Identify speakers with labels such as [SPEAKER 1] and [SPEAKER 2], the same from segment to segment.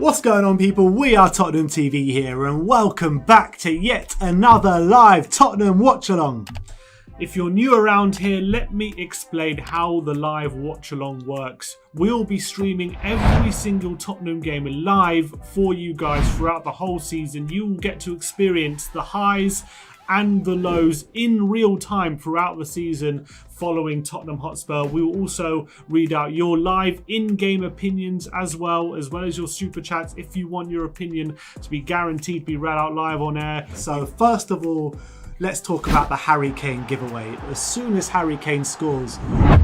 [SPEAKER 1] What's going on, people? We are Tottenham TV here, and welcome back to yet another live Tottenham watch-along. If you're new around here, let me explain how the live watch-along works. We'll be streaming every single Tottenham game live for you guys throughout the whole season. You will get to experience the highs and the lows in real time throughout the season following Tottenham Hotspur. We will also read out your live in-game opinions as well as your super chats if you want your opinion to be guaranteed to be read out live on air. So first of all, let's talk about the Harry Kane giveaway. As soon as Harry Kane scores,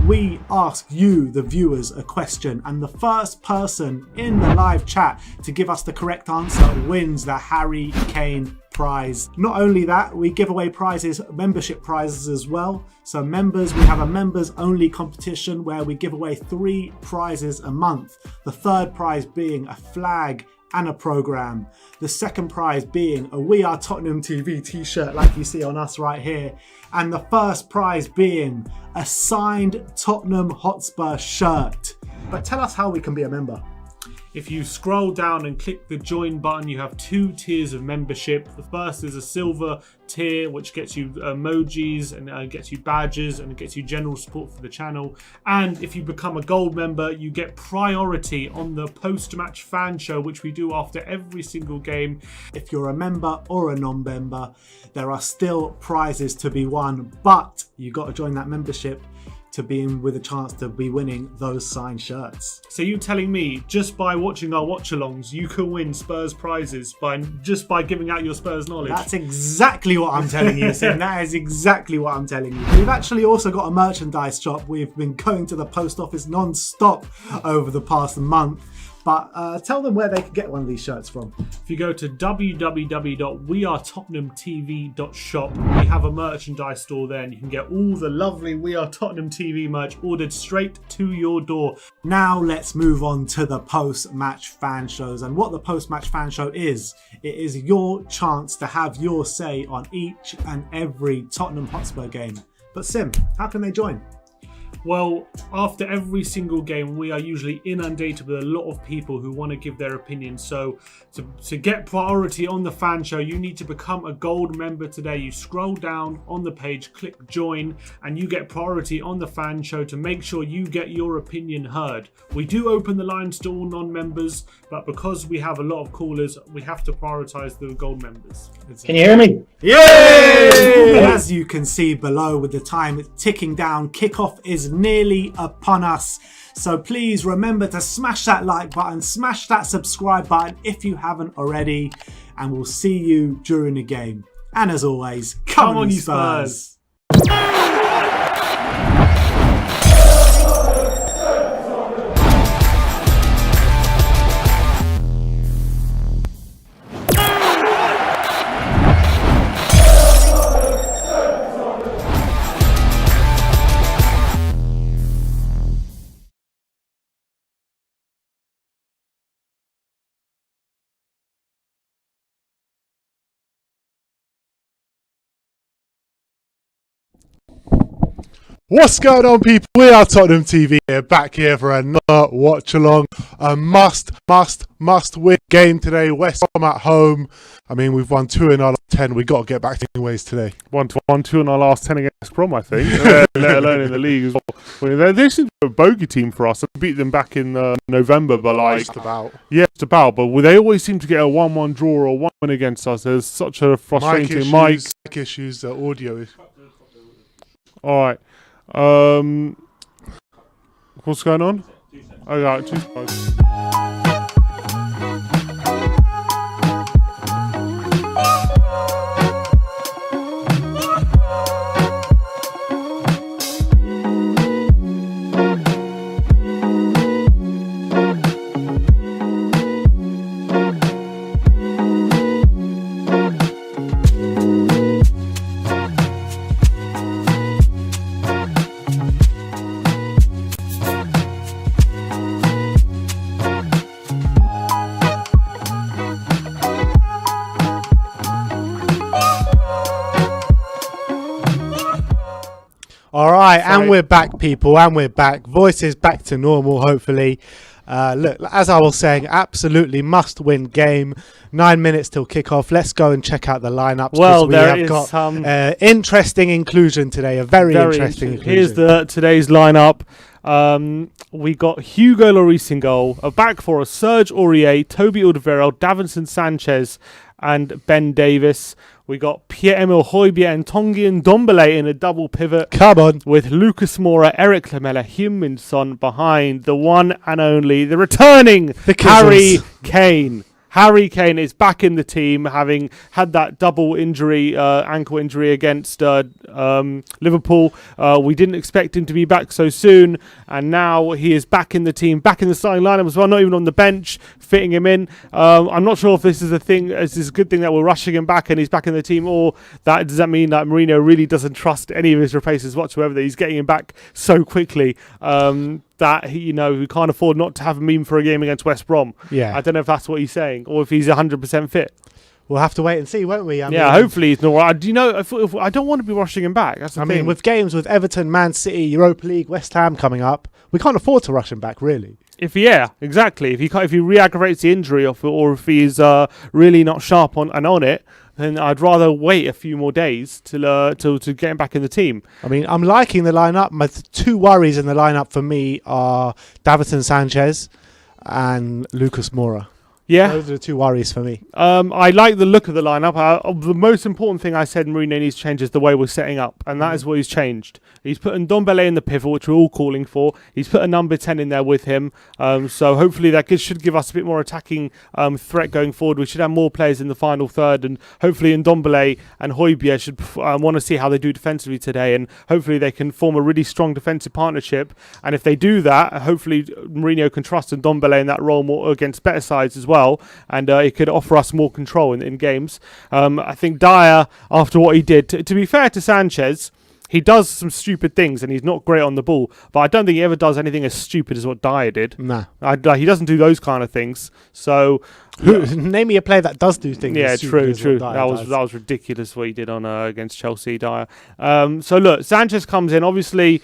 [SPEAKER 1] we ask you, the viewers, a question, and the first person in the live chat to give us the correct answer wins the Harry Kane prize. Not only that, we give away prizes, membership prizes as well. So members, we have a members only competition where we give away 3 prizes a month. The third prize being a flag and a program. The second prize being a We Are Tottenham TV t-shirt like you see on us right here. And the first prize being a signed Tottenham Hotspur shirt. But tell us how we can be a member. If you scroll down and click the join button, you have 2 tiers of membership. The first is a silver tier, which gets you emojis and gets you badges and it gets you general support for the channel. And if you become a gold member, you get priority on the post-match fan show, which we do after every single game. If you're a member or a non-member, there are still prizes to be won, but you got to join that membership to be in with a chance to be winning those signed shirts. So you telling me just by watching our watch-alongs you can win Spurs prizes just by giving out your Spurs knowledge? That's exactly what I'm telling you, Sim. That is exactly what I'm telling you. We've actually also got a merchandise shop. We've been going to the post office non-stop over the past month. But tell them where they can get one of these shirts from. If you go to www.WeAreTottenhamTV.shop, we have a merchandise store there and you can get all the lovely We Are Tottenham TV merch ordered straight to your door. Now let's move on to the post-match fan shows. And what the post-match fan show is, it is your chance to have your say on each and every Tottenham Hotspur game. But Sim, how can they join? Well, after every single game, we are usually inundated with a lot of people who want to give their opinion. So to get priority on the fan show, you need to become a gold member today. You scroll down on the page, click join, and you get priority on the fan show to make sure you get your opinion heard. We do open the lines to all non-members, but because we have a lot of callers, we have to prioritize the gold members.
[SPEAKER 2] Can you hear me?
[SPEAKER 1] Yay! As you can see below with the time ticking down, kickoff is nearly upon us. So please remember to smash that like button, smash that subscribe button if you haven't already, and we'll see you during the game. And as always, come on you Spurs!
[SPEAKER 3] What's going on, people? We are Tottenham TV here, back here for another watch along. A must win game today. West Brom at home. I mean, we've won 2 in our last 10. We got to get back to ways today.
[SPEAKER 4] Won 2 in our last 10 against Brom, I think. Let alone in the league as well. This is a bogey team for us. I beat them back in November, but
[SPEAKER 3] Just about.
[SPEAKER 4] Yeah, just about. But they always seem to get a 1-1 draw or a 1-1 against us. There's such a frustrating mic
[SPEAKER 3] issues, the audio is.
[SPEAKER 4] All right. What's going on? Oh, yeah, 2 seconds.
[SPEAKER 3] All right, and we're back, people, and we're back. Voices back to normal, hopefully. Look, as I was saying, absolutely must-win game. 9 minutes till kickoff. Let's go and check out the lineups.
[SPEAKER 4] Well,
[SPEAKER 3] we
[SPEAKER 4] there
[SPEAKER 3] have
[SPEAKER 4] is
[SPEAKER 3] got
[SPEAKER 4] some
[SPEAKER 3] interesting inclusion today. A very interesting inclusion.
[SPEAKER 4] Here's today's lineup. We got Hugo Lloris in goal. A back four: Serge Aurier, Toby Alderweireld, Davinson Sanchez, and Ben Davis. We got Pierre-Emile Højbjerg and Tanguy Ndombele in a double pivot.
[SPEAKER 3] Come on.
[SPEAKER 4] With Lucas Moura, Eric Lamela, Heung-min Son behind the one and only, the returning Harry Kane. Harry Kane is back in the team, having had that double injury, ankle injury against Liverpool. We didn't expect him to be back so soon, and now he is back in the team, back in the starting lineup as well, not even on the bench, fitting him in. I'm not sure if this is a thing, this is a good thing that we're rushing him back and he's back in the team, or does that mean that Mourinho really doesn't trust any of his replacements whatsoever, that he's getting him back so quickly. That he can't afford not to have him even for a game against West Brom.
[SPEAKER 3] Yeah.
[SPEAKER 4] I don't know if that's what he's saying, or if he's 100% fit.
[SPEAKER 3] We'll have to wait and see, won't we?
[SPEAKER 4] Hopefully he's not. If I don't want to be rushing him back. That's the thing.
[SPEAKER 3] With games with Everton, Man City, Europa League, West Ham coming up, we can't afford to rush him back, really.
[SPEAKER 4] Exactly. If he re-aggravates the injury, or if he's really not sharp on it, then I'd rather wait a few more days to get him back in the team.
[SPEAKER 3] I'm liking the lineup. My two worries in the lineup for me are Davinson Sanchez and Lucas Moura.
[SPEAKER 4] Yeah,
[SPEAKER 3] those are the two worries for me.
[SPEAKER 4] I like the look of the lineup. The most important thing I said Mourinho needs to change is the way we're setting up, and that is what he's changed. He's put Ndombele in the pivot, which we're all calling for. He's put a number 10 in there with him, so hopefully that should give us a bit more attacking threat going forward. We should have more players in the final third, and hopefully Ndombele and Højbjerg should want to see how they do defensively today, and hopefully they can form a really strong defensive partnership. And if they do that, hopefully Mourinho can trust Ndombele in that role more against better sides as well. And it could offer us more control in games. I think Dyer, after what he did, to be fair to Sanchez, he does some stupid things and he's not great on the ball, but I don't think he ever does anything as stupid as what Dyer did.
[SPEAKER 3] Nah.
[SPEAKER 4] He doesn't do those kind of things. So
[SPEAKER 3] name me a player that does do things.
[SPEAKER 4] Yeah, true. That was ridiculous what he did on against Chelsea, Dyer. So look, Sanchez comes in. Obviously,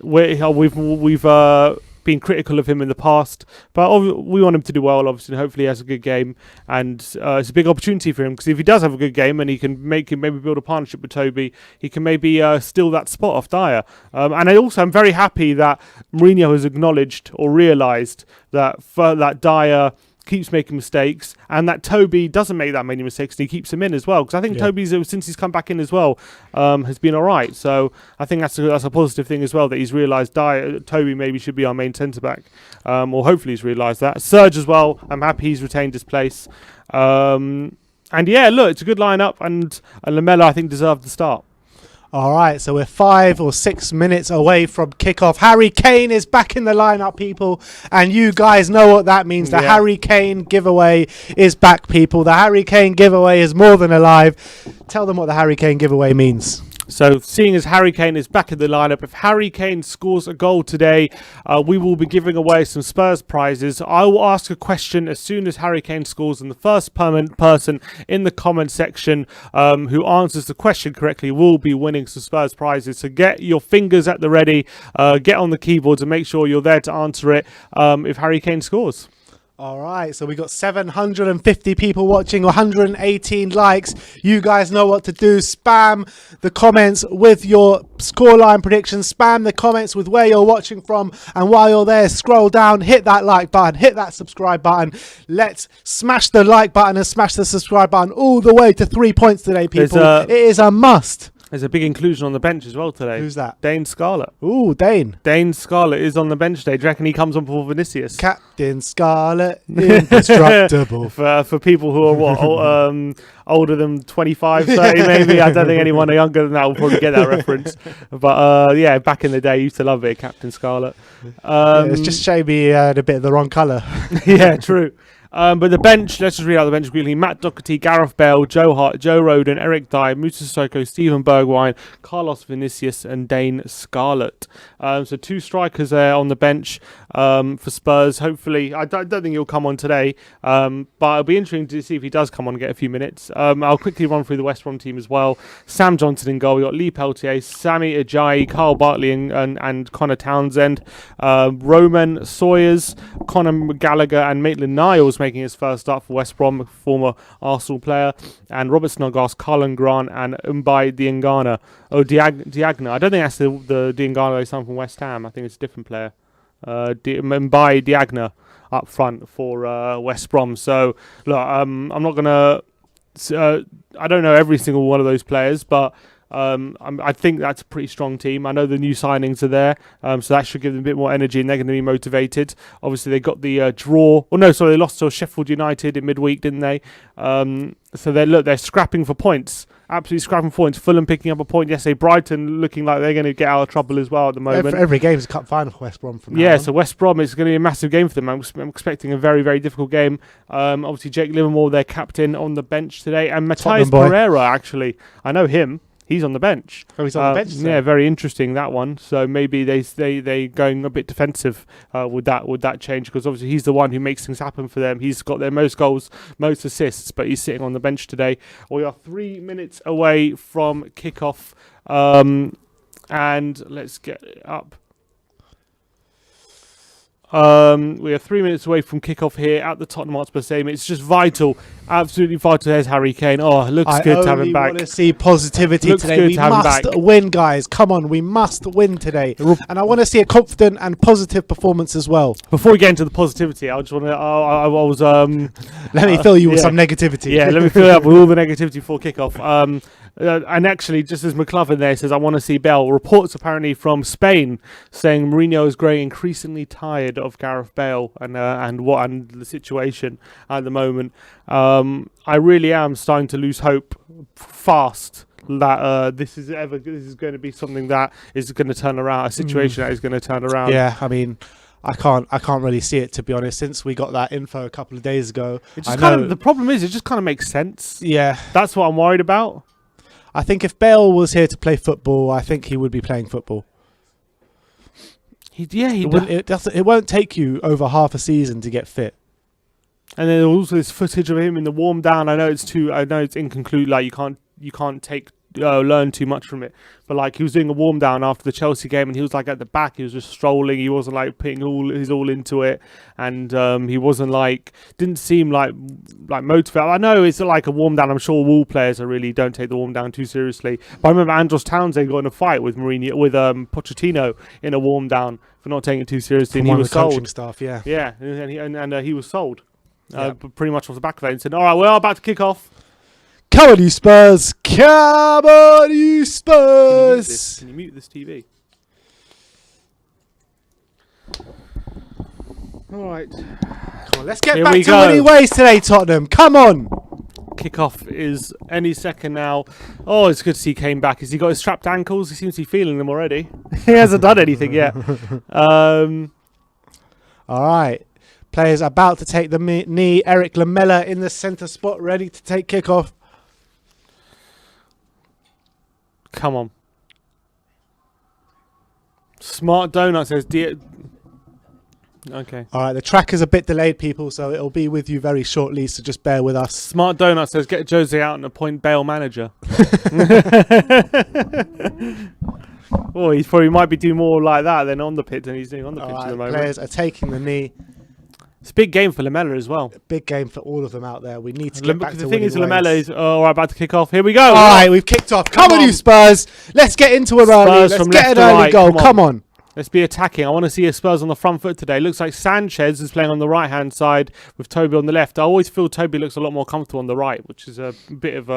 [SPEAKER 4] we've been critical of him in the past, but we want him to do well, obviously, and hopefully he has a good game, and it's a big opportunity for him, because if he does have a good game and he can maybe build a partnership with Toby, he can maybe steal that spot off Dyer. And I'm very happy that Mourinho has acknowledged or realised that Dyer keeps making mistakes, and that Toby doesn't make that many mistakes, and he keeps him in as well, because I think Toby's, since he's come back in as well, has been alright. So I think that's a positive thing as well, that he's realised Toby maybe should be our main centre-back, or hopefully he's realised that. Serge as well, I'm happy he's retained his place. And yeah, look, it's a good lineup, and Lamela, I think, deserved the start.
[SPEAKER 3] All right, so we're 5 or 6 minutes away from kickoff. Harry Kane is back in the lineup, people, and you guys know what that means. The Harry Kane giveaway is back, people. The Harry Kane giveaway is more than alive. Tell them what the Harry Kane giveaway means.
[SPEAKER 4] So, seeing as Harry Kane is back in the lineup, if Harry Kane scores a goal today, we will be giving away some Spurs prizes. I will ask a question as soon as Harry Kane scores, and the first person in the comment section who answers the question correctly will be winning some Spurs prizes. So get your fingers at the ready, get on the keyboards, and make sure you're there to answer it if Harry Kane scores.
[SPEAKER 3] All right, so we got 750 people watching, 118 likes. You guys know what to do. Spam the comments with your scoreline predictions. Spam the comments with where you're watching from. And while you're there, scroll down, hit that like button, hit that subscribe button. Let's smash the like button and smash the subscribe button all the way to 3 points today, people. It is a must.
[SPEAKER 4] There's a big inclusion on the bench as well today.
[SPEAKER 3] Who's that?
[SPEAKER 4] Dane Scarlett.
[SPEAKER 3] Ooh, Dane.
[SPEAKER 4] Dane Scarlett is on the bench today. Do you reckon he comes on before Vinicius?
[SPEAKER 3] Captain Scarlett, indestructible.
[SPEAKER 4] For people who are older than 25, 30 maybe. I don't think anyone younger than that will probably get that reference. But yeah, back in the day, I used to love it, Captain Scarlett.
[SPEAKER 3] It's just shame he had a bit of the wrong colour.
[SPEAKER 4] Yeah, true. But the bench, let's just read out the bench quickly. Matt Doherty, Gareth Bale, Joe Hart, Joe Rodon, Eric Dyer, Musa Sissoko, Stephen Bergwijn, Carlos Vinicius and Dane Scarlett. So 2 strikers there on the bench for Spurs. Hopefully, I don't think he'll come on today, but it'll be interesting to see if he does come on and get a few minutes. I'll quickly run through the West Brom team as well. Sam Johnson in goal. We've got Lee Peltier, Sammy Ajayi, Carl Bartley and Connor Townsend. Roman Sawyers, Conor Gallagher and Maitland-Niles making his first start for West Brom, former Arsenal player, and Robert Snodgrass, Colin Grant and Mbai Diangana. Diagna. I don't think that's the Diangana they signed from West Ham. I think it's a different player. Mbai Diagna up front for West Brom. So, look, I'm not going to... I don't know every single one of those players, but I think that's a pretty strong team. I know the new signings are there, so that should give them a bit more energy and they're going to be motivated. Obviously, they got the draw. Oh, no, sorry, they lost to Sheffield United in midweek, didn't they? So they're scrapping for points. Absolutely scrapping for points. Fulham picking up a point yesterday. Brighton looking like they're going to get out of trouble as well at the moment.
[SPEAKER 3] Every game is a cup final for West Brom from now on.
[SPEAKER 4] So West Brom, it's going to be a massive game for them. I'm expecting a very, very difficult game. Obviously, Jake Livermore, their captain, on the bench today. And Matthias Pereira, actually. I know him. He's on the bench.
[SPEAKER 3] Oh, he's on the bench.
[SPEAKER 4] Yeah, very interesting, that one. So maybe they going a bit defensive with that change, because obviously he's the one who makes things happen for them. He's got their most goals, most assists, but he's sitting on the bench today. We are 3 minutes away from kickoff, and let's get it up. We are 3 minutes away from kickoff here at the Tottenham Hotspur Stadium. It's just vital, absolutely vital. There's Harry Kane. Oh, it looks good to have him back.
[SPEAKER 3] I want to see positivity today. We must win, guys. Come on, we must win today. And I want to see a confident and positive performance as well.
[SPEAKER 4] Before we get into the positivity, I just want to. I was.
[SPEAKER 3] Let me fill you with some negativity.
[SPEAKER 4] Yeah, let me fill it up with all the negativity before kickoff. And actually, just as McLovin there says, I want to see Bale. Reports apparently from Spain saying Mourinho is growing increasingly tired of Gareth Bale and the situation at the moment. I really am starting to lose hope fast that this is going to be something that is going to turn around, a situation that is going to turn around.
[SPEAKER 3] Yeah, I mean, I can't really see it, to be honest. Since we got that info a couple of days ago,
[SPEAKER 4] the problem is it just kind of makes sense.
[SPEAKER 3] Yeah,
[SPEAKER 4] that's what I'm worried about.
[SPEAKER 3] I think if Bale was here to play football, I think he would be playing football. It won't take you over half a season to get fit.
[SPEAKER 4] And then also this footage of him in the warm down. I know it's incomplete. Like you can't learn too much from it. But like he was doing a warm down after the Chelsea game, and he was like at the back. He was just strolling. He wasn't like putting his all into it, and he wasn't didn't seem like motivated. I know it's like a warm down. I'm sure all players really don't take the warm down too seriously. But I remember Andros Townsend got in a fight with Pochettino in a warm down for not taking it too seriously, and he was sold.
[SPEAKER 3] Coaching staff, yeah,
[SPEAKER 4] and he was sold. Pretty much off the back of that, and said, "All right, we're about to kick off.
[SPEAKER 3] Come on, you Spurs! Come on, you Spurs!"
[SPEAKER 4] Can you mute this TV? All right.
[SPEAKER 3] Come on, let's get back to winning ways today, Tottenham. Come on!
[SPEAKER 4] Kickoff is any second now. Oh, it's good to see Kane back. Has he got his strapped ankles? He seems to be feeling them already. He hasn't done anything yet.
[SPEAKER 3] All right. Players about to take the knee. Eric Lamela in the centre spot, ready to take kickoff.
[SPEAKER 4] Come on. Smart Donut says, okay.
[SPEAKER 3] All right, the track is a bit delayed, people, so it'll be with you very shortly, so just bear with us.
[SPEAKER 4] Smart Donut says, get Jose out and appoint Bale manager. Oh, he probably might be doing more like that than on the pitch than he's doing on the pitch at the moment.
[SPEAKER 3] Players are taking the knee.
[SPEAKER 4] It's a big game for Lamela as well.
[SPEAKER 3] Big game for all of them out there. We need to get back to
[SPEAKER 4] the thing is, Lamela is about to kick off. Here we go.
[SPEAKER 3] All right, we've kicked off. Come on, you Spurs. Let's get into it early. Let's get an early goal. Come on.
[SPEAKER 4] Let's be attacking. I want to see a Spurs on the front foot today. Looks like Sanchez is playing on the right-hand side with Toby on the left. I always feel Toby looks a lot more comfortable on the right, which is a bit of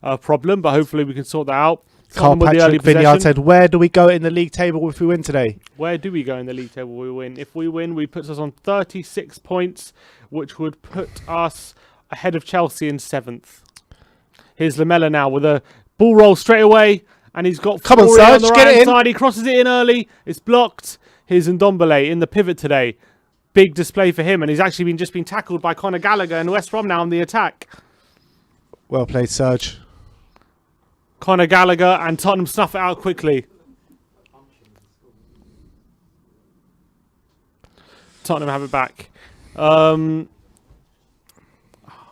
[SPEAKER 4] a problem, but hopefully we can sort that out.
[SPEAKER 3] Carl Patrick Vineyard said, where do we go in the league table if we win today?
[SPEAKER 4] Where do we go in the league table if we win? If we win, we put us on 36 points, which would put us ahead of Chelsea in 7th. Here's Lamela now with a ball roll straight away, and he's got
[SPEAKER 3] Come on, Serge,
[SPEAKER 4] on the right side. He crosses it in early. It's blocked. Here's Ndombele in the pivot today. big display for him, and he's actually just been tackled by Conor Gallagher, and West Brom now on the attack.
[SPEAKER 3] Well played, Serge.
[SPEAKER 4] Conor Gallagher, and Tottenham snuff it out quickly. Tottenham have it back. I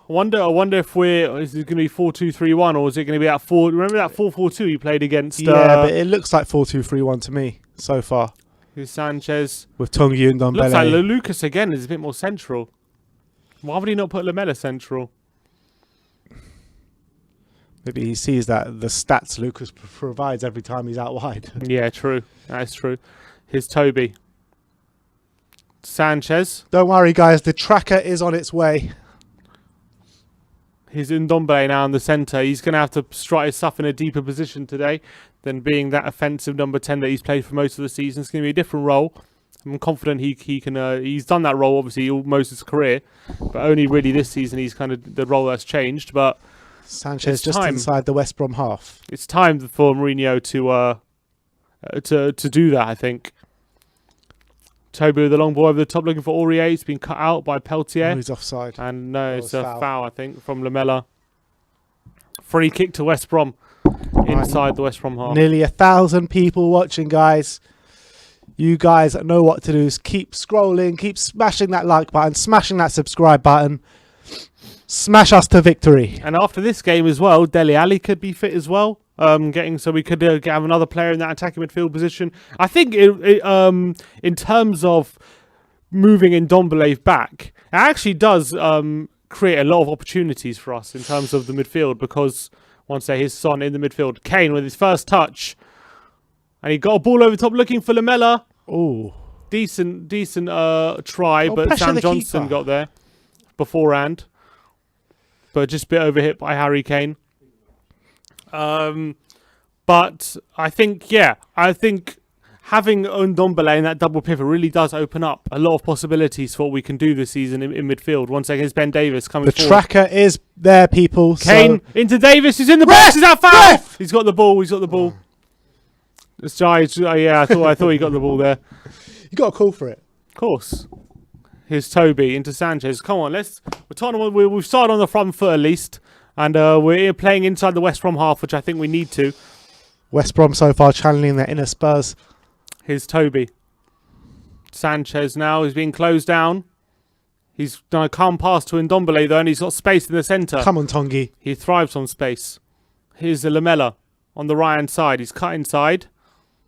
[SPEAKER 4] wonder if is it going to be 4-2-3-1, or is it going to be that 4? Remember that 4-4-2 he played against?
[SPEAKER 3] Yeah, but it looks like 4-2-3-1 to me so far.
[SPEAKER 4] Who's Sanchez?
[SPEAKER 3] With Tongi and Ndombele.
[SPEAKER 4] Looks like Lucas again is a bit more central. Why would he not put Lamela central?
[SPEAKER 3] Maybe he sees that the stats Lucas provides every time he's out wide.
[SPEAKER 4] Yeah, true. That's true. Here's Toby. Sanchez.
[SPEAKER 3] Don't worry, guys. The tracker is on its way.
[SPEAKER 4] He's Ndombele now in the centre. He's going to have to strike his stuff in a deeper position today than being that offensive number 10 that he's played for most of the season. It's going to be a different role. I'm confident he can. He's done that role obviously most of his career, but only really this season he's kind of the role that's changed. But
[SPEAKER 3] Sanchez just inside the West Brom half.
[SPEAKER 4] It's time for Mourinho to do that, I think. Toby with the long ball over the top looking for Aurier. He's been cut out by Peltier.
[SPEAKER 3] Oh, he's offside.
[SPEAKER 4] And no, it's a foul, I think, from Lamela. Free kick to West Brom inside the West Brom half.
[SPEAKER 3] Nearly 1,000 people watching, guys. You guys know what to do. Is keep scrolling, keep smashing that like button, smashing that subscribe button. Smash us to victory.
[SPEAKER 4] And after this game as well, Dele Alli could be fit as well. So we could have another player in that attacking midfield position. I think in terms of moving Ndombele back, it actually does create a lot of opportunities for us in terms of the midfield, because once there is Son in the midfield, Kane with his first touch, and he got a ball over the top looking for Lamela.
[SPEAKER 3] Oh,
[SPEAKER 4] decent try, but Sam Johnson got there beforehand, but just a bit overhit by Harry Kane. But I think having Ndombele in that double pivot really does open up a lot of possibilities for what we can do this season in midfield. Once again, it's Ben Davies coming forward.
[SPEAKER 3] The tracker is there, people.
[SPEAKER 4] Kane into Davies. He's in the box. Is that foul? He's got the ball. This guy, yeah, I thought he got the ball there.
[SPEAKER 3] You got a call for it.
[SPEAKER 4] Of course. Here's Toby into Sanchez. Come on, we've started on the front foot at least. And we're playing inside the West Brom half, which I think we need to.
[SPEAKER 3] West Brom so far channeling their inner Spurs.
[SPEAKER 4] Here's Toby. Sanchez now is being closed down. He's done a calm pass to Ndombele though, and he's got space in the centre.
[SPEAKER 3] Come on, Tongi.
[SPEAKER 4] He thrives on space. Here's the Lamela on the right-hand side. He's cut inside.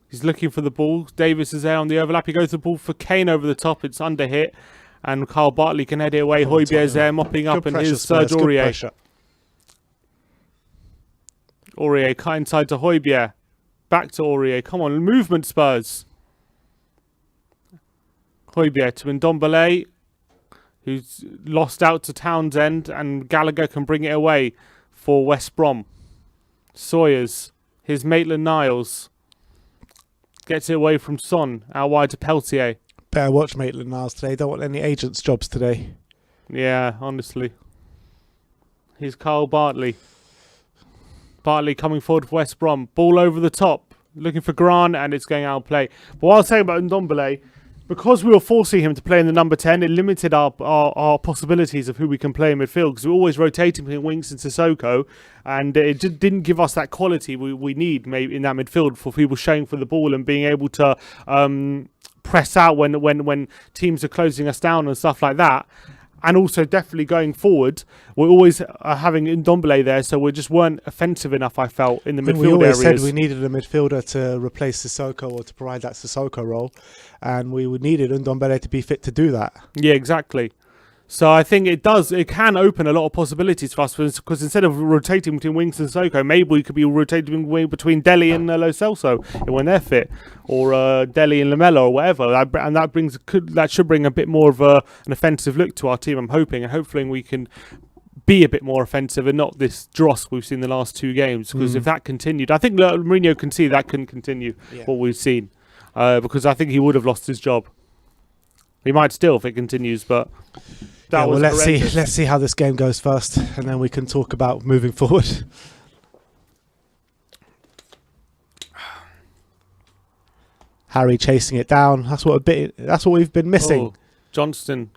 [SPEAKER 4] He's looking for the ball. Davis is there on the overlap. He goes to the ball for Kane over the top. It's under hit. And Carl Bartley can head it away. Højbjerg's there mopping up, and here's Serge Aurier. Aurier cut inside to Højbjerg. Back to Aurier. Come on, movement Spurs. Højbjerg to Ndombele, who's lost out to Townsend, and Gallagher can bring it away for West Brom. Sawyers. Here's Maitland-Niles. Gets it away from Son. Out wide to Peltier.
[SPEAKER 3] Better watch Maitland-Niles today. Don't want any agents' jobs today.
[SPEAKER 4] Yeah, honestly. Here's Carl Bartley. Bartley coming forward for West Brom. Ball over the top. Looking for Grant, and it's going out of play. But what I was saying about Ndombele, because we were forcing him to play in the number 10, it limited our possibilities of who we can play in midfield, because we're always rotating between Winks and Sissoko, and it just didn't give us that quality we need maybe in that midfield for people showing for the ball and being able to press out when teams are closing us down and stuff like that. And also definitely going forward, we're always having Ndombele there, so we just weren't offensive enough, I felt, in the midfield
[SPEAKER 3] we always
[SPEAKER 4] areas.
[SPEAKER 3] said we needed a midfielder to replace Sissoko or to provide that Sissoko role, and we needed Ndombele to be fit to do that.
[SPEAKER 4] Yeah, exactly. So I think it can open a lot of possibilities for us, because instead of rotating between Winks and Sissoko, maybe we could be rotating between Dele and Lo Celso when they're fit, or Dele and Lamela or whatever, and that should bring a bit more of an offensive look to our team, I'm hoping, and hopefully we can be a bit more offensive and not this dross we've seen the last two games, because if that continued, I think Mourinho can see that couldn't continue what we've seen, because I think he would have lost his job. He might still if it continues, but
[SPEAKER 3] let's see how this game goes first, and then we can talk about moving forward. Harry chasing it down. That's what we've been missing.
[SPEAKER 4] Johnston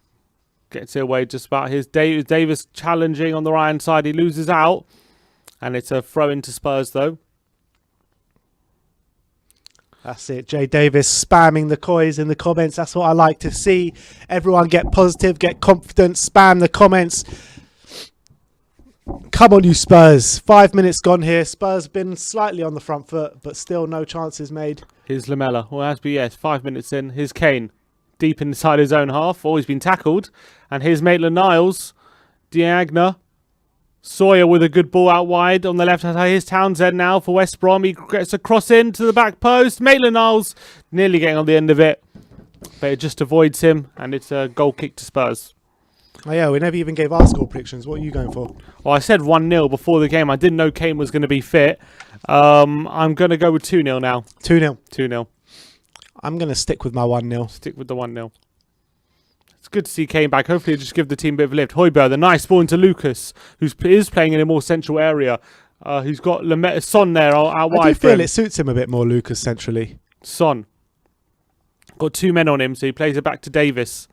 [SPEAKER 4] gets it away just about. His Davis challenging on the right hand side. He loses out, and it's a throw into Spurs though.
[SPEAKER 3] That's it. Jay Davis spamming the coys in the comments. That's what I like to see. Everyone get positive, get confident, spam the comments. Come on, you Spurs. 5 minutes gone here. Spurs been slightly on the front foot, but still no chances made.
[SPEAKER 4] Here's Lamella. Well, has been, yes, 5 minutes in. Here's Kane. Deep inside his own half. Always been tackled. And here's Maitland-Niles. Diagna. Sawyer with a good ball out wide on the left-hand side. Here's Townsend now for West Brom. He gets a cross in to the back post. Maitland-Niles nearly getting on the end of it. But it just avoids him. And it's a goal kick to Spurs.
[SPEAKER 3] Oh yeah, we never even gave our score predictions. What are you going for?
[SPEAKER 4] Well, I said 1-0 before the game. I didn't know Kane was going to be fit. I'm going to go with 2-0 now.
[SPEAKER 3] 2-0.
[SPEAKER 4] 2-0.
[SPEAKER 3] I'm going to stick with my 1-0.
[SPEAKER 4] Stick with the 1-0. It's good to see Kane back. Hopefully it'll just give the team a bit of a lift. Højbjerg, the nice ball into Lucas, who is playing in a more central area. Who's got Son there out wide.
[SPEAKER 3] I do feel it suits him a bit more, Lucas, centrally.
[SPEAKER 4] Son. Got 2 men on him, so he plays it back to Davis.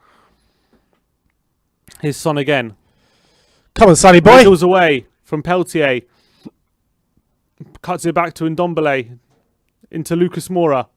[SPEAKER 4] Here's Son again.
[SPEAKER 3] Come on, Sonny boy.
[SPEAKER 4] Wiggles away from Peltier. Cuts it back to Ndombele. Into Lucas Moura.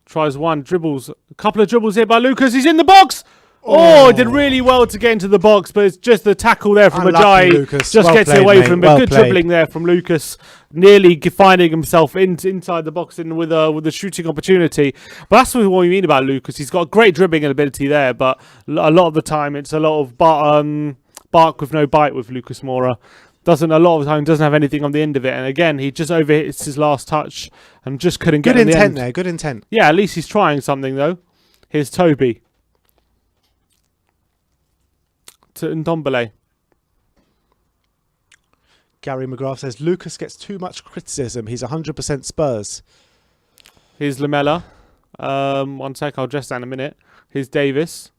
[SPEAKER 4] Tries one. Dribbles. A couple of dribbles here by Lucas. He's in the box. Oh, did really well to get into the box, but it's just the tackle there from Ajayi.
[SPEAKER 3] Lucas.
[SPEAKER 4] Just
[SPEAKER 3] Well
[SPEAKER 4] gets
[SPEAKER 3] played,
[SPEAKER 4] it away
[SPEAKER 3] mate.
[SPEAKER 4] from him. But
[SPEAKER 3] Well
[SPEAKER 4] good
[SPEAKER 3] played.
[SPEAKER 4] dribbling there from Lucas. Nearly finding himself inside the box and with a shooting opportunity. But that's what we mean about Lucas. He's got great dribbling ability there, but a lot of the time it's a lot of bark with no bite with Lucas Moura. A lot of the time doesn't have anything on the end of it. And again, he just overhits his last touch and just couldn't get
[SPEAKER 3] Good
[SPEAKER 4] on the
[SPEAKER 3] intent
[SPEAKER 4] end.
[SPEAKER 3] there. Good intent.
[SPEAKER 4] Yeah, at least he's trying something though. Here's Toby. To Ndombele.
[SPEAKER 3] Gary McGrath says Lucas gets too much criticism. He's 100% Spurs.
[SPEAKER 4] Here's Lamella. 1 sec, I'll address that in a minute. Here's Davis.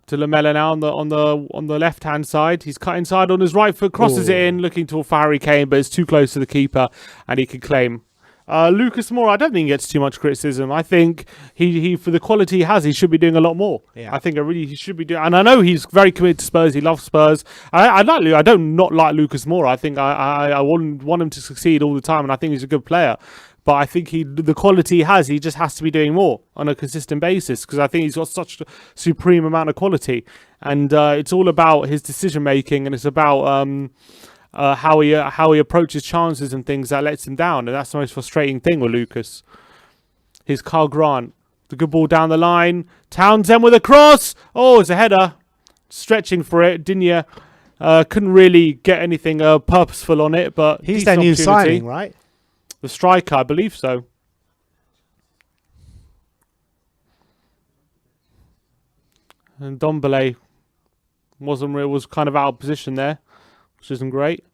[SPEAKER 4] To Lamella now on the left hand side. He's cut inside on his right foot, crosses it in, looking to Harry Kane, but it's too close to the keeper, and he can claim. Lucas Moura, I don't think he gets too much criticism. I think he for the quality he has, he should be doing a lot more.
[SPEAKER 3] Yeah.
[SPEAKER 4] I think he should be doing, and I know he's very committed to Spurs. He loves Spurs. I don't not like Lucas Moura. I think I want him to succeed all the time, and I think he's a good player. But I think the quality he has, he just has to be doing more on a consistent basis, because I think he's got such a supreme amount of quality, and it's all about his decision making, and it's about how he approaches chances and things that lets him down, and that's the most frustrating thing with Lucas. Here's Carl Grant, the good ball down the line. Townsend with a cross. Oh, it's a header. Stretching for it. Digne couldn't really get anything purposeful on it, but
[SPEAKER 3] He's their new signing, right?
[SPEAKER 4] The striker, I believe so. And Ndombele was kind of out of position there, which isn't great.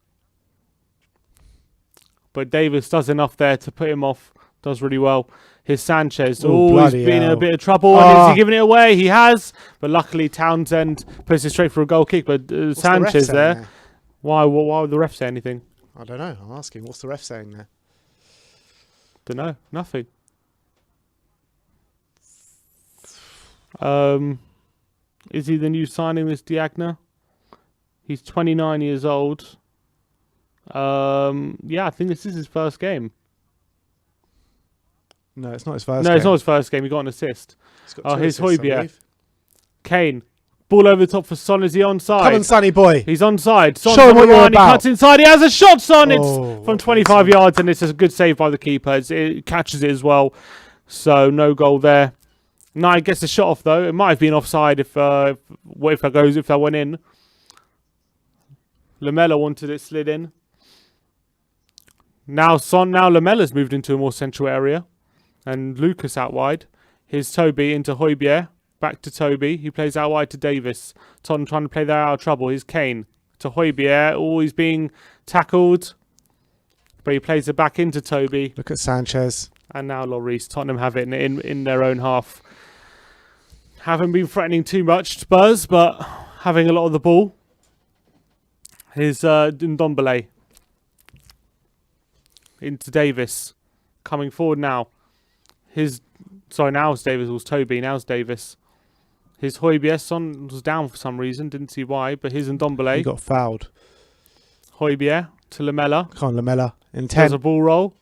[SPEAKER 4] But Davis does enough there to put him off. Does really well. Here's Sanchez. Oh, he's been in a bit of trouble. And is he giving it away? He has. But luckily Townsend puts it straight for a goal kick. But Sanchez there. Why would the ref say anything?
[SPEAKER 3] I don't know. I'm asking. What's the ref saying there?
[SPEAKER 4] Don't know. Nothing. Is he the new signing, this Diagna? He's 29 years old. Yeah, I think this is his first game.
[SPEAKER 3] No, it's not his first
[SPEAKER 4] No,
[SPEAKER 3] game.
[SPEAKER 4] it's not his first game. He got an assist.
[SPEAKER 3] He's got
[SPEAKER 4] Oh,
[SPEAKER 3] two
[SPEAKER 4] here's
[SPEAKER 3] assists, I
[SPEAKER 4] Højbjerg.
[SPEAKER 3] believe.
[SPEAKER 4] Kane. Ball over the top for Son. Is he onside?
[SPEAKER 3] Come on, Sonny boy.
[SPEAKER 4] He's onside. Son
[SPEAKER 3] Show him what you're
[SPEAKER 4] He
[SPEAKER 3] about.
[SPEAKER 4] cuts inside. He has a shot, Son.
[SPEAKER 3] Oh,
[SPEAKER 4] It's from 25 yards, and it's a good save by the keeper. It catches it as well. So no goal there. Knight gets the shot off though. It might have been offside if that went in. Lamella wanted it slid in. Now Lamella's moved into a more central area, and Lucas out wide. Here's Toby into Højbjerg. Back to Toby. He plays out wide to Davis. Tottenham trying to play that out of trouble. Here's Kane to Højbjerg. Oh, he's being tackled, but he plays it back into Toby.
[SPEAKER 3] Look at Sanchez.
[SPEAKER 4] And now Lloris. Tottenham have it in their own half. Haven't been threatening too much, Spurs, but having a lot of the ball. Here's Ndombele. Into Davis. Coming forward now. Now it's Davis. It was Toby. Now it's Davis. His Højbjerg, Son was down for some reason, didn't see why, but his Ndombele.
[SPEAKER 3] He got fouled.
[SPEAKER 4] Højbjerg to Lamela.
[SPEAKER 3] Come on, Lamela. In
[SPEAKER 4] There's
[SPEAKER 3] 10.
[SPEAKER 4] a ball roll.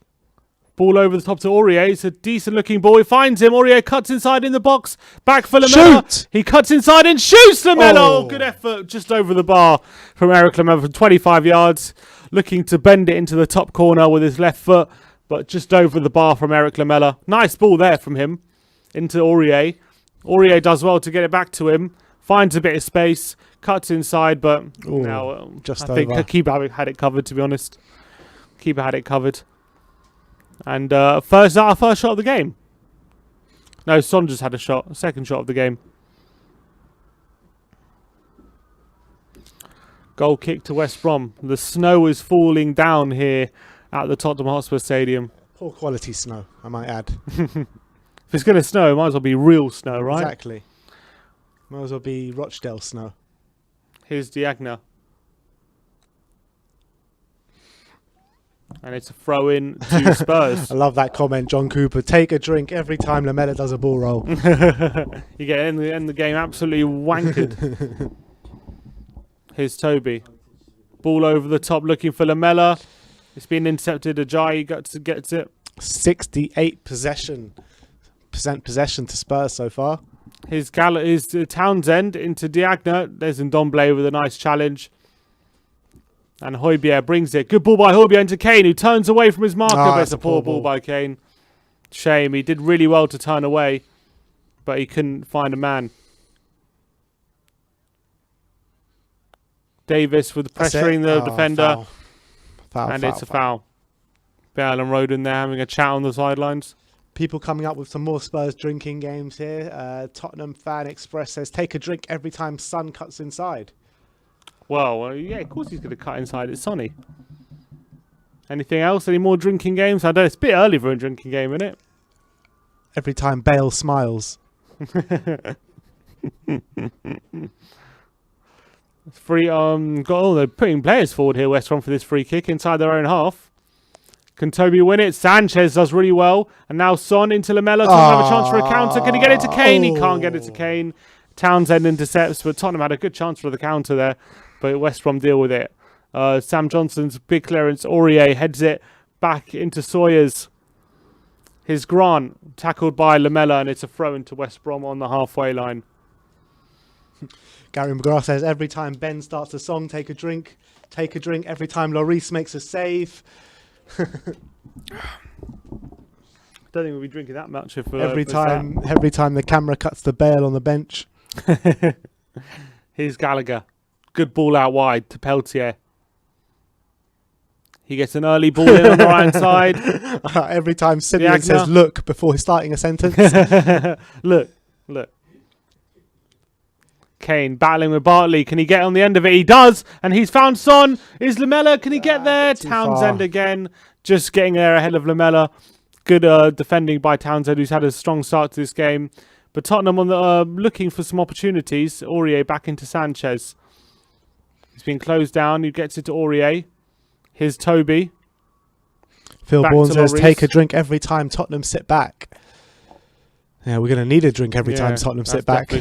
[SPEAKER 4] Ball over the top to Aurier. It's a decent looking ball. He finds him. Aurier cuts inside in the box. Back for Lamela.
[SPEAKER 3] Shoot!
[SPEAKER 4] He cuts inside and shoots Lamela.
[SPEAKER 3] Oh.
[SPEAKER 4] Good effort. Just over the bar from Eric Lamela from 25 yards. Looking to bend it into the top corner with his left foot, but just over the bar from Eric Lamela. Nice ball there from him into Aurier. Aurier does well to get it back to him. Finds a bit of space. Cuts inside, but
[SPEAKER 3] Ooh,
[SPEAKER 4] now
[SPEAKER 3] just
[SPEAKER 4] I think
[SPEAKER 3] over.
[SPEAKER 4] Keeper had it covered, to be honest. Keeper had it covered. And our first shot of the game. No, Son just had a shot. Second shot of the game. Goal kick to West Brom. The snow is falling down here at the Tottenham Hotspur Stadium.
[SPEAKER 3] Poor quality snow, I might add.
[SPEAKER 4] If it's going to snow, it might as well be real snow, right?
[SPEAKER 3] Exactly. Might as well be Rochdale snow.
[SPEAKER 4] Here's Diagna. And it's a throw in to Spurs.
[SPEAKER 3] I love that comment, John Cooper. Take a drink every time Lamela does a ball roll.
[SPEAKER 4] You get in the game absolutely wankered. Here's Toby. Ball over the top looking for Lamela. It's been intercepted. Ajayi gets it.
[SPEAKER 3] 68% possession to Spurs so far.
[SPEAKER 4] His Townsend into Diagna. There's Ndombele with a nice challenge. And Højbjerg brings it. Good ball by Højbjerg into Kane, who turns away from his marker. But it's a poor ball by Kane. Shame. He did really well to turn away, but he couldn't find a man. Davis with pressuring the defender.
[SPEAKER 3] Foul,
[SPEAKER 4] and it's a foul. Bale and Roden there having a chat on the sidelines.
[SPEAKER 3] People coming up with some more Spurs drinking games here. Tottenham Fan Express says, take a drink every time Son cuts inside.
[SPEAKER 4] Well, yeah, of course he's going to cut inside. It's Sonny. Anything else? Any more drinking games? I don't. It's a bit early for a drinking game, isn't it?
[SPEAKER 3] Every time Bale smiles.
[SPEAKER 4] Free. They're putting players forward here, West Brom, for this free kick inside their own half. Can Toby win it? Sanchez does really well. And now Son into Lamela. Tottenham have a chance for a counter. Can he get it to Kane? He can't get it to Kane. Townsend intercepts, but Tottenham had a good chance for the counter there. But West Brom deal with it. Sam Johnson's big clearance. Aurier heads it back into Sawyers. His Grant tackled by Lamela, and it's a throw into West Brom on the halfway line.
[SPEAKER 3] Gary McGrath says, every time Ben starts a song, take a drink. Take a drink every time Lloris makes a save.
[SPEAKER 4] Don't think we'll be drinking that much if
[SPEAKER 3] every time the camera cuts to Bale on the bench.
[SPEAKER 4] Here's Gallagher. Good ball out wide to Peltier. He gets an early ball in on the right side.
[SPEAKER 3] Every time Simeon says look before he's starting a sentence.
[SPEAKER 4] Look. Kane battling with Bartley. Can he get on the end of it? He does. And he's found Son. Is Lamela? Can he get there? Townsend again. Just getting there ahead of Lamela. Good defending by Townsend, who's had a strong start to this game. But Tottenham on the looking for some opportunities. Aurier back into Sanchez. He's been closed down. He gets it to Aurier. Here's Toby.
[SPEAKER 3] Phil
[SPEAKER 4] Back
[SPEAKER 3] Bourne
[SPEAKER 4] to
[SPEAKER 3] says,
[SPEAKER 4] Lloris.
[SPEAKER 3] take a drink every time Tottenham sit back. Yeah, we're going to need a drink every time Tottenham sit back.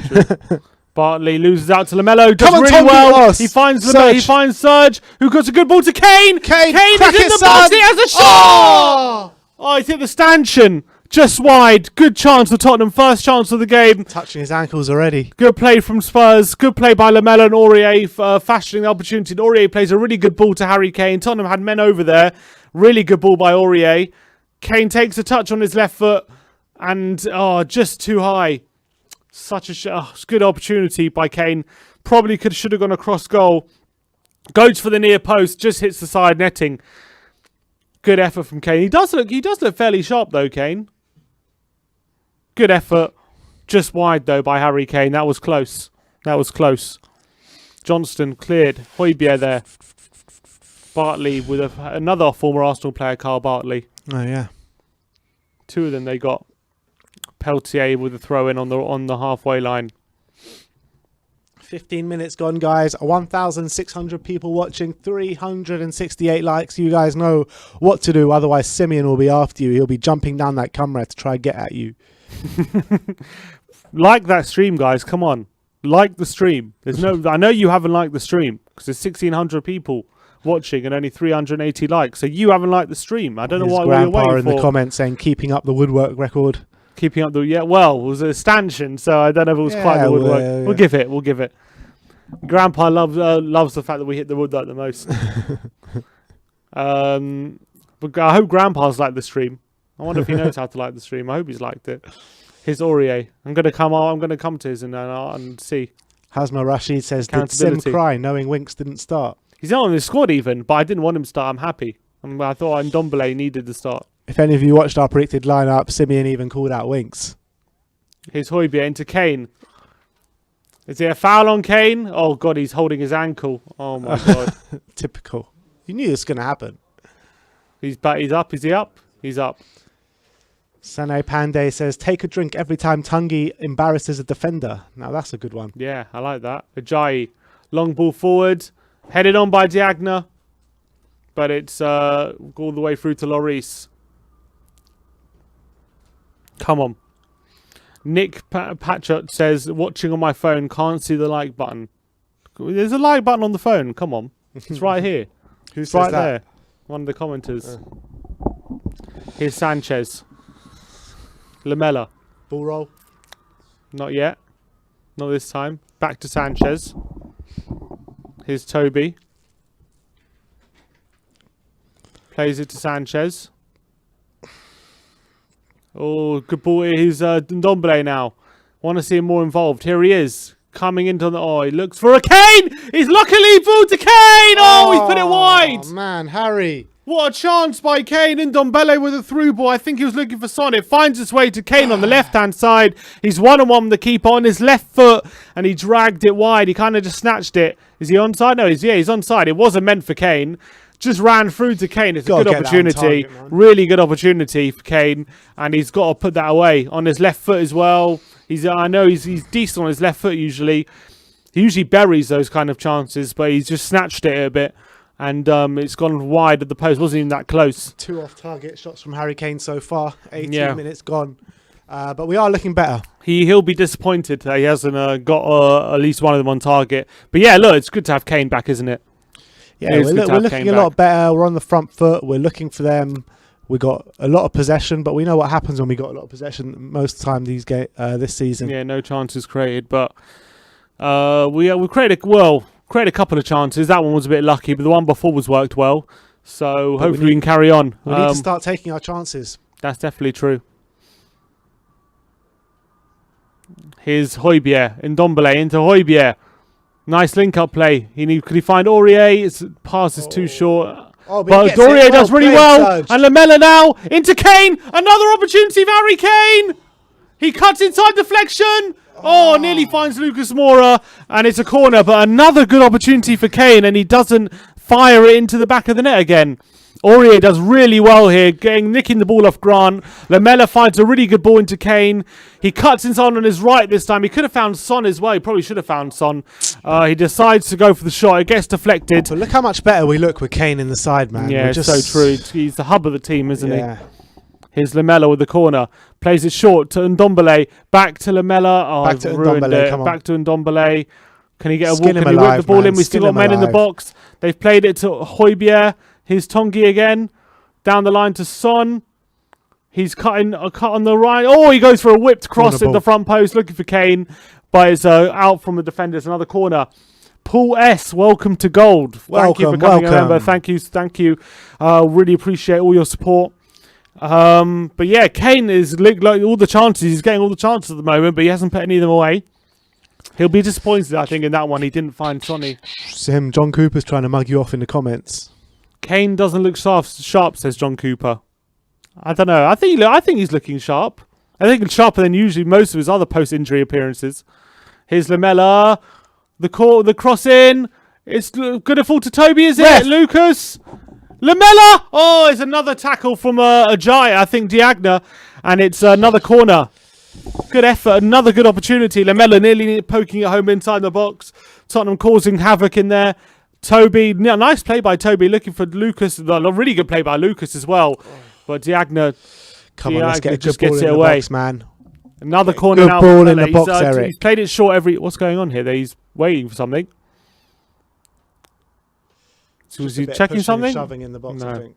[SPEAKER 4] Bartley loses out to Lamelo. Does
[SPEAKER 3] Come on,
[SPEAKER 4] really
[SPEAKER 3] Tom,
[SPEAKER 4] well.
[SPEAKER 3] beat us.
[SPEAKER 4] He finds
[SPEAKER 3] Serge.
[SPEAKER 4] Lamelo. He finds Serge, who got a good ball to Kane.
[SPEAKER 3] Kane
[SPEAKER 4] is
[SPEAKER 3] crack
[SPEAKER 4] in
[SPEAKER 3] it,
[SPEAKER 4] the
[SPEAKER 3] son.
[SPEAKER 4] box. He has a shot. Oh, he's hit the stanchion. Just wide. Good chance for Tottenham. First chance of the game.
[SPEAKER 3] Touching his ankles already.
[SPEAKER 4] Good play from Spurs. Good play by Lamela and Aurier fashioning the opportunity. And Aurier plays a really good ball to Harry Kane. Tottenham had men over there. Really good ball by Aurier. Kane takes a touch on his left foot. And, just too high. Such a good opportunity by Kane. Probably should have gone across goal. Goes for the near post. Just hits the side netting. Good effort from Kane. He does look fairly sharp though, Kane. Good effort. Just wide though by Harry Kane. That was close. Johnston cleared. Højbjerg there. Bartley with another former Arsenal player, Carl Bartley.
[SPEAKER 3] Oh yeah.
[SPEAKER 4] Two of them they got. Peltier with a throw in on the halfway line.
[SPEAKER 3] 15 minutes gone, guys. 1,600 people watching, 368 likes. You guys know what to do. Otherwise, Simeon will be after you. He'll be jumping down that camera to try and get at you.
[SPEAKER 4] Like that stream, guys. Come on. Like the stream. I know you haven't liked the stream because there's 1,600 people watching and only 380 likes. So you haven't liked the stream. I don't know what you're waiting for.
[SPEAKER 3] In the comments saying keeping up the woodwork record.
[SPEAKER 4] Keeping up the well, it was a stanchion, so I don't know if it was quite the woodwork. We'll give it. We'll give it. Grandpa loves the fact that we hit the woodwork the most. But I hope Grandpa's liked the stream. I wonder if he knows how to like the stream. I hope he's liked it. His Aurier. I'm gonna come to his and see. Hasma Rashid says, did Sim cry knowing Winks didn't start? He's not on the squad even, but I didn't want him to start. I'm happy. I thought Ndombele needed to start.
[SPEAKER 3] If any of you watched our predicted lineup, Simeon even called out Winks.
[SPEAKER 4] Here's Højbjerg into Kane. Is there a foul on Kane? Oh God, he's holding his ankle. Oh my God.
[SPEAKER 3] Typical. You knew this was going to happen.
[SPEAKER 4] He's up. Is he up? He's up.
[SPEAKER 3] Sane Pandey says, take a drink every time Tanguy embarrasses a defender. Now that's a good one.
[SPEAKER 4] Yeah, I like that. Ajayi. Long ball forward. Headed on by Diagna. But it's all the way through to Lloris. Come on. Nick Patchot says, watching on my phone, can't see the like button. There's a like button on the phone. Come on. It's right here.
[SPEAKER 3] Who says
[SPEAKER 4] right
[SPEAKER 3] that?
[SPEAKER 4] There. One of the commenters. Here's Sanchez. Lamella.
[SPEAKER 3] Ball roll.
[SPEAKER 4] Not yet. Not this time. Back to Sanchez. Here's Toby. Plays it to Sanchez. Oh, good ball. He's Ndombele now. Want to see him more involved. Here he is. Coming into the... Oh, he looks for a Kane! He's luckily balled to Kane! Oh, he's put it wide!
[SPEAKER 3] Oh, man, Harry.
[SPEAKER 4] What a chance by Kane. And Ndombele with a through ball. I think he was looking for Son. It finds its way to Kane on the left-hand side. He's one-on-one with the keeper on his left foot. And he dragged it wide. He kind of just snatched it. Is he onside? No, he's onside. It wasn't meant for Kane. Just ran through to Kane. It's a good opportunity. Really good opportunity for Kane. And he's got to put that away. On his left foot as well. I know he's decent on his left foot usually. He usually buries those kind of chances. But he's just snatched it a bit. And it's gone wide at the post. Wasn't even that close. 2
[SPEAKER 3] off-target shots from Harry Kane so far. 18 minutes gone. But we are looking better.
[SPEAKER 4] He'll be disappointed that he hasn't got at least one of them on target. But yeah, look, it's good to have Kane back, isn't it?
[SPEAKER 3] Yeah, we're looking a lot better. We're on the front foot. We're looking for them. We got a lot of possession, but we know what happens when we got a lot of possession most of the time this season.
[SPEAKER 4] Yeah, no chances created, but we created a couple of chances. That one was a bit lucky, but the one before worked well. So hopefully we can carry on.
[SPEAKER 3] We need to start taking our chances.
[SPEAKER 4] That's definitely true. Here's Højbjerg. Ndombele into Højbjerg. Nice link-up play. Could he find Aurier? His pass is too short. But Aurier does really well. And Lamella now into Kane. Another opportunity for Harry Kane. He cuts inside deflection. Oh, nearly finds Lucas Moura. And it's a corner. But another good opportunity for Kane. And he doesn't fire it into the back of the net again. Aurier does really well here, nicking the ball off Grant. Lamella finds a really good ball into Kane. He cuts inside on his right this time. He could have found Son as well. He probably should have found Son. He decides to go for the shot. It gets deflected.
[SPEAKER 3] But look how much better we look with Kane in the side, man.
[SPEAKER 4] Yeah, it's so true. He's the hub of the team, isn't he? Here's Lamella with the corner. Plays it short to Ndombele. Back to Lamella. Oh,
[SPEAKER 3] back to Ndombele.
[SPEAKER 4] Back to Ndombele. Can he get a walk? Can he whip the ball in? We've still got men in the box. They've played it to Højbjerg. Here's Tanguy again. Down the line to Son. He's cutting a cut on the right. Oh, he goes for a whipped cross at the front post, looking for Kane. But it's out from the defenders. Another corner. Paul S, welcome to Gold. Thank you for coming, member. Thank you. Really appreciate all your support. But yeah, Kane is like all the chances. He's getting all the chances at the moment, but he hasn't put any of them away. He'll be disappointed, I think, in that one. He didn't find Sonny.
[SPEAKER 3] John Cooper's trying to mug you off in the comments.
[SPEAKER 4] Kane doesn't look sharp, says John Cooper. I don't know. I think he's looking sharp. I think he's sharper than usually most of his other post-injury appearances. Here's Lamella. The cross in. It's going to fall to Toby, is it? Lucas. Lamella. Oh, it's another tackle from Ajayi, I think Diagna. And it's another corner. Good effort. Another good opportunity. Lamela nearly poking it home inside the box. Tottenham causing havoc in there. Toby, nice play by Toby, looking for Lucas. A really good play by Lucas as well. But Diagna,
[SPEAKER 3] Come on, let's get a
[SPEAKER 4] just
[SPEAKER 3] good ball
[SPEAKER 4] gets
[SPEAKER 3] in
[SPEAKER 4] it
[SPEAKER 3] the
[SPEAKER 4] away.
[SPEAKER 3] box, man.
[SPEAKER 4] Another corner
[SPEAKER 3] good
[SPEAKER 4] now.
[SPEAKER 3] ball in
[SPEAKER 4] Lamela.
[SPEAKER 3] the box, Eric.
[SPEAKER 4] He's played it short every... What's going on here? He's waiting for something. So was he checking something?
[SPEAKER 3] Shoving in the box,
[SPEAKER 4] No.
[SPEAKER 3] I think.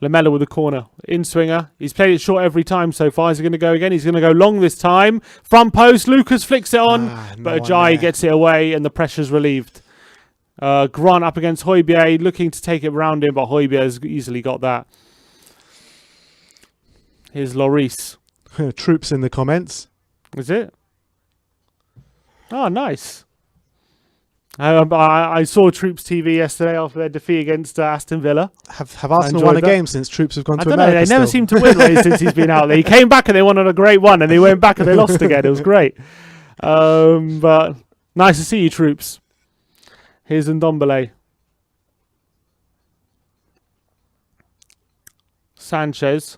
[SPEAKER 4] Lamela with the corner. In swinger. He's played it short every time so far. Is he going to go again? He's going to go long this time. Front post. Lucas flicks it on. But Ajayi gets it away and the pressure's relieved. Grant up against Højbjerg, looking to take it round him, but Højbjerg has easily got that. Here's Lloris.
[SPEAKER 3] Troops in the comments.
[SPEAKER 4] Is it? Oh, nice. I saw Troops TV yesterday after their defeat against Aston Villa.
[SPEAKER 3] Have Arsenal won a game since Troops have gone to America?
[SPEAKER 4] They never seem to win really since he's been out there. He came back and they won on a great one, and they went back and they lost again. It was great. But nice to see you, Troops. Here's Ndombele. Sanchez.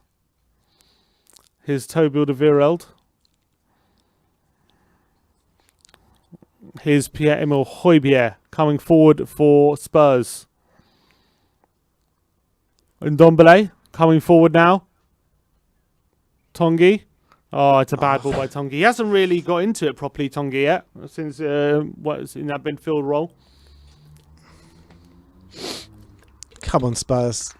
[SPEAKER 4] Here's Toby Alderweireld. Here's Pierre-Emile Højbjerg coming forward for Spurs. Ndombele coming forward now. Tongi. Oh, it's a bad ball by Tongi. He hasn't really got into it properly, Tongi, yet, since what's in that midfield role.
[SPEAKER 3] Come on, Spurs.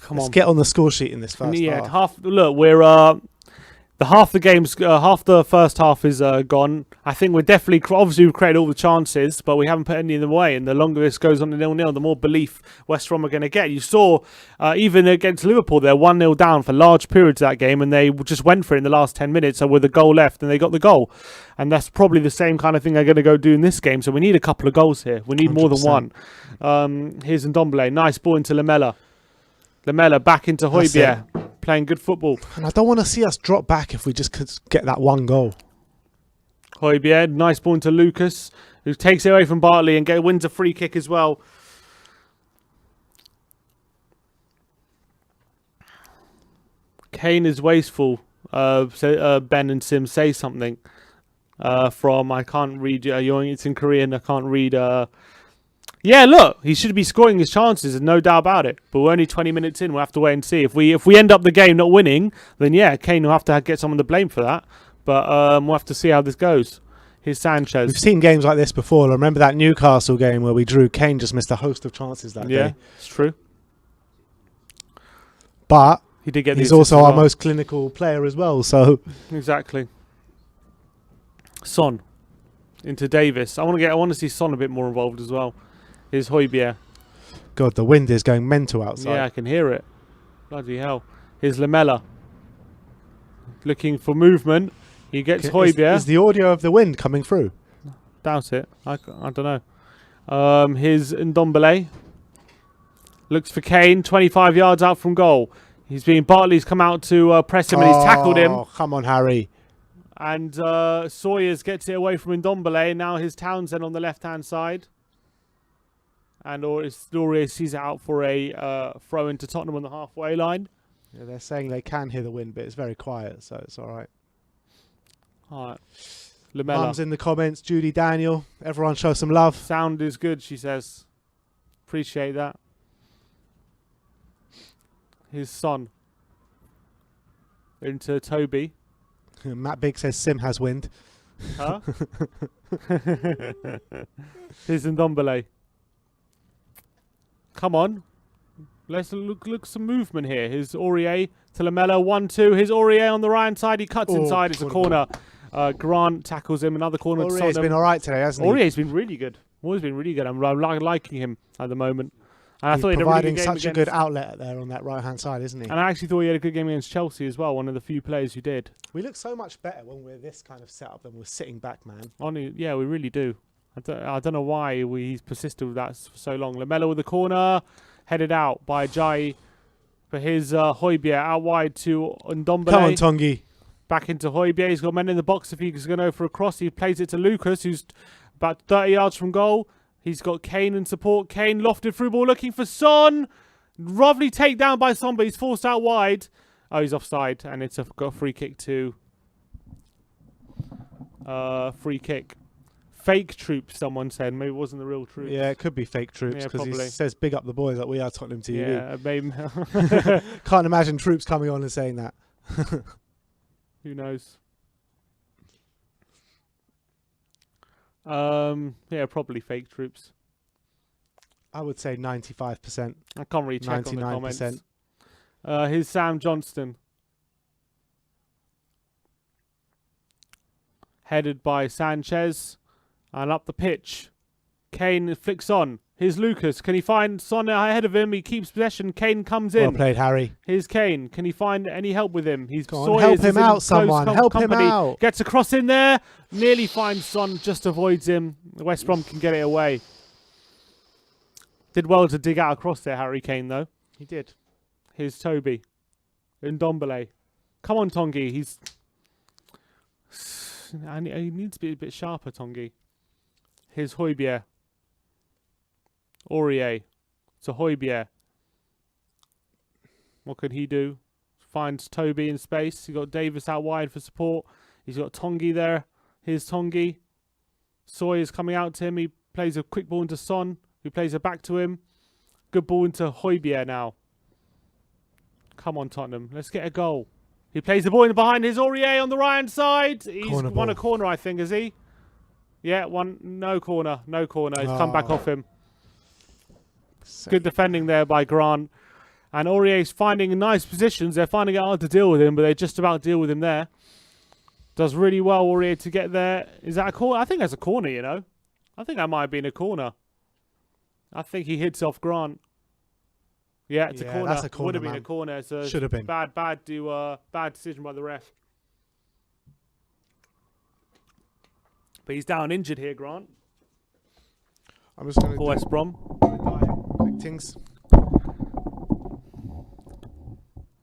[SPEAKER 4] Come
[SPEAKER 3] Let's
[SPEAKER 4] on.
[SPEAKER 3] get on the score sheet in this first half.
[SPEAKER 4] Look, we're half the first half is gone. I think we're definitely obviously we've created all the chances, but we haven't put any of them away. And the longer this goes on to 0-0, the more belief West Brom are going to get. You saw even against Liverpool, they're 1-0 down for large periods of that game, and they just went for it in the last 10 minutes. So with a goal left, and they got the goal. And that's probably the same kind of thing they're going to go do in this game. So we need a couple of goals here. We need
[SPEAKER 3] 100%.
[SPEAKER 4] more than one. Here's Ndombele. Nice ball into Lamela. Lamela back into Højbjerg. Playing good football.
[SPEAKER 3] And I don't want to see us drop back if we just could get that one goal.
[SPEAKER 4] Højbjerg, nice ball into Lucas, who takes it away from Bartley and wins a free kick as well. Kane is wasteful. Ben and Sim say something from, I can't read, it's in Korean, I can't read. Yeah, look, he should be scoring his chances, and no doubt about it. But we're only 20 minutes in. We'll have to wait and see. If we end up the game not winning, then yeah, Kane will have to get someone to blame for that. But we'll have to see how this goes. Here's Sanchez.
[SPEAKER 3] We've seen games like this before. I remember that Newcastle game where we drew. Kane just missed a host of chances that day.
[SPEAKER 4] Yeah, it's true.
[SPEAKER 3] But
[SPEAKER 4] He did get.
[SPEAKER 3] he's also our most clinical player as well. So
[SPEAKER 4] exactly. Son into Davis. I want to see Son a bit more involved as well. Here's Højbjerg.
[SPEAKER 3] God, the wind is going mental outside.
[SPEAKER 4] Yeah, I can hear it. Bloody hell. Here's Lamela. Looking for movement. He gets Højbjerg.
[SPEAKER 3] Is the audio of the wind coming through?
[SPEAKER 4] Doubt it. I don't know. Here's Ndombele. Looks for Kane. 25 yards out from goal. Bartley's come out to press him and he's tackled him.
[SPEAKER 3] Oh, come on, Harry.
[SPEAKER 4] And Sawyers gets it away from Ndombele. Now here's Townsend on the left-hand side. And Laurier sees it out for a throw into Tottenham on the halfway line.
[SPEAKER 3] Yeah, they're saying they can hear the wind, but it's very quiet, so it's all right.
[SPEAKER 4] All right. Lamela.
[SPEAKER 3] Mum's in the comments. Judy, Daniel. Everyone show some love.
[SPEAKER 4] Sound is good, she says. Appreciate that. His son. Into Toby.
[SPEAKER 3] Matt Big says Sim has wind.
[SPEAKER 4] Huh? Here's Ndombele. Come on. Let's look some movement here. Here's Aurier to Lamela. 1-2. Here's Aurier on the right hand side. He cuts inside. It's a corner. Grant tackles him. Another corner.
[SPEAKER 3] Aurier's been all right today, hasn't he?
[SPEAKER 4] Aurier's been really good. Always been really good. I'm liking him at the moment. And I thought he had a really
[SPEAKER 3] providing
[SPEAKER 4] good game
[SPEAKER 3] such a good outlet there on that right hand side, isn't he?
[SPEAKER 4] And I actually thought he had a good game against Chelsea as well. One of the few players who did.
[SPEAKER 3] We look so much better when we're this kind of setup than we're sitting back, man.
[SPEAKER 4] Yeah, we really do. I don't know why he's persisted with that for so long. Lamela with the corner, headed out by Ajayi. For his Højbjerg out wide to Ndombele.
[SPEAKER 3] Come on, Tongi.
[SPEAKER 4] Back into Højbjerg. He's got men in the box. If he's going to go for a cross, he plays it to Lucas, who's about 30 yards from goal. He's got Kane in support. Kane lofted through ball looking for Son. Lovely takedown by Son, but he's forced out wide. Oh, he's offside, and it's got a free kick to Free kick. Fake troops, someone said. Maybe it wasn't the real troops.
[SPEAKER 3] Yeah, it could be fake troops
[SPEAKER 4] Yeah,
[SPEAKER 3] because he
[SPEAKER 4] probably.
[SPEAKER 3] says big up the boys at We Are Tottenham TV.
[SPEAKER 4] Yeah, maybe.
[SPEAKER 3] Can't imagine troops coming on and saying that.
[SPEAKER 4] Who knows? Yeah, probably fake troops.
[SPEAKER 3] I would say 95%.
[SPEAKER 4] I can't really check on the
[SPEAKER 3] 99%.
[SPEAKER 4] comments. Here's Sam Johnston. Headed by Sanchez. And up the pitch. Kane flicks on. Here's Lucas. Can he find Son ahead of him? He keeps possession. Kane comes in.
[SPEAKER 3] Well played, Harry.
[SPEAKER 4] Here's Kane. Can he find any help with him? He's
[SPEAKER 3] Go on, help him out, someone. Help him out.
[SPEAKER 4] Gets a cross in there. Nearly finds Son. Just avoids him. West Brom can get it away. Did well to dig out across there, Harry Kane, though.
[SPEAKER 3] He did.
[SPEAKER 4] Here's Toby. Ndombele. Come on, Tongi. He needs to be a bit sharper, Tongi. Here's Højbjerg. Aurier to Højbjerg. What can he do? Finds Toby in space. He's got Davis out wide for support. He's got Tongi there. Here's Tongi. Sawyer's coming out to him. He plays a quick ball into Son, who plays it back to him. Good ball into Højbjerg now. Come on, Tottenham. Let's get a goal. He plays the ball in behind his Aurier on the right-hand side. He's won a corner, I think, has he? Yeah, one. No corner. No corner. He's come back off him. Good defending there by Grant. And Aurier's finding nice positions. They're finding it hard to deal with him, but they just about deal with him there. Does really well, Aurier, to get there. Is that a corner? I think that's a corner, you know. I think that might have been a corner. I think he hits off Grant. Yeah, it's a corner.
[SPEAKER 3] That's a corner.
[SPEAKER 4] Would have been a corner. So
[SPEAKER 3] should have been.
[SPEAKER 4] Bad decision by the ref. But he's down injured here, Grant.
[SPEAKER 3] I'm just going to
[SPEAKER 4] For West Brom.
[SPEAKER 3] quick things.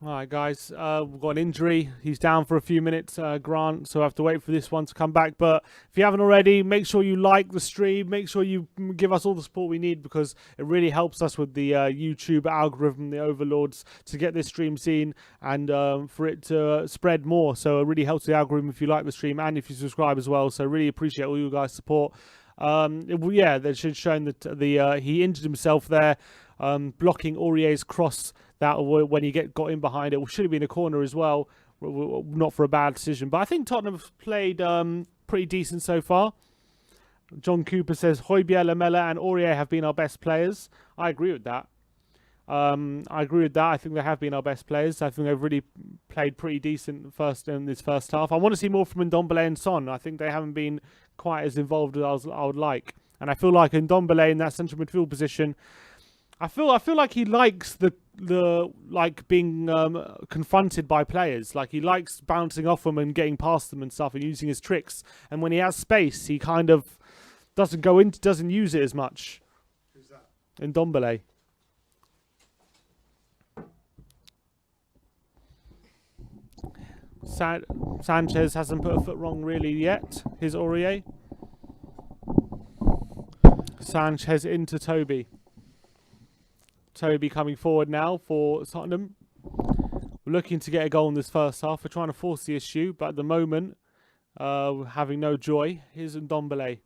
[SPEAKER 4] All right, guys. We've got an injury. He's down for a few minutes, Grant, so I have to wait for this one to come back. But if you haven't already, make sure you like the stream. Make sure you give us all the support we need because it really helps us with the YouTube algorithm, the overlords, to get this stream seen and for it to spread more. So it really helps the algorithm if you like the stream and if you subscribe as well. So really appreciate all you guys' support. Yeah, they should show the he injured himself there, blocking Aurier's cross. That when he got in behind it, should have been a corner as well, not for a bad decision. But I think Tottenham have played pretty decent so far. John Cooper says Højbjerg, Lamela, and Aurier have been our best players. I agree with that. I think they have been our best players. I think they've really played pretty decent in this first half. I want to see more from Ndombele and Son. I think they haven't been quite as involved as I would like. And I feel like Ndombele in that central midfield position, I feel like he likes the like being confronted by players. Like he likes bouncing off them and getting past them and stuff and using his tricks. And when he has space, he kind of doesn't use it as much.
[SPEAKER 3] Who's that?
[SPEAKER 4] Ndombele. Sanchez hasn't put a foot wrong really yet. Here's Aurier. Sanchez into Toby. Toby coming forward now for Tottenham. We're looking to get a goal in this first half. We're trying to force the issue, but at the moment, we're having no joy. Here's Ndombele.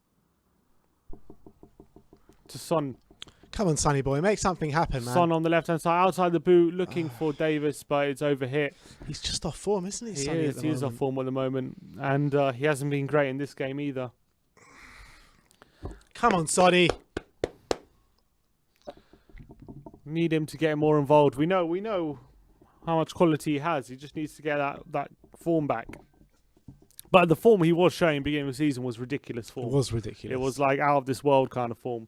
[SPEAKER 4] To Son.
[SPEAKER 3] Come on, Sonny boy, make something happen, man.
[SPEAKER 4] Son on the left-hand side, outside the boot, looking for Davis, but it's overhit.
[SPEAKER 3] He's just off form, isn't he?
[SPEAKER 4] He is off form at the moment, and he hasn't been great in this game either.
[SPEAKER 3] Come on, Sonny.
[SPEAKER 4] Need him to get more involved. We know how much quality he has. He just needs to get that form back. But the form he was showing beginning of the season was ridiculous form.
[SPEAKER 3] It was ridiculous.
[SPEAKER 4] It was like out of this world kind of form.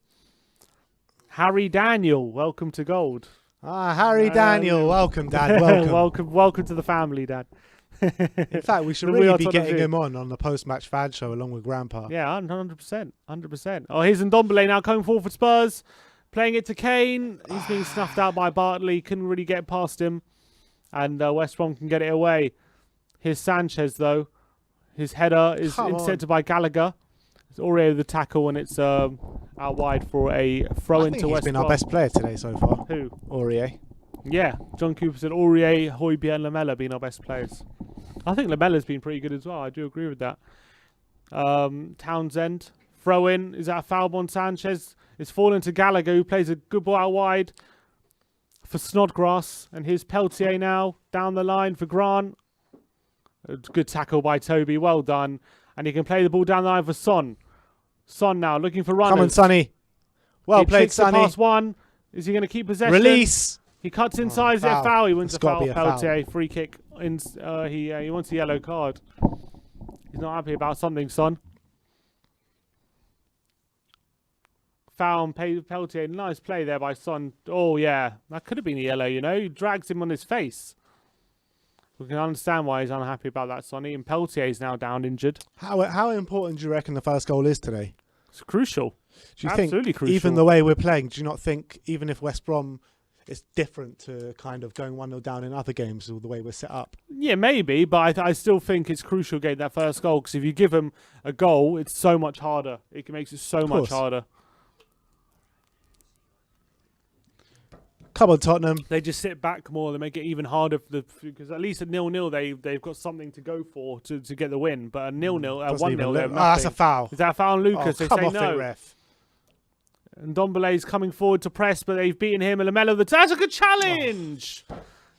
[SPEAKER 4] Harry Daniel, welcome to Gold.
[SPEAKER 3] Harry Daniel, welcome, Dad. Welcome.
[SPEAKER 4] welcome to the family, Dad.
[SPEAKER 3] In fact, we should really be getting him on the post-match fan show along with Grandpa.
[SPEAKER 4] Yeah, 100%. Oh, here's Ndombele now coming forward for Spurs. Playing it to Kane. He's being snuffed out by Bartley. Couldn't really get past him. And West Brom can get it away. Here's Sanchez, though. His header is intercepted by Gallagher. It's Aurier the tackle, and it's out wide for a throw into West Brom.
[SPEAKER 3] He's been our best player today so far.
[SPEAKER 4] Who?
[SPEAKER 3] Aurier.
[SPEAKER 4] Yeah. John Cooper said Aurier, Højbjerg, and Lamela being our best players. I think Lamela's been pretty good as well. I do agree with that. Townsend. Throw in. Is that a foul on Sanchez? It's fallen to Gallagher, who plays a good ball out wide for Snodgrass. And here's Peltier now down the line for Grant. A good tackle by Toby. Well done. And he can play the ball down the line for Son. Son now looking for runners.
[SPEAKER 2] Come on, Sonny. Well
[SPEAKER 4] He
[SPEAKER 2] played,
[SPEAKER 4] kicks the
[SPEAKER 2] Sonny.
[SPEAKER 4] pass one. Is he going to keep possession?
[SPEAKER 2] Release.
[SPEAKER 4] He cuts inside. Is it a
[SPEAKER 2] foul.
[SPEAKER 4] foul? He wins
[SPEAKER 2] It's
[SPEAKER 4] a foul.
[SPEAKER 2] gotta be a foul.
[SPEAKER 4] Peltier, free kick. He wants a yellow card. He's not happy about something, Son. Foul on Peltier. Nice play there by Son. Oh, yeah. That could have been a yellow, you know. He drags him on his face. We can understand why he's unhappy about that, Sonny. And Peltier is now down injured.
[SPEAKER 2] How important do you reckon the first goal is today?
[SPEAKER 4] It's crucial.
[SPEAKER 2] Do you
[SPEAKER 4] Absolutely
[SPEAKER 2] think,
[SPEAKER 4] crucial.
[SPEAKER 2] even the way we're playing, do you not think, even if West Brom is different to kind of going 1-0 down in other games or the way we're set up?
[SPEAKER 4] Yeah, maybe, but I still think it's crucial getting that first goal, because if you give them a goal, it's so much harder. It makes it so much harder.
[SPEAKER 2] Come on, Tottenham.
[SPEAKER 4] They just sit back more. They make it even harder because at least at 0-0 they've got something to go for to get the win. But a 0-0, at 1-0, they have
[SPEAKER 2] that's a
[SPEAKER 4] nothing.
[SPEAKER 2] foul.
[SPEAKER 4] Is that a foul on Lucas?
[SPEAKER 2] Oh,
[SPEAKER 4] They
[SPEAKER 2] come
[SPEAKER 4] say
[SPEAKER 2] off
[SPEAKER 4] no.
[SPEAKER 2] it, ref.
[SPEAKER 4] And Dombele's coming forward to press, but they've beaten him. And Lamella that's a good challenge.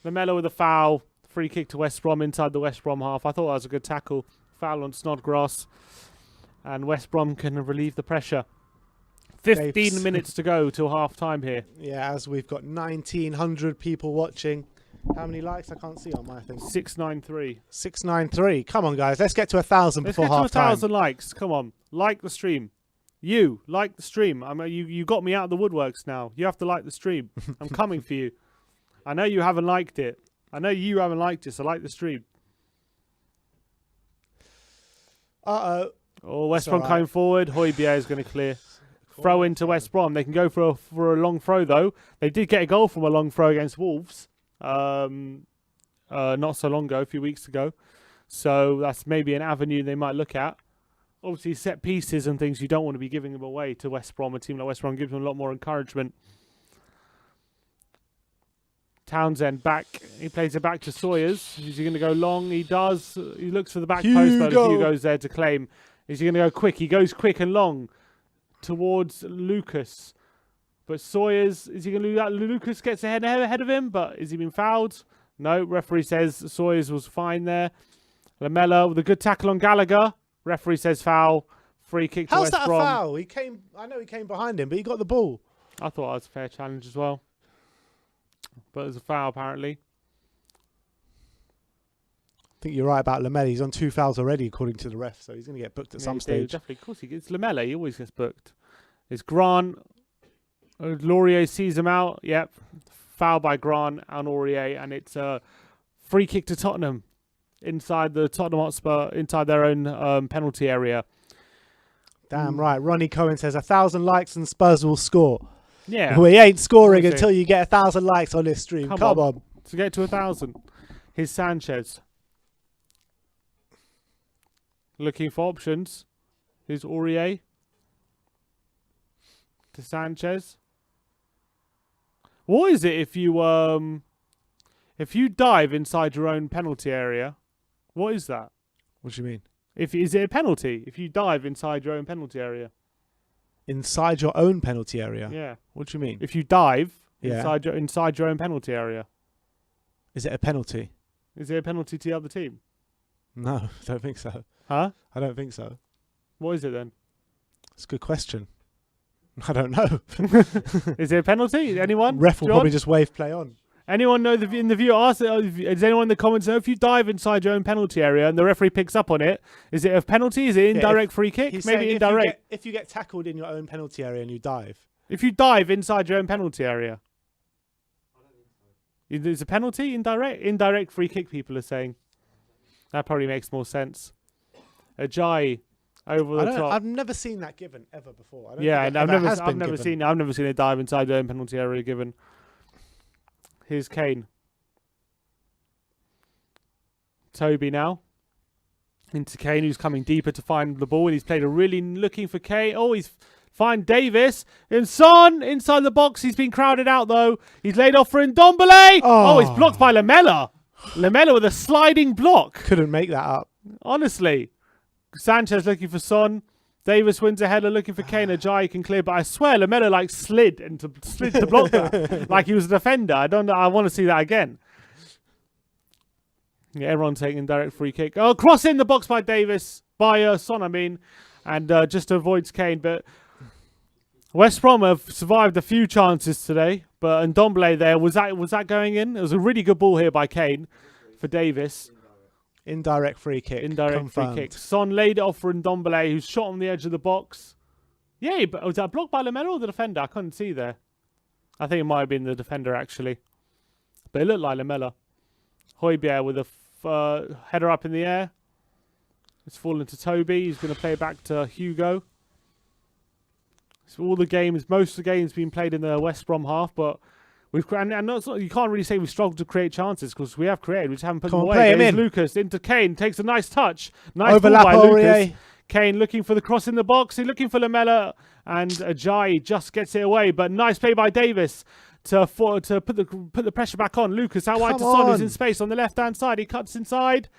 [SPEAKER 4] Lamella with a foul. Free kick to West Brom inside the West Brom half. I thought that was a good tackle. Foul on Snodgrass. And West Brom can relieve the pressure. 15 minutes to go till half time here.
[SPEAKER 2] Yeah, as we've got 1,900 people watching. How many likes? I can't see on my thing.
[SPEAKER 4] 693.
[SPEAKER 2] 693. Come on, guys. Let's get to 1,000
[SPEAKER 4] Let's
[SPEAKER 2] before
[SPEAKER 4] get to
[SPEAKER 2] half time.
[SPEAKER 4] 1,000 likes. Come on. Like the stream. You like the stream. I mean, you got me out of the woodworks now. You have to like the stream. I'm coming for you. I know you haven't liked it. I know you haven't liked it, so like the stream.
[SPEAKER 2] Uh-oh.
[SPEAKER 4] Oh, West
[SPEAKER 2] It's
[SPEAKER 4] Brom
[SPEAKER 2] all
[SPEAKER 4] coming
[SPEAKER 2] right.
[SPEAKER 4] forward. Højbjerg is going to clear. Throw into West Brom. They can go for a long throw, though. They did get a goal from a long throw against Wolves not so long ago, a few weeks ago. So that's maybe an avenue they might look at. Obviously, set pieces and things, you don't want to be giving them away to West Brom. A team like West Brom gives them a lot more encouragement. Townsend back. He plays it back to Sawyers. Is he going to go long? He does. He looks for the back post, but Hugo's there to claim. Is he going to go quick? He goes quick and long towards Lucas. But Sawyers, is he going to do that? Lucas gets ahead of him, but is he been fouled? No, referee says Sawyers was fine there. Lamella with a good tackle on Gallagher. Referee says foul. Free kick to
[SPEAKER 2] How's
[SPEAKER 4] West
[SPEAKER 2] that
[SPEAKER 4] Brom.
[SPEAKER 2] a foul? I know he came behind him, but he got the ball.
[SPEAKER 4] I thought that was a fair challenge as well. But it was a foul, apparently.
[SPEAKER 2] I think you're right about Lamella. He's on 2 fouls already, according to the ref, so he's going to get booked at some stage.
[SPEAKER 4] Definitely, of course, it's Lamella. He always gets booked. It's Grant. Laurier sees him out. Yep. Foul by Grant and Aurier, and it's a free kick to Tottenham inside the Tottenham Hotspur, inside their own penalty area.
[SPEAKER 2] Damn right. Ronnie Cohen says 1,000 likes and Spurs will score.
[SPEAKER 4] Yeah.
[SPEAKER 2] We ain't scoring
[SPEAKER 4] Okay.
[SPEAKER 2] until you get 1,000 likes on this stream. Come on.
[SPEAKER 4] To get to 1,000. Here's Sanchez. Looking for options. Here's Aurier. To Sanchez. What is it if you dive inside your own penalty area? What is that?
[SPEAKER 2] What do you mean?
[SPEAKER 4] Is it a penalty if you dive inside your own penalty area?
[SPEAKER 2] Inside your own penalty area?
[SPEAKER 4] Yeah.
[SPEAKER 2] What do you mean?
[SPEAKER 4] If you dive
[SPEAKER 2] Yeah.
[SPEAKER 4] inside your own penalty area,
[SPEAKER 2] Is it a penalty?
[SPEAKER 4] is it a penalty to the other team?
[SPEAKER 2] No, I don't think so.
[SPEAKER 4] Huh?
[SPEAKER 2] I don't think so.
[SPEAKER 4] What is it then?
[SPEAKER 2] It's a good question. I don't know.
[SPEAKER 4] Is it a penalty? Anyone?
[SPEAKER 2] Ref will
[SPEAKER 4] John?
[SPEAKER 2] probably just wave play on.
[SPEAKER 4] Anyone know in the view? Ask. Does anyone in the comments know if you dive inside your own penalty area and the referee picks up on it? Is it a penalty? Is it indirect free kick?
[SPEAKER 2] He's
[SPEAKER 4] Maybe
[SPEAKER 2] saying
[SPEAKER 4] indirect.
[SPEAKER 2] If you get tackled in your own penalty area and you dive.
[SPEAKER 4] If you dive inside your own penalty area, is a penalty indirect? Indirect free kick. People are saying that probably makes more sense. Ajayi over the top.
[SPEAKER 2] I've never seen that given ever before. I don't
[SPEAKER 4] Yeah,
[SPEAKER 2] think
[SPEAKER 4] and
[SPEAKER 2] it
[SPEAKER 4] I've
[SPEAKER 2] ever
[SPEAKER 4] never
[SPEAKER 2] has been given.
[SPEAKER 4] I've never seen a dive inside your own penalty area given. Here's Kane. Toby now. Into Kane, who's coming deeper to find the ball, and he's played a really looking for Kane. Oh, he's find Davis. And Son inside the box. He's been crowded out though. He's laid off for Ndombele. Oh, he's blocked by Lamella. Lamella with a sliding block.
[SPEAKER 2] Couldn't make that up.
[SPEAKER 4] Honestly. Sanchez looking for Son. Davis wins a header looking for Kane. Ajayi can clear, but I swear Lamela like slid to block that like he was a defender. I don't know. I want to see that again. Yeah, everyone taking direct free kick. Oh, cross in the box by Davis, by Son, I mean, and just avoids Kane. But West Brom have survived a few chances today, but Ndombele there, was that going in? It was a really good ball here by Kane for Davis.
[SPEAKER 2] Indirect free kick.
[SPEAKER 4] Indirect free kick. Son laid it off for Ndombele, who's shot on the edge of the box. Yeah, but was that blocked by Lamela or the defender? I couldn't see there. I think it might have been the defender, actually. But it looked like Lamela. Højbjerg with a header up in the air. It's fallen to Toby. He's going to play it back to Hugo. So most of the games being played in the West Brom half, but you can't really say we've struggled to create chances because we have created. We just haven't put them away.
[SPEAKER 2] Play him in.
[SPEAKER 4] Lucas into Kane. Takes a nice touch. Nice
[SPEAKER 2] Overlap
[SPEAKER 4] ball by
[SPEAKER 2] Aurier.
[SPEAKER 4] Lucas. Kane looking for the cross in the box. He's looking for Lamela. And Ajayi just gets it away. But nice play by Davis to put the pressure back on. Lucas out wide to Son, who's in space on the left-hand side. He cuts inside.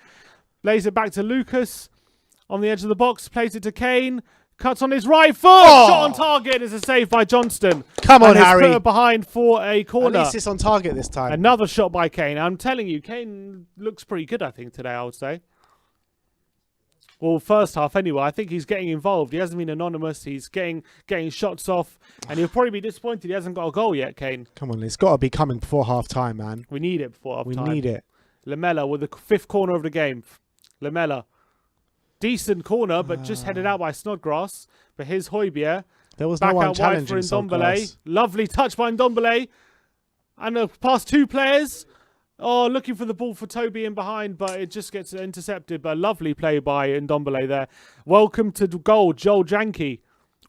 [SPEAKER 4] Lays it back to Lucas. On the edge of the box. Plays it to Kane. Cuts on his right foot.
[SPEAKER 2] Oh!
[SPEAKER 4] Shot on target is a save by Johnston.
[SPEAKER 2] Come on,
[SPEAKER 4] and
[SPEAKER 2] Harry.
[SPEAKER 4] Put it behind for a corner.
[SPEAKER 2] At least it's on target this time.
[SPEAKER 4] Another shot by Kane. I'm telling you, Kane looks pretty good, I think, today, I would say. Well, first half anyway. I think he's getting involved. He hasn't been anonymous. He's getting shots off. And he'll probably be disappointed he hasn't got a goal yet, Kane.
[SPEAKER 2] Come on, it's got to be coming before half-time, man.
[SPEAKER 4] We need it before half-time.
[SPEAKER 2] We need it.
[SPEAKER 4] Lamela with the fifth corner of the game. Lamela. Decent corner, but just headed out by Snodgrass. But here's Højbjerg.
[SPEAKER 2] There was
[SPEAKER 4] Back
[SPEAKER 2] no one
[SPEAKER 4] out wide for
[SPEAKER 2] challenging
[SPEAKER 4] Ndombele.
[SPEAKER 2] Snodgrass.
[SPEAKER 4] Lovely touch by Ndombele. And past two players. Oh, looking for the ball for Toby in behind, but it just gets intercepted. But lovely play by Ndombele there. Welcome to gold, Joel Janke.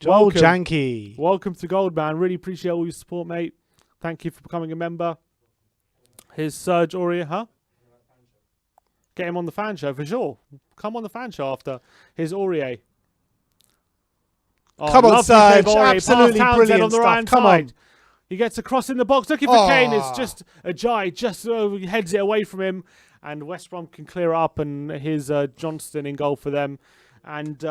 [SPEAKER 2] Joel Janke.
[SPEAKER 4] Welcome to gold, man. Really appreciate all your support, mate. Thank you for becoming a member. Here's Serge Aurier, huh? Get him on the fan show for sure. Come on the fan show after. Here's Aurier. Oh,
[SPEAKER 2] Come on, Serge.
[SPEAKER 4] Aurier.
[SPEAKER 2] Absolutely
[SPEAKER 4] Past Townsend
[SPEAKER 2] brilliant
[SPEAKER 4] on the
[SPEAKER 2] stuff.
[SPEAKER 4] right
[SPEAKER 2] Come
[SPEAKER 4] side.
[SPEAKER 2] on.
[SPEAKER 4] He gets a cross in the box. Looking for Kane. It's just Ajayi. Just heads it away from him. And West Brom can clear up. And here's Johnston in goal for them. And,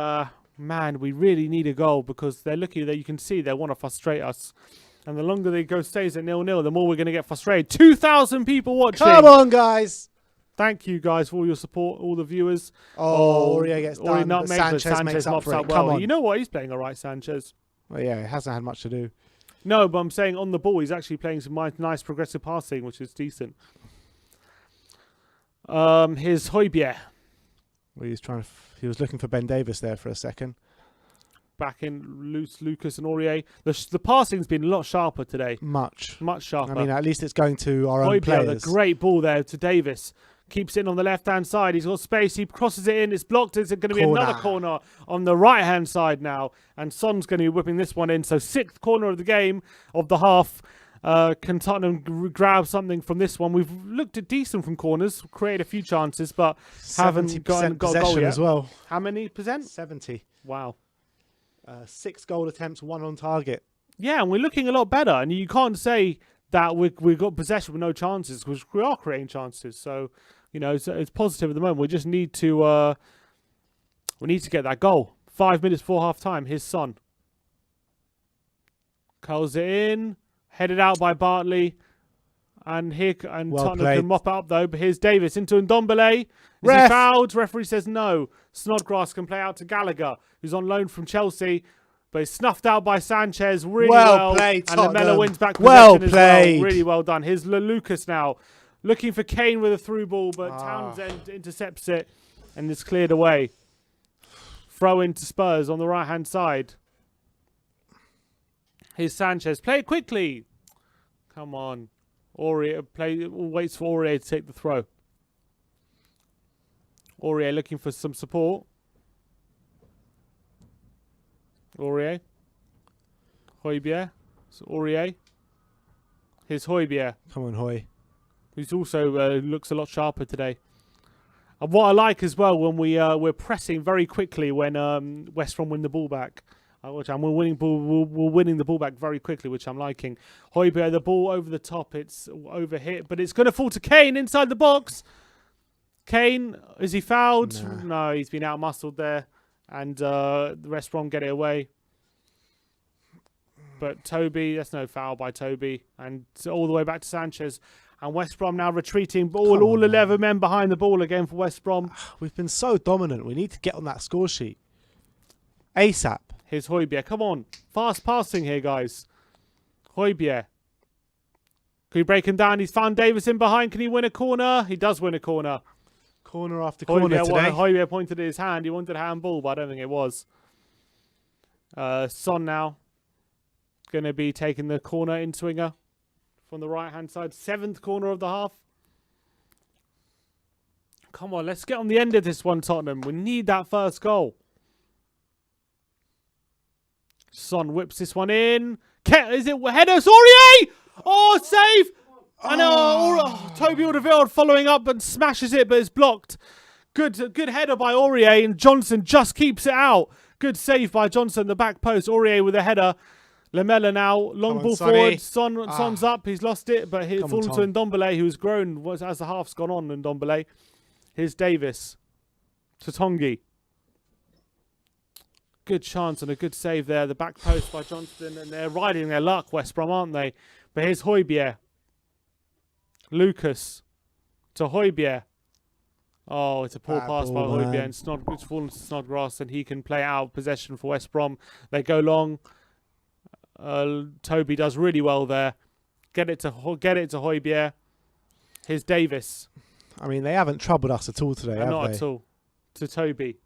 [SPEAKER 4] man, we really need a goal because they're looking there. You can see they want to frustrate us. And the longer they stays at 0-0, the more we're going to get frustrated. 2,000 people watching.
[SPEAKER 2] Come on, guys.
[SPEAKER 4] Thank you guys for all your support, all the viewers.
[SPEAKER 2] Aurier gets done, but
[SPEAKER 4] Nutmeg,
[SPEAKER 2] Sanchez makes up
[SPEAKER 4] mops
[SPEAKER 2] for it.
[SPEAKER 4] up well.
[SPEAKER 2] Come on.
[SPEAKER 4] You know what? He's playing all right, Sanchez.
[SPEAKER 2] Well, yeah, it hasn't had much to do.
[SPEAKER 4] No, but I'm saying on the ball, he's actually playing some nice progressive passing, which is decent. Here's Højbjerg.
[SPEAKER 2] Well, he was looking for Ben Davis there for a second.
[SPEAKER 4] Back in Lucas and Aurier. The passing's been a lot sharper today.
[SPEAKER 2] Much
[SPEAKER 4] sharper.
[SPEAKER 2] I mean, at least it's going to our own
[SPEAKER 4] Højbjerg,
[SPEAKER 2] players.
[SPEAKER 4] the great ball there to Davis. Keeps it in on the left-hand side. He's got space. He crosses it in. It's blocked. It's going to be another corner on the right-hand side now. And Son's going to be whipping this one in. So sixth corner of the game of the half. Can Tottenham grab something from this one? We've looked at decent from corners. Created a few chances, but haven't got a goal yet.
[SPEAKER 2] As well.
[SPEAKER 4] How many percent?
[SPEAKER 2] 70.
[SPEAKER 4] Wow.
[SPEAKER 2] 6 goal attempts, 1 on target.
[SPEAKER 4] Yeah, and we're looking a lot better. And you can't say that we've got possession with no chances because we are creating chances. So, you know, it's positive at the moment. We just need to get that goal. 5 minutes before half time. Here's Son. Curls it in. Headed out by Bartley. And Tottenham can mop it up though. But here's Davis into Ndombele. Is he fouled? Referee says no. Snodgrass can play out to Gallagher, who's on loan from Chelsea. But it's snuffed out by Sanchez really well.
[SPEAKER 2] Played,
[SPEAKER 4] and
[SPEAKER 2] Tottenham.
[SPEAKER 4] Lamela wins back
[SPEAKER 2] Well
[SPEAKER 4] possession
[SPEAKER 2] played.
[SPEAKER 4] as well. Really well done. Here's Lucas now. Looking for Kane with a through ball, but Townsend intercepts it and it's cleared away. Throw into Spurs on the right-hand side. Here's Sanchez. Play it quickly. Come on. Aurier waits for Aurier to take the throw. Aurier looking for some support. Aurier. Højbjerg. So Aurier. Here's Højbjerg.
[SPEAKER 2] Come on, Hoy.
[SPEAKER 4] Who's also looks a lot sharper today. And what I like as well when we're pressing very quickly when West Brom win the ball back. We're winning the ball back very quickly, which I'm liking. Højbjerg, the ball over the top. It's overhit, but it's going to fall to Kane inside the box. Kane, is he fouled?
[SPEAKER 2] Nah.
[SPEAKER 4] No, he's been out-muscled there. and the West Brom get it away. But Toby, that's no foul by Toby, and all the way back to Sanchez. And West Brom now retreating. All 11 men behind the ball again for West Brom.
[SPEAKER 2] We've been so dominant. We need to get on that score sheet. ASAP.
[SPEAKER 4] Here's Højbjerg. Come on. Fast passing here, guys. Højbjerg. Can we break him down? He's found Davis in behind. Can he win a corner? He does win a corner.
[SPEAKER 2] Corner after corner today.
[SPEAKER 4] Højbjerg pointed at his hand. He wanted a handball, but I don't think it was. Son now. Going to be taking the corner in swinger from the right-hand side. 7th corner of the half. Come on, let's get on the end of this one, Tottenham. We need that first goal. Son whips this one in. Is it header? Aurier! Oh, save! I know. Toby Alderweireld following up and smashes it, but it's blocked. Good header by Aurier, and Johnson just keeps it out. Good save by Johnson, the back post. Aurier with a header. Lamela now, long ball forward. Son's up, he's lost it, but he's fallen to Ndombele, who's grown as the half's gone on. Ndombele. Here's Davis. Tatongi. Good chance and a good save there. The back post by Johnston, and they're riding their luck, West Brom, aren't they? But here's Højbjerg. Lucas to Højbjerg. Oh, it's a poor pass by Højbjerg, and it's fallen to Snodgrass, and he can play out of possession for West Brom. They go long. Toby does really well there. Get it to Højbjerg. Here's Davis.
[SPEAKER 2] I mean, they haven't troubled us at all today, have
[SPEAKER 4] not
[SPEAKER 2] they?
[SPEAKER 4] At all. To Toby.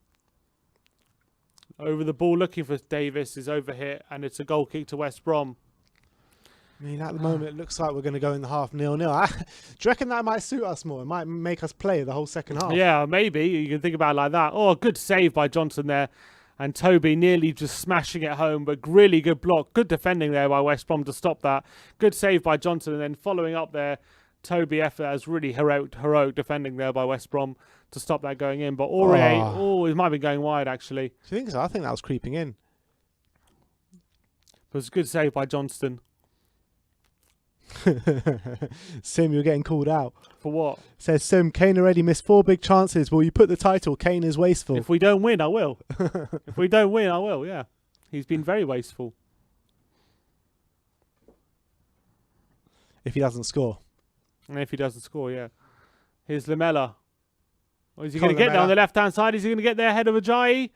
[SPEAKER 4] Over the ball, looking for Davis, is over here, and it's a goal kick to West Brom.
[SPEAKER 2] I mean, at the moment, it looks like we're going to go in the half 0-0. Do you reckon that might suit us more? It might make us play the whole second half.
[SPEAKER 4] Yeah, maybe. You can think about it like that. Oh, good save by Johnson there. And Toby nearly just smashing it home, but really good block. Good defending there by West Brom to stop that. Good save by Johnson, and then following up there, Toby effort as really heroic defending there by West Brom to stop that going in. But Aurier, it might be going wide actually.
[SPEAKER 2] Do you think so? I think that was creeping in.
[SPEAKER 4] It was a good save by Johnston.
[SPEAKER 2] Sim, you're getting called out.
[SPEAKER 4] For what?
[SPEAKER 2] Says Sim, Kane already missed 4 big chances. Will you put the title, Kane is wasteful?
[SPEAKER 4] If we don't win, I will. If we don't win, I will, yeah. He's been very wasteful.
[SPEAKER 2] If he doesn't score.
[SPEAKER 4] And if he doesn't score, yeah. Here's Lamela. Or is he going to get down the left-hand side? Is he going to get there ahead of Ajayi?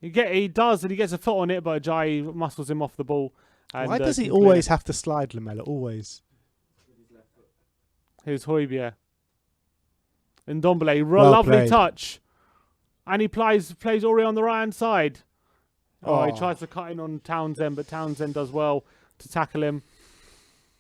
[SPEAKER 4] He does, and he gets a foot on it, but Ajayi muscles him off the ball. And,
[SPEAKER 2] why does he always have to slide, Lamela? Always.
[SPEAKER 4] Here's Højbjerg. Ndombele, lovely touch. And he plays Aurier on the right-hand side. Oh, he tries to cut in on Townsend, but Townsend does well to tackle him.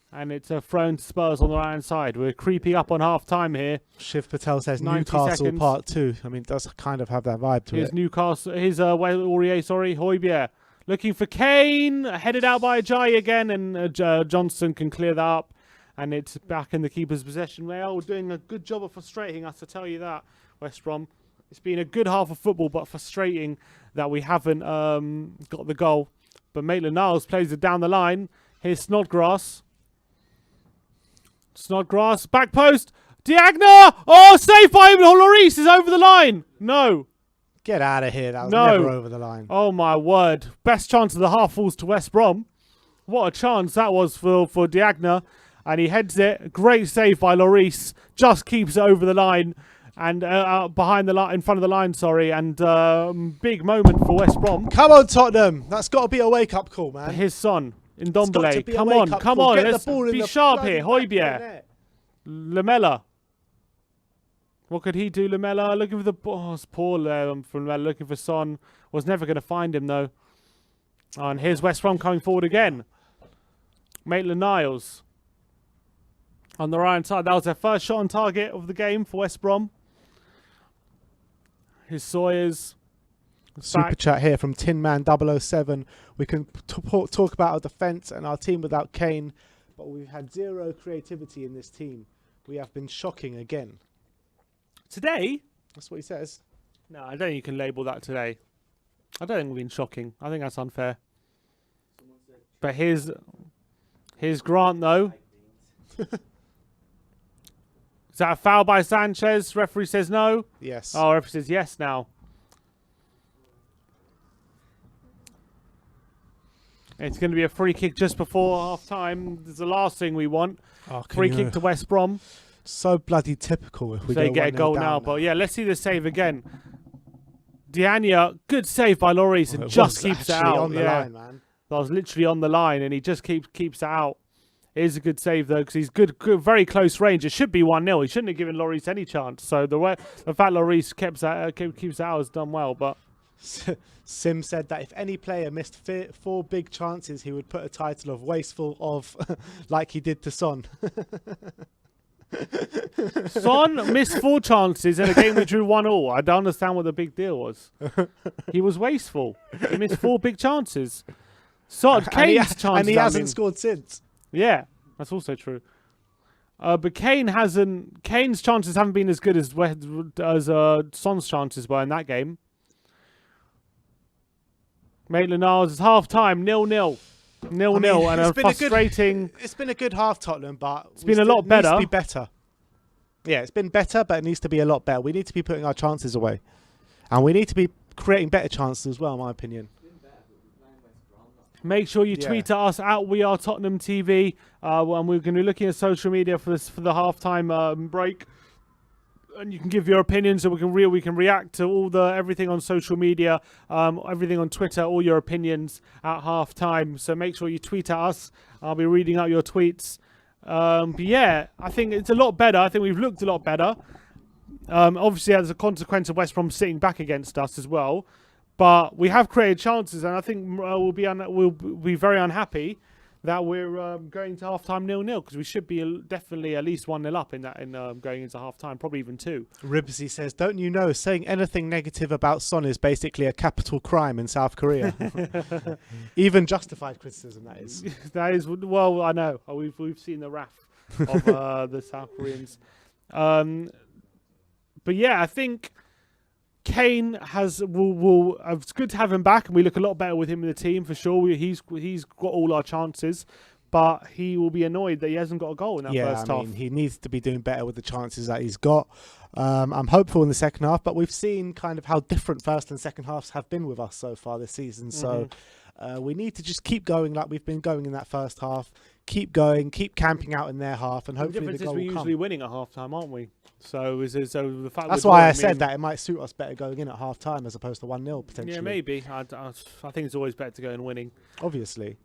[SPEAKER 4] And it's a thrown to Spurs on the right-hand side. We're creeping up on half-time here.
[SPEAKER 2] Shiv Patel says Newcastle Part 2. I mean, it does kind of have that vibe to it.
[SPEAKER 4] Here's Newcastle. Here's Højbjerg. Looking for Kane. Headed out by Ajayi again, and Johnson can clear that up. And it's back in the keeper's possession. They are doing a good job of frustrating us, to tell you that, West Brom. It's been a good half of football, but frustrating that we haven't got the goal. But Maitland-Niles plays it down the line. Here's Snodgrass. Snodgrass, back post. Diagna! Oh, saved by him. Lloris is over the line. No.
[SPEAKER 2] Get out of here. That was never over the line.
[SPEAKER 4] Oh, my word. Best chance of the half falls to West Brom. What a chance that was for Diagna. And he heads it. Great save by Lloris. Just keeps it over the line. And behind the line, in front of the line, sorry. And big moment for West Brom.
[SPEAKER 2] Come on, Tottenham. That's got to be a wake-up call, man.
[SPEAKER 4] His son, Ndombele. Come on. Let's be sharp here. Højbjerg. Lamela. What could he do, Lamela? Looking for the ball. Oh, it's poor there from Lamela. Looking for Son. Was never going to find him, though. Oh, and here's West Brom coming forward again. Maitland-Niles. On the right-hand side. That was their first shot on target of the game for West Brom. Here's Sawyers.
[SPEAKER 2] Super chat here from Tinman 007. We can talk about our defence and our team without Kane, but we've had zero creativity in this team. We have been shocking again.
[SPEAKER 4] Today?
[SPEAKER 2] That's what he says.
[SPEAKER 4] No, I don't think you can label that today. I don't think we've been shocking. I think that's unfair. But here's Grant, though. Is that a foul by Sanchez? Referee says no.
[SPEAKER 2] Yes.
[SPEAKER 4] Oh, referee says yes now. It's going to be a free kick just before half time. It's the last thing we want. Free kick to West Brom.
[SPEAKER 2] So bloody typical if we
[SPEAKER 4] They
[SPEAKER 2] go
[SPEAKER 4] get a
[SPEAKER 2] 1-0
[SPEAKER 4] goal
[SPEAKER 2] down
[SPEAKER 4] now. But yeah, let's see the save again. Diania, good save by Lloris and
[SPEAKER 2] It
[SPEAKER 4] just
[SPEAKER 2] was
[SPEAKER 4] keeps it
[SPEAKER 2] actually
[SPEAKER 4] out.
[SPEAKER 2] on the
[SPEAKER 4] yeah.
[SPEAKER 2] line, man.
[SPEAKER 4] That was literally on the line and he just keeps it out. It is a good save though because he's good, very close range. It should be 1-0. He shouldn't have given Lloris any chance. So the fact Lloris keeps it out has done well. But
[SPEAKER 2] Sim said that if any player missed 4 big chances, he would put a title of wasteful of like he did to Son.
[SPEAKER 4] Son missed 4 chances in a game we drew 1-1. I don't understand what the big deal was. He was wasteful. He missed 4 big chances. Son, Kane's chances.
[SPEAKER 2] And he hasn't scored since.
[SPEAKER 4] Yeah, that's also true. But Kane's chances haven't been as good as Son's chances were in that game. Maitland-Niles, it's half time, 0-0. 0-0 and a frustrating...
[SPEAKER 2] It's been a good half, Tottenham, but
[SPEAKER 4] it's been a lot better.
[SPEAKER 2] It needs to be better. Yeah, it's been better, but it needs to be a lot better. We need to be putting our chances away. And we need to be creating better chances as well, in my opinion.
[SPEAKER 4] Make sure you tweet at us at WeAreTottenhamTV. And we're going to be looking at social media for the halftime break. And you can give your opinions, so we can react to everything on social media, everything on Twitter, all your opinions at half time. So make sure you tweet at us. I'll be reading out your tweets. But yeah, I think it's a lot better. I think we've looked a lot better. Obviously, as a consequence of West Brom sitting back against us as well, but we have created chances, and I think we'll be very unhappy that we're going to half-time 0-0 because we should be definitely at least 1-0 up in going into half-time, probably even 2.
[SPEAKER 2] Ribsy says, don't you know, saying anything negative about Son is basically a capital crime in South Korea. Even justified criticism, that is.
[SPEAKER 4] That is, well, I know. We've seen the wrath of the South Koreans. But yeah, I think Kane will it's good to have him back, and we look a lot better with him in the team for sure. He's got all our chances, but he will be annoyed that he hasn't got a goal in that first half.
[SPEAKER 2] He needs to be doing better with the chances that he's got. I'm hopeful in the second half, but we've seen kind of how different first and second halves have been with us so far this season. So we need to just keep going like we've been going in that first half. Keep going, keep camping out in their half, and hopefully the goal will come.
[SPEAKER 4] The difference is we're usually winning at half time, aren't we? So the fact
[SPEAKER 2] that's why I said that it might suit us better going in at half time as opposed to 1-0 potentially.
[SPEAKER 4] Yeah, maybe. I think it's always better to go in winning.
[SPEAKER 2] Obviously.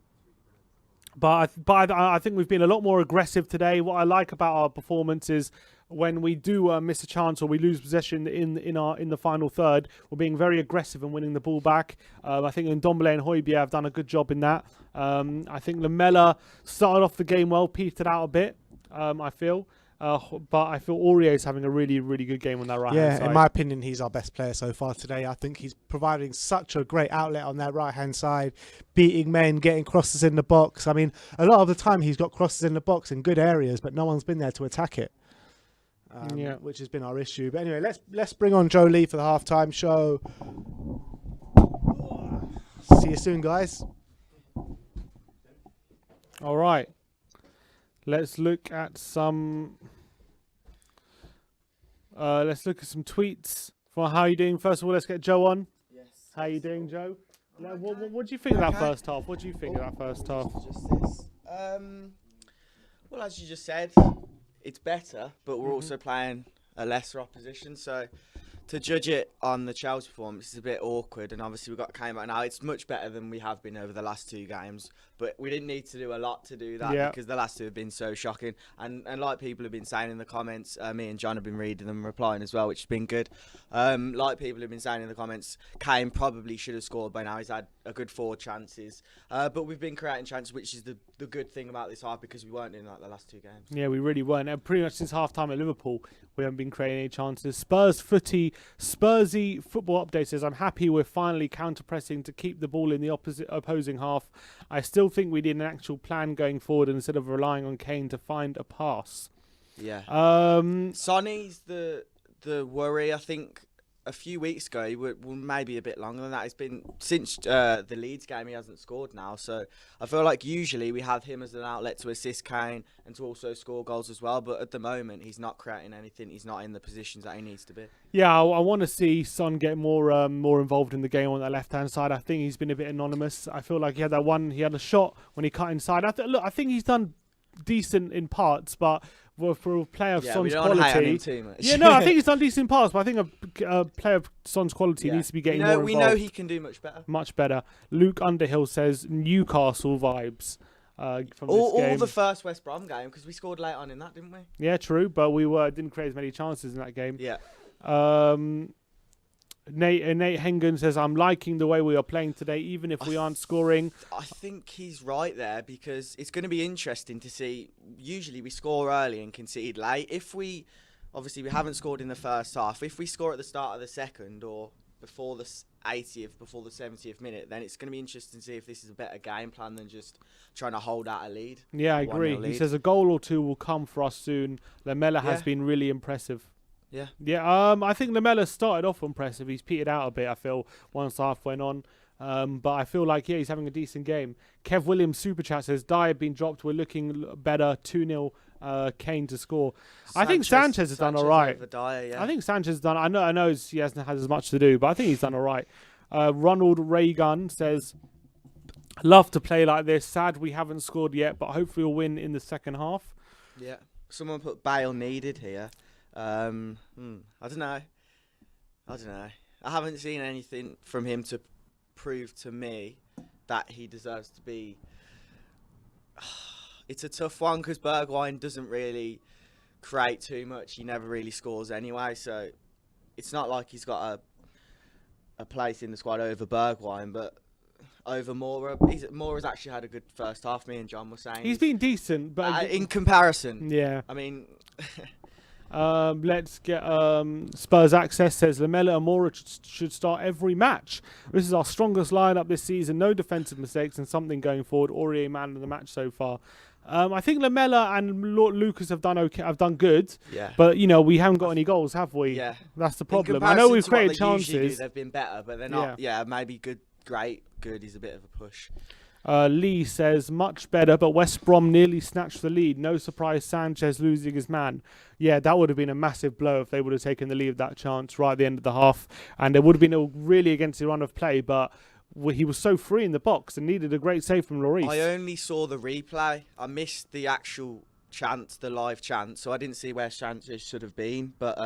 [SPEAKER 4] But I think we've been a lot more aggressive today. What I like about our performance is when we do miss a chance or we lose possession in the final third, we're being very aggressive and winning the ball back. I think Ndombele and Højbjerg have done a good job in that. I think Lamela started off the game well, petered out a bit, I feel. But I feel Aurier is having a really, really good game on that right-hand side.
[SPEAKER 2] Yeah, in my opinion, he's our best player so far today. I think he's providing such a great outlet on that right-hand side, beating men, getting crosses in the box. I mean, a lot of the time he's got crosses in the box in good areas, but no one's been there to attack it, which has been our issue. But anyway, let's bring on Joe Lee for the halftime show. See you soon, guys.
[SPEAKER 4] All right. Let's look at some. Let's look at some tweets. For how are you doing? First of all, let's get Joe on.
[SPEAKER 5] Yes.
[SPEAKER 4] How are you doing, Joe? What do you think of that first half? What do you think of that first half?
[SPEAKER 5] Just this. Well, as you just said, it's better, but we're also playing a lesser opposition. So to judge it on the Chelsea performance is a bit awkward. And obviously we've got Kane back now. It's much better than we have been over the last 2 games. But we didn't need to do a lot to do that because the last 2 have been so shocking. And like people have been saying in the comments, me and John have been reading them and replying as well, which has been good. Like people have been saying in the comments, Kane probably should have scored by now. He's had a good 4 chances. But we've been creating chances, which is the good thing about this half because we weren't in like the last 2 games.
[SPEAKER 4] Yeah, we really weren't. And pretty much since half-time at Liverpool, we haven't been creating any chances. Spursy football update says, I'm happy we're finally counter-pressing to keep the ball in the opposing half. I still think we need an actual plan going forward instead of relying on Kane to find a pass.
[SPEAKER 5] Yeah. Sonny's the worry, I think, a few weeks ago, well, maybe a bit longer than that. It's been since the Leeds game he hasn't scored now. So I feel like usually we have him as an outlet to assist Kane and to also score goals as well. But at the moment, he's not creating anything. He's not in the positions that he needs to be.
[SPEAKER 4] Yeah, I want to see Son get more involved in the game on that left-hand side. I think he's been a bit anonymous. I feel like he had a shot when he cut inside. I think he's done decent in parts, but for a player of Son's
[SPEAKER 5] we don't hate on
[SPEAKER 4] quality,
[SPEAKER 5] him too much.
[SPEAKER 4] yeah, no, I think he's done decent in parts, but I think a player of Son's quality needs to be getting more involved.
[SPEAKER 5] We know he can do much better.
[SPEAKER 4] Much better. Luke Underhill says Newcastle vibes from this game.
[SPEAKER 5] All the first West Brom game, because we scored late on in that, didn't we?
[SPEAKER 4] Yeah, true, but we didn't create as many chances in that game.
[SPEAKER 5] Yeah.
[SPEAKER 4] Nate Hengen says, I'm liking the way we are playing today, even if we aren't scoring.
[SPEAKER 5] I think he's right there, because it's going to be interesting to see. Usually we score early and concede late. Obviously we haven't scored in the first half. If we score at the start of the second or before the 80th, before the 70th minute, then it's going to be interesting to see if this is a better game plan than just trying to hold out a lead.
[SPEAKER 4] Yeah, I agree. He says a goal or two will come for us soon. Lamela has been really impressive. Yeah. I think Lamela started off impressive. He's petered out a bit, I feel, once the half went on. But I feel like, he's having a decent game. Kev Williams super chat says, Dyer been dropped. We're looking better. 2-0 Kane to score. I think Sanchez has done all right. I think Sanchez has done. I know he hasn't had as much to do, but I think he's done all right. Ronald Raygun says, love to play like this. Sad we haven't scored yet, but hopefully we'll win in the second half.
[SPEAKER 5] Yeah. Someone put Bale needed here. I don't know. I haven't seen anything from him to prove to me that he deserves to be. It's a tough one because Bergwijn doesn't really create too much. He never really scores anyway, so it's not like he's got a place in the squad over Bergwijn, but over Moura. Moura's actually had a good first half. Me and John were saying
[SPEAKER 4] he's been decent, but
[SPEAKER 5] in comparison,
[SPEAKER 4] yeah.
[SPEAKER 5] I mean.
[SPEAKER 4] Let's get Spurs Access says Lamela and Moura should start every match. This is our strongest lineup this season. No defensive mistakes and something going forward. Aurier man of the match so far. I think Lamela and Lucas have done okay. Have done good.
[SPEAKER 5] Yeah.
[SPEAKER 4] But we haven't got any goals, have we?
[SPEAKER 5] Yeah.
[SPEAKER 4] That's the problem. I know we've created chances.
[SPEAKER 5] They've been better, but they're not. Yeah. Maybe good. Great. Good is a bit of a push.
[SPEAKER 4] Lee says, much better, but West Brom nearly snatched the lead. No surprise Sanchez losing his man. Yeah, that would have been a massive blow if they would have taken the lead of that chance right at the end of the half. And it would have been really against the run of play, but he was so free in the box and needed a great save from Lloris.
[SPEAKER 5] I only saw the replay. I missed the actual chance, the live chance, so I didn't see where Sanchez should have been. But,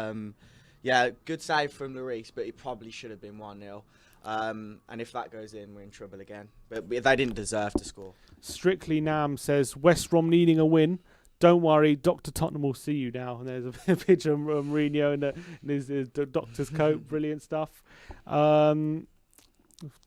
[SPEAKER 5] yeah, good save from Lloris, but it probably should have been 1-0. And if that goes in, we're in trouble again. But they didn't deserve to score.
[SPEAKER 4] Strictly Nam says, West Brom needing a win. Don't worry, Dr. Tottenham will see you now. And there's a picture of Mourinho in his doctor's coat. Brilliant stuff.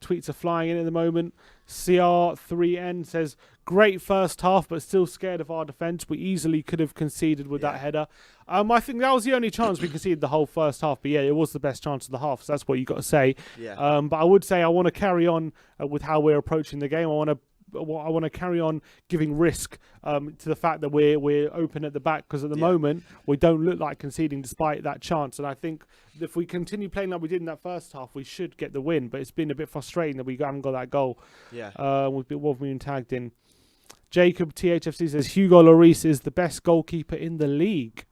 [SPEAKER 4] Tweets are flying in at the moment. CR3N says, great first half, but still scared of our defence. We easily could have conceded with that header. I think that was the only chance we conceded the whole first half. But yeah, it was the best chance of the half. So that's what you got to say.
[SPEAKER 5] Yeah.
[SPEAKER 4] But I would say I want to carry on with how we're approaching the game. I want to carry on giving risk to the fact that we're open at the back, because at the moment we don't look like conceding despite that chance. And I think if we continue playing like we did in that first half, we should get the win. But it's been a bit frustrating that we haven't got that goal.
[SPEAKER 5] Yeah.
[SPEAKER 4] We've been tagged in. Jacob THFC says Hugo Lloris is the best goalkeeper in the league.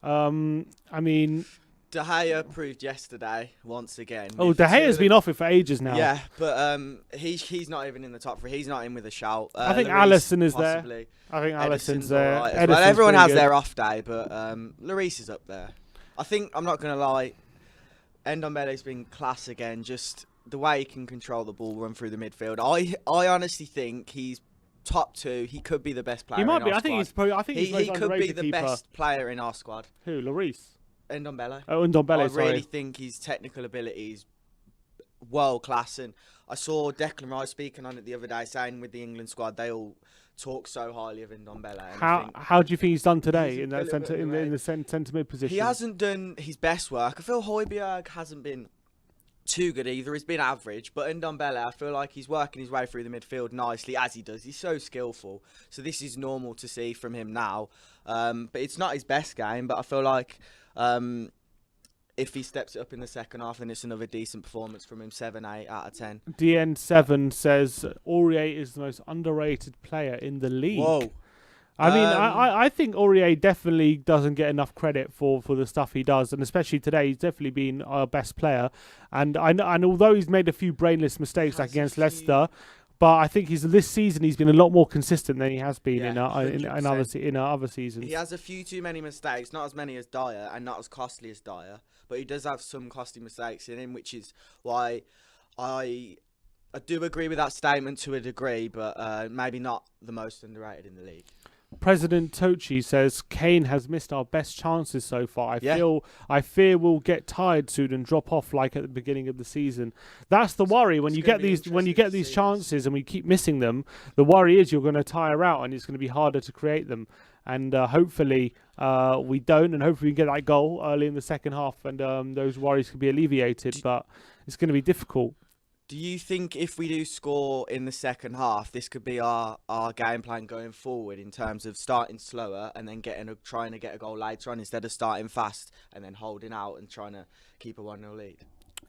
[SPEAKER 4] I mean,
[SPEAKER 5] De Gea proved yesterday once again.
[SPEAKER 4] Oh, De Gea's been off it for ages now.
[SPEAKER 5] Yeah, but he's not even in the top three. He's not in with a shout.
[SPEAKER 4] I think
[SPEAKER 5] Lloris
[SPEAKER 4] Alisson is
[SPEAKER 5] possibly.
[SPEAKER 4] there. I think Alisson's
[SPEAKER 5] all
[SPEAKER 4] there.
[SPEAKER 5] right well. Everyone has their off day, but Lloris is up there. I think, I'm not going to lie, Ndombele's been class again. Just the way he can control the ball, run through the midfield. I honestly think he's top two. He could be the best player.
[SPEAKER 4] He might be.
[SPEAKER 5] I think
[SPEAKER 4] he's probably. I think
[SPEAKER 5] he could be the best player in our squad.
[SPEAKER 4] Who? Lloris.
[SPEAKER 5] Ndombele.
[SPEAKER 4] Oh, Ndombele.
[SPEAKER 5] I really think his technical ability is world class, and I saw Declan Rice speaking on it the other day, saying with the England squad they all talk so highly of Ndombele.
[SPEAKER 4] How do you think he's done today in that centre in the centre mid position?
[SPEAKER 5] He hasn't done his best work. I feel Højbjerg hasn't been too good either. He's been average, but Ndombele, I feel like he's working his way through the midfield nicely, as he does. He's so skillful, so this is normal to see from him now. But it's not his best game. But I feel like if he steps it up in the second half, then it's another decent performance from him. 7, 8 out of 10.
[SPEAKER 4] DN7 says Aurier is the most underrated player in the league.
[SPEAKER 5] Whoa.
[SPEAKER 4] I mean, I think Aurier definitely doesn't get enough credit for the stuff he does, and especially today, he's definitely been our best player. And although he's made a few brainless mistakes like against Leicester, but I think this season he's been a lot more consistent than he has been in other seasons.
[SPEAKER 5] He has a few too many mistakes, not as many as Dyer, and not as costly as Dyer, but he does have some costly mistakes in him, which is why I do agree with that statement to a degree, but maybe not the most underrated in the league.
[SPEAKER 4] President Tochi says Kane has missed our best chances so far. I fear we'll get tired soon and drop off like at the beginning of the season. That's the worry when you get these chances and we keep missing them. The worry is you're going to tire out and it's going to be harder to create them. And hopefully we don't, and hopefully we can get that goal early in the second half and those worries can be alleviated. But it's going to be difficult.
[SPEAKER 5] Do you think if we do score in the second half, this could be our game plan going forward in terms of starting slower and then trying to get a goal later on instead of starting fast and then holding out and trying to keep a 1-0 lead?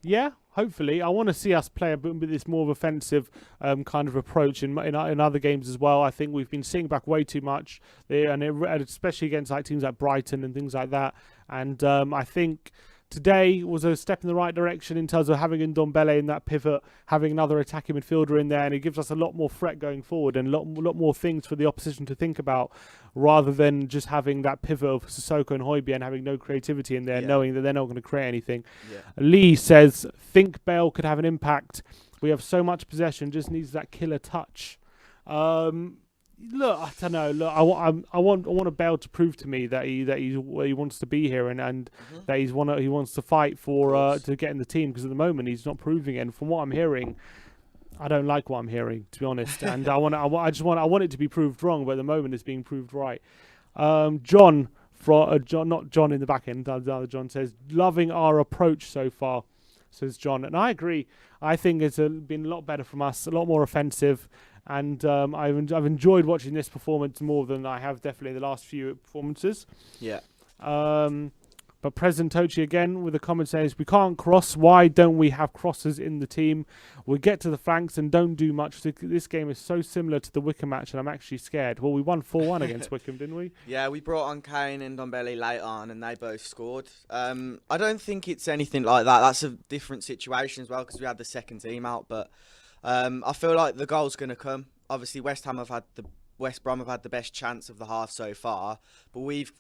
[SPEAKER 4] Yeah, hopefully. I want to see us play a bit with this more of offensive kind of approach in other games as well. I think we've been sitting back way too much, and especially against like teams like Brighton and things like that. And I think today was a step in the right direction in terms of having Ndombele in that pivot, having another attacking midfielder in there, and it gives us a lot more threat going forward and a lot more things for the opposition to think about, rather than just having that pivot of Sissoko and Højbjerg and having no creativity in there, knowing that they're not going to create anything. Yeah. Lee says, think Bale could have an impact. We have so much possession, just needs that killer touch. Look, I don't know. Look, I want a Bale to prove to me that he wants to be here and that he wants to fight for to get in the team, because at the moment he's not proving it. And from what I'm hearing, I don't like what I'm hearing, to be honest. And I want it to be proved wrong, but at the moment it's being proved right. John not John in the back end. The other John says, loving our approach so far, says John, and I agree. I think it's been a lot better from us, a lot more offensive. And I've enjoyed watching this performance more than I have definitely the last few performances. Yeah. But President Tochi again with a comment says, we can't cross. Why don't we have crossers in the team? We get to the flanks and don't do much. This game is so similar to the Wickham match, and I'm actually scared. Well, we won 4-1 against Wickham, didn't we? Yeah, we brought on Kane and Ndombele late on, and they both scored. I don't think it's anything like that. That's a different situation as well, because we had the second team out, but I feel like the goal's going to come. Obviously, West Brom have had the best chance of the half so far, but we've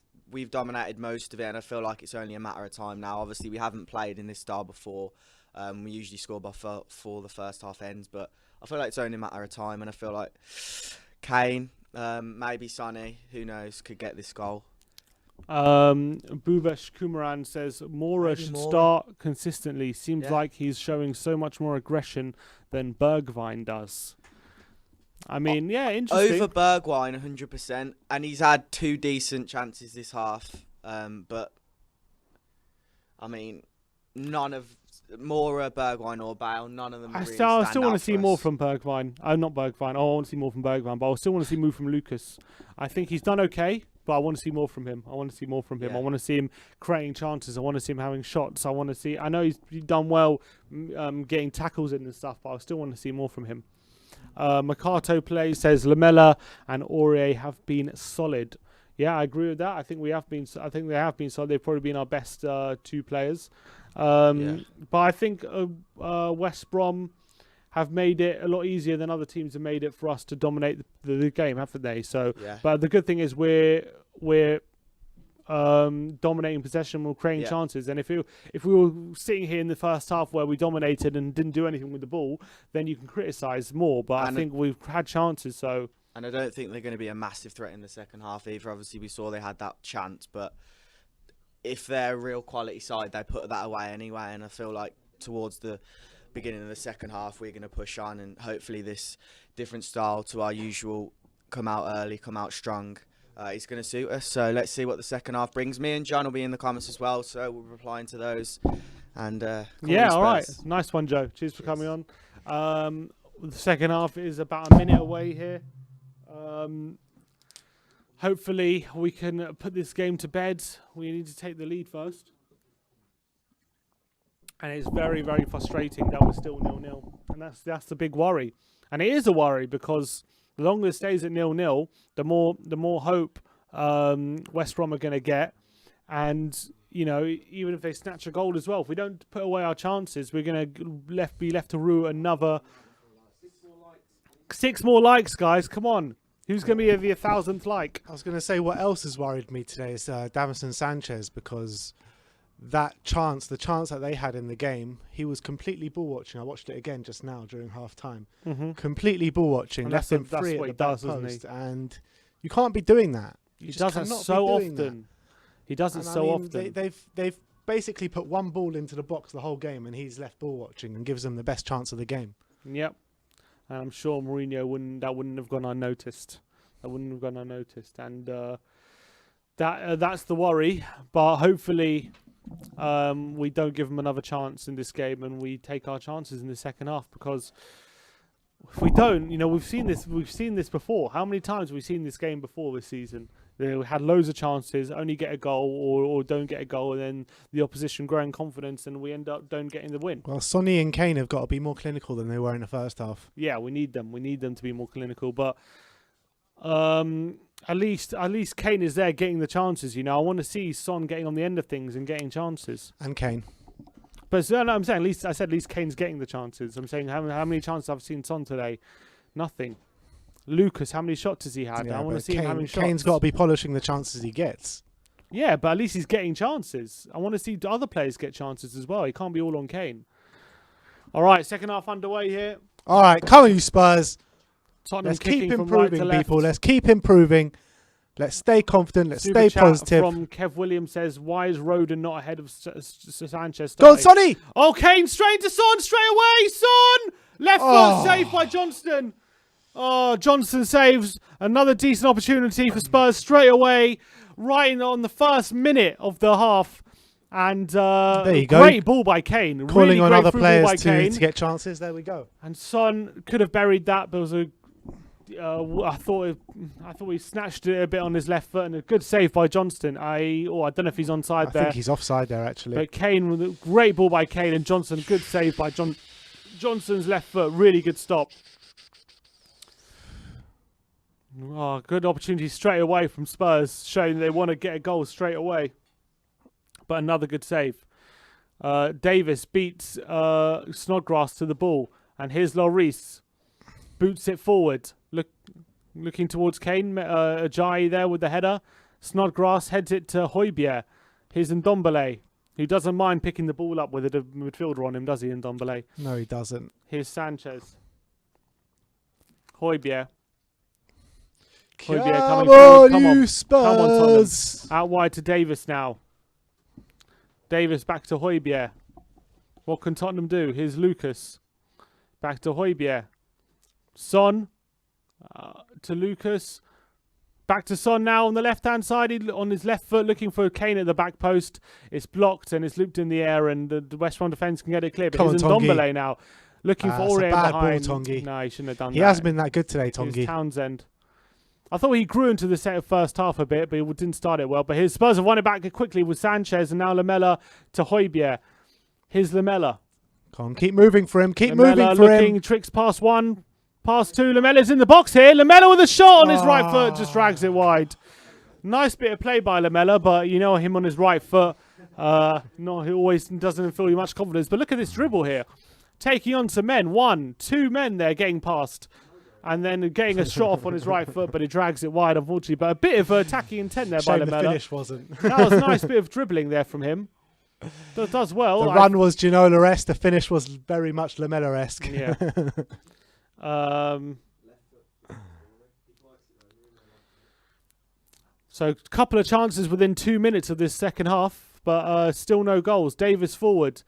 [SPEAKER 4] dominated most of it, and I feel like it's only a matter of time now. Obviously, we haven't played in this style before. We usually score before the first half ends, but I feel like it's only a matter of time, and I feel like Kane, maybe Sonny, who knows, could get this goal. Bhuvesh Kumaran says Mora should start consistently. Seems like he's showing so much more aggression than Bergwijn does. I mean, interesting. Over Bergwijn, 100%, and he's had 2 decent chances this half. But I mean, none of Mora, Bergwijn, or Bale, none of them. I still want to see more from Bergwijn. Not Bergwijn. I want to see more from Bergwijn, but I still want to see more from Lucas. I think he's done okay, but I want to see more from him. I want to see him creating chances. I want to see him having shots. I know he's done well getting tackles in and stuff, but I still want to see more from him. Makato Play says Lamela and Aurier have been solid. Yeah, I agree with that. I think they have been solid. They've probably been our best 2 players. But I think West Brom have made it a lot easier than other teams have made it for us to dominate the game, haven't they? So, but the good thing is we're dominating possession, we're creating chances, and if we were sitting here in the first half where we dominated and didn't do anything with the ball, then you can criticise more, but I think we've had chances, so. And I don't think they're going to be a massive threat in the second half either. Obviously we saw they had that chance, but if they're a real quality side, they put that away anyway, and I feel like towards the beginning of the second half we're going to push on, and hopefully this different style to our usual, come out early, come out strong, is going to suit us. So let's see what the second half brings. Me and John will be in the comments as well, so we'll be replying to those. And all right, nice one, Joe. Cheers for coming on. The second half is about a minute away here. Hopefully we can put this game to bed. We need to take the lead first. And it's very, very frustrating that we're still 0-0. And that's the big worry. And it is a worry because the longer it stays at 0-0, the more hope West Brom are going to get. And, you know, even if they snatch a goal as well, if we don't put away our chances, we're going to be left to rue another 6 more likes, guys. Come on. Who's going to be the 1,000th like?
[SPEAKER 2] I was going to say, what else has worried me today is Davison Sanchez, because the chance that they had in the game, he was completely ball watching. I watched it again just now during half time. Completely ball watching, left him free at the back post, and you can't be doing that.
[SPEAKER 4] He does it so often. He does it so often.
[SPEAKER 2] They've basically put one ball into the box the whole game, and he's left ball watching and gives them the best chance of the game.
[SPEAKER 4] Yep. And I'm sure Mourinho wouldn't have gone unnoticed. That wouldn't have gone unnoticed, and that's the worry. But hopefully, we don't give them another chance in this game, and we take our chances in the second half. Because if we don't, you know, we've seen this before. How many times have we seen this game before this season? They had loads of chances, only get a goal or don't get a goal, and then the opposition grow in confidence, and we end up don't getting the win.
[SPEAKER 2] Well, Sonny and Kane have got to be more clinical than they were in the first half.
[SPEAKER 4] Yeah, we need them. We need them to be more clinical, but at least Kane is there getting the chances. You know, I want to see Son getting on the end of things and getting chances.
[SPEAKER 2] And Kane.
[SPEAKER 4] But no, I'm saying at least Kane's getting the chances. I'm saying how many chances I've seen Son today? Nothing. Lucas, how many shots has he had?
[SPEAKER 2] Yeah,
[SPEAKER 4] I want to see him having shots.
[SPEAKER 2] Kane's got to be polishing the chances he gets.
[SPEAKER 4] Yeah, but at least he's getting chances. I want to see other players get chances as well. He can't be all on Kane. All right, second half underway here.
[SPEAKER 2] All right, come on, you Spurs.
[SPEAKER 4] Tottenham
[SPEAKER 2] Let's keep
[SPEAKER 4] kicking from right to
[SPEAKER 2] improving,
[SPEAKER 4] left.
[SPEAKER 2] people. Let's keep improving. Let's stay confident. Let's
[SPEAKER 4] Super
[SPEAKER 2] stay
[SPEAKER 4] chat
[SPEAKER 2] positive.
[SPEAKER 4] From Kev Williams says, "Why is Roden not ahead of Sanchez?"
[SPEAKER 2] Go on, Sonny!
[SPEAKER 4] Oh, Kane straight to Son, straight away. Son, left foot saved by Johnston. Oh, Johnson saves another decent opportunity for Spurs straight away, right on the first minute of the half. And
[SPEAKER 2] there you go.
[SPEAKER 4] Great ball by Kane.
[SPEAKER 2] Calling
[SPEAKER 4] really
[SPEAKER 2] on
[SPEAKER 4] great
[SPEAKER 2] other
[SPEAKER 4] through ball by
[SPEAKER 2] players
[SPEAKER 4] Kane.
[SPEAKER 2] to get chances. There we go.
[SPEAKER 4] And Son could have buried that, but it was I thought he snatched it a bit on his left foot, and a good save by Johnston. I don't know if he's onside there.
[SPEAKER 2] I think he's offside there, actually.
[SPEAKER 4] But Kane, with a great ball by Kane, and Johnson, good save by Johnson's left foot. Really good stop. Oh, good opportunity straight away from Spurs, showing they want to get a goal straight away. But another good save. Davis beats Snodgrass to the ball, and here's Lloris. Boots it forward. Looking towards Kane. Ajayi there with the header. Snodgrass heads it to Højbjerg. Here's Ndombele, who doesn't mind picking the ball up with a midfielder on him, does he, Ndombele?
[SPEAKER 2] No, he doesn't.
[SPEAKER 4] Here's Sanchez. Højbjerg.
[SPEAKER 2] Come
[SPEAKER 4] coming
[SPEAKER 2] on,
[SPEAKER 4] through. Come on.
[SPEAKER 2] you Spurs!
[SPEAKER 4] Tottenham. Out wide to Davis now. Davis back to Højbjerg. What can Tottenham do? Here's Lucas. Back to Højbjerg. Son to Lucas. Back to Son now on the left-hand side. On his left foot, looking for Kane at the back post. It's blocked and it's looped in the air, and the West Brom defence can get it clear. But here's Ndombele now. Looking for Aurier behind.
[SPEAKER 2] Ball, Tongi.
[SPEAKER 4] No, he shouldn't have done that.
[SPEAKER 2] He hasn't been that good today, Tongi.
[SPEAKER 4] Here's Townsend. I thought he grew into the first half a bit, but he didn't start it well. But his Spurs have won it back quickly with Sanchez, and now Lamela to Højbjerg. Here's Lamela.
[SPEAKER 2] Come on, keep moving for him. Keep
[SPEAKER 4] Lamela
[SPEAKER 2] moving for
[SPEAKER 4] looking,
[SPEAKER 2] him.
[SPEAKER 4] tricks past one, past two. Lamela's in the box here. Lamela with a shot on his right foot, just drags it wide. Nice bit of play by Lamela, but you know him on his right foot. He always doesn't feel you much confidence. But look at this dribble here. Taking on some men. 1, 2 men there getting past. And then getting a shot off on his right foot, but he drags it wide, unfortunately. But a bit of attacking intent there by Lamela.
[SPEAKER 2] The finish wasn't.
[SPEAKER 4] That was a nice bit of dribbling there from him. Does well.
[SPEAKER 2] The run was Ginola-esque. The finish was very much Lamela-esque.
[SPEAKER 4] Yeah. So a couple of chances within 2 minutes of this second half, but still no goals. Davis forward.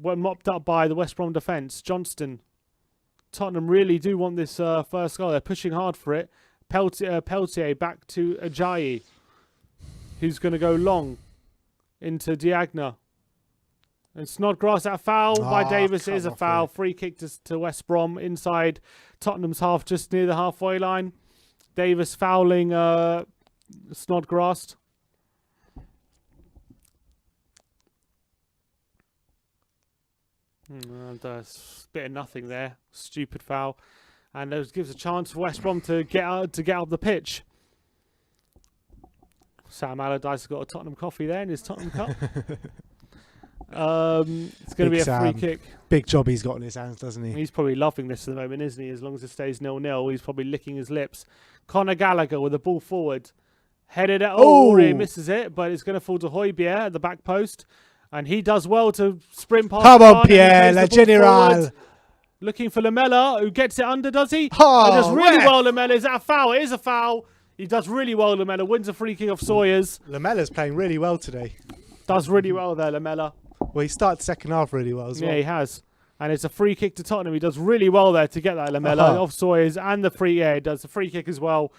[SPEAKER 4] Well, mopped up by the West Brom defence. Johnston. Tottenham really do want this first goal. They're pushing hard for it. Peltier back to Ajayi, who's going to go long into Diagna. And Snodgrass, that foul by Davis is a foul. Free kick to West Brom inside Tottenham's half, just near the halfway line. Davis fouling Snodgrass. And bit of nothing there. Stupid foul. And it gives a chance for West Brom to get up the pitch. Sam Allardyce has got a Tottenham coffee there in his Tottenham cup. It's going to be a free kick.
[SPEAKER 2] Big job he's got in his hands, doesn't he?
[SPEAKER 4] He's probably loving this at the moment, isn't he? As long as it stays 0-0, he's probably licking his lips. Conor Gallagher with the ball forward. Headed at he misses it, but it's going to fall to Højbjerg at the back post. And he does well to sprint past.
[SPEAKER 2] Come on, Pierre, La General.
[SPEAKER 4] Looking for Lamela, who gets it under, does he?
[SPEAKER 2] Oh,
[SPEAKER 4] does really well, Lamela. Is that a foul? It is a foul. He does really well, Lamela. Wins a free kick off Sawyers.
[SPEAKER 2] Lamela's playing really well today.
[SPEAKER 4] Does really well there, Lamela.
[SPEAKER 2] Well, he started second half really well as well.
[SPEAKER 4] Yeah, he has. And it's a free kick to Tottenham. He does really well there to get that, Lamela. Off Sawyers and the free, he does the free kick as well.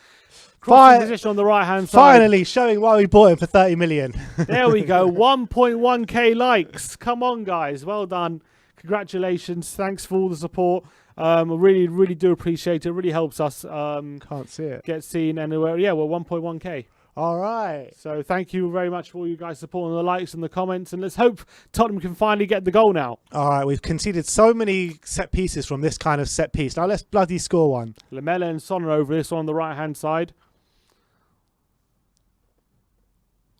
[SPEAKER 4] Crossing position on the right-hand side.
[SPEAKER 2] Finally showing why we bought him for 30 million.
[SPEAKER 4] There we go. 1.1k likes. Come on, guys. Well done. Congratulations. Thanks for all the support. Really, really do appreciate it. It really helps us
[SPEAKER 2] Can't see it.
[SPEAKER 4] Get seen anywhere. Yeah, we're 1.1k.
[SPEAKER 2] All right.
[SPEAKER 4] So thank you very much for all you guys supporting the likes and the comments. And let's hope Tottenham can finally get the goal now.
[SPEAKER 2] All right. We've conceded so many set pieces from this kind of set piece. Now let's bloody score one.
[SPEAKER 4] Lamela and Son are over this on the right-hand side.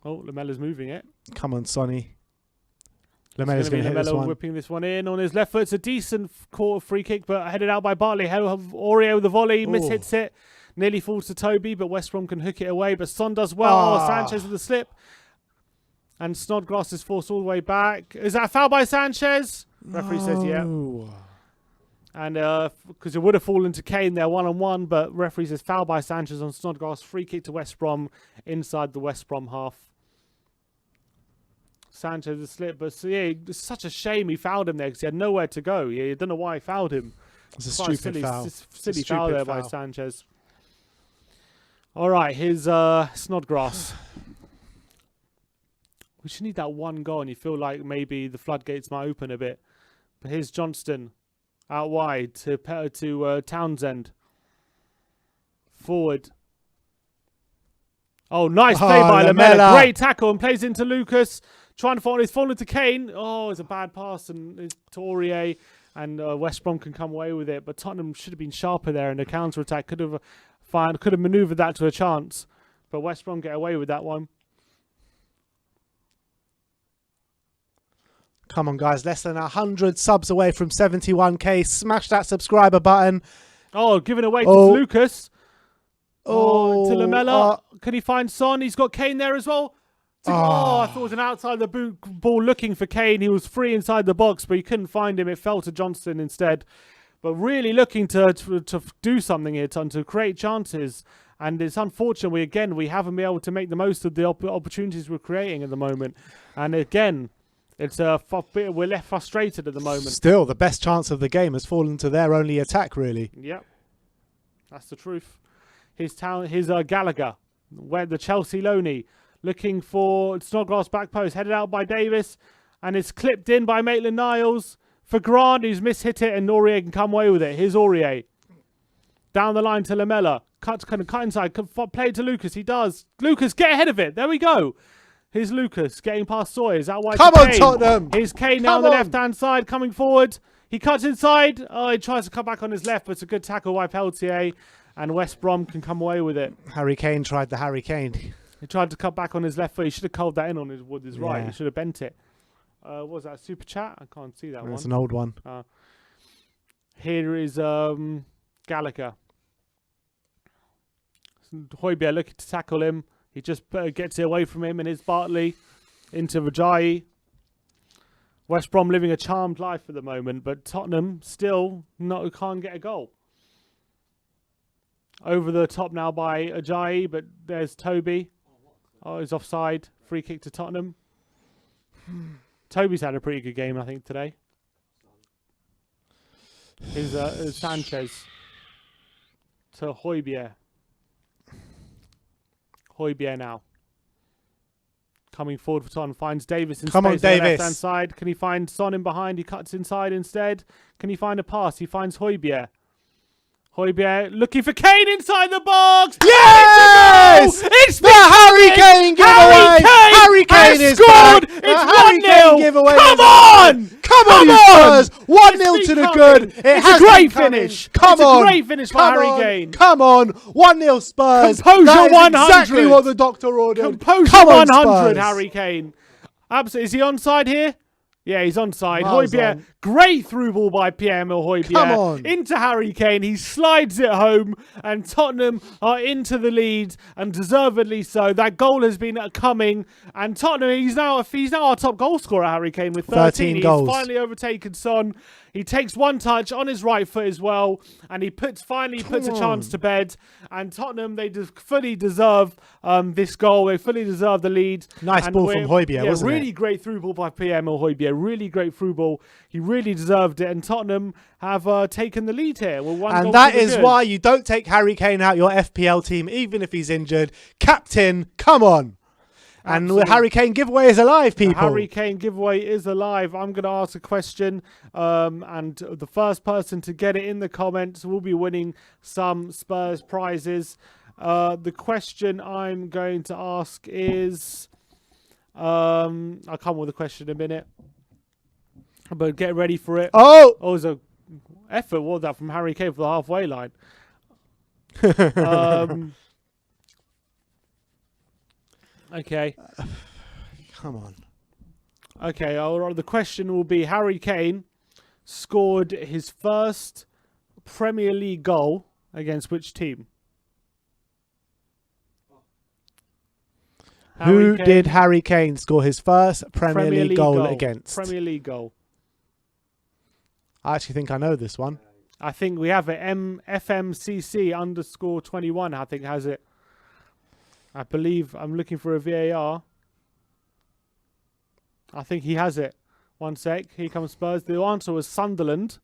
[SPEAKER 4] Oh, Lamela's moving it.
[SPEAKER 2] Come on, Sonny. Lamela's going to hit this one.
[SPEAKER 4] Whipping this one in on his left foot. It's a decent quarter free kick, but headed out by Bartley. Aurier with the volley, mishits it. Nearly falls to Toby, but West Brom can hook it away. But Son does well. Sanchez with the slip. And Snodgrass is forced all the way back. Is that a foul by Sanchez? Referee says yeah. And because it would have fallen to Kane there one-on-one, but referee says foul by Sanchez on Snodgrass. Free kick to West Brom inside the West Brom half. Sanchez the slip, but yeah, it's such a shame he fouled him there because he had nowhere to go. Yeah, you don't know why he fouled him.
[SPEAKER 2] It's a stupid foul.
[SPEAKER 4] Silly foul there by Sanchez. All right, here's Snodgrass. We should need that one goal, and you feel like maybe the floodgates might open a bit. But here's Johnston out wide to Townsend. Forward. Oh, nice play by Lamela. Great tackle and plays into Lucas. Trying to find he's fallen to Kane. Oh, it's a bad pass and it's to Aurier, and West Brom can come away with it. But Tottenham should have been sharper there in the counter attack. Could have manoeuvred that to a chance. But West Brom get away with that one.
[SPEAKER 2] Come on, guys. Less than 100 subs away from 71k. Smash that subscriber button.
[SPEAKER 4] Oh, giving away to Lucas. To Lamela. Can he find Son? He's got Kane there as well. I thought it was an outside the boot ball looking for Kane. He was free inside the box, but he couldn't find him. It fell to Johnston instead. But really looking to do something here, to create chances. And it's unfortunate we haven't been able to make the most of the opportunities we're creating at the moment. And again, it's we're left frustrated at the moment. Still,
[SPEAKER 2] the best chance of the game has fallen to their only attack, really.
[SPEAKER 4] Yep, that's the truth. Here's Gallagher, where the Chelsea loanee, looking for Snodgrass back post, headed out by Davis, and it's clipped in by Maitland-Niles for Grant, who's mishit it, and Aurier can come away with it. Here's Aurier. Down the line to Lamela. Cut inside. Play it to Lucas. He does. Lucas, get ahead of it. There we go. Here's Lucas getting past Sawyers. Out wide.
[SPEAKER 2] Come on, Tottenham.
[SPEAKER 4] Here's Kane now on the left-hand side, coming forward. He cuts inside. Oh, he tries to come back on his left, but it's a good tackle by Peltier, and West Brom can come away with it.
[SPEAKER 2] Harry Kane tried the Harry Kane.
[SPEAKER 4] He tried to cut back on his left foot. He should have called that in on his right. He should have bent it. What was that, a super chat? I can't see that one.
[SPEAKER 2] It's an old one.
[SPEAKER 4] Here is Gallagher. Højbjerg looking to tackle him. He just gets it away from him, and it's Bartley into Rajayi. West Brom living a charmed life at the moment, but Tottenham still can't get a goal. Over the top now by Ajayi, but there's Toby. Oh, he's offside. Free kick to Tottenham. Toby's had a pretty good game, I think, today. Here's Sanchez to Højbjerg. Højbjerg now. Coming forward for Son. Finds Davis in space on the left-hand side. Can he find Son in behind? He cuts inside instead. Can he find a pass? He finds Højbjerg. Højbjerg looking for Kane inside the box.
[SPEAKER 2] Yes!
[SPEAKER 4] It's
[SPEAKER 2] the Harry Kane giveaway. Harry Kane is
[SPEAKER 4] scored.
[SPEAKER 2] Back.
[SPEAKER 4] It's 1-0.
[SPEAKER 2] Giveaway.
[SPEAKER 4] Come on!
[SPEAKER 2] Come Come on, you Spurs! 1-0 to the good.
[SPEAKER 4] It's a great finish.
[SPEAKER 2] Come on.
[SPEAKER 4] It's a great finish for Harry Kane.
[SPEAKER 2] Come on. 1-0 Spurs.
[SPEAKER 4] Composure
[SPEAKER 2] That is
[SPEAKER 4] 100.
[SPEAKER 2] exactly what the doctor ordered.
[SPEAKER 4] Composure
[SPEAKER 2] Come on,
[SPEAKER 4] 100,
[SPEAKER 2] Spurs.
[SPEAKER 4] Harry Kane. Absolutely. Is he onside here? Yeah, he's onside.
[SPEAKER 2] Miles
[SPEAKER 4] Højbjerg,
[SPEAKER 2] on.
[SPEAKER 4] great through ball by Pierre-Emile Højbjerg.
[SPEAKER 2] Come on.
[SPEAKER 4] Into Harry Kane. He slides it home, and Tottenham are into the lead, and deservedly so. That goal has been coming, and Tottenham, he's now our top goal scorer, Harry Kane, with 13
[SPEAKER 2] goals.
[SPEAKER 4] He's finally overtaken Son. He takes one touch on his right foot as well, and he finally puts a chance to bed. And Tottenham, they fully deserve this goal. They fully deserve the lead.
[SPEAKER 2] Nice
[SPEAKER 4] And
[SPEAKER 2] ball from Højbjerg, wasn't
[SPEAKER 4] really
[SPEAKER 2] it?
[SPEAKER 4] great through ball by Pierre-Emile Højbjerg. Really great through ball. He really deserved it. And Tottenham have taken the lead here. With one goal
[SPEAKER 2] And that
[SPEAKER 4] to the
[SPEAKER 2] is
[SPEAKER 4] good.
[SPEAKER 2] why you don't take Harry Kane out your FPL team, even if he's injured. Captain, come on. And
[SPEAKER 4] Absolutely.
[SPEAKER 2] Harry Kane giveaway is alive,
[SPEAKER 4] The
[SPEAKER 2] people.
[SPEAKER 4] Harry Kane giveaway is alive. I'm going to ask a question, and the first person to get it in the comments will be winning some Spurs prizes. The question I'm going to ask is, I'll come with a question in a minute, but get ready for it.
[SPEAKER 2] Oh!
[SPEAKER 4] Oh, it was a effort. What was that from Harry Kane for the halfway line? Okay.
[SPEAKER 2] Come on.
[SPEAKER 4] Okay, the question will be, Harry Kane scored his first Premier League goal against which team?
[SPEAKER 2] Who did Harry Kane score his first Premier League goal against?
[SPEAKER 4] Premier League goal.
[SPEAKER 2] I actually think I know this one.
[SPEAKER 4] I think we have it. FMCC_21, I think, has it. I believe I'm looking for a VAR. I think he has it. One sec. Here comes Spurs. The answer was Sunderland.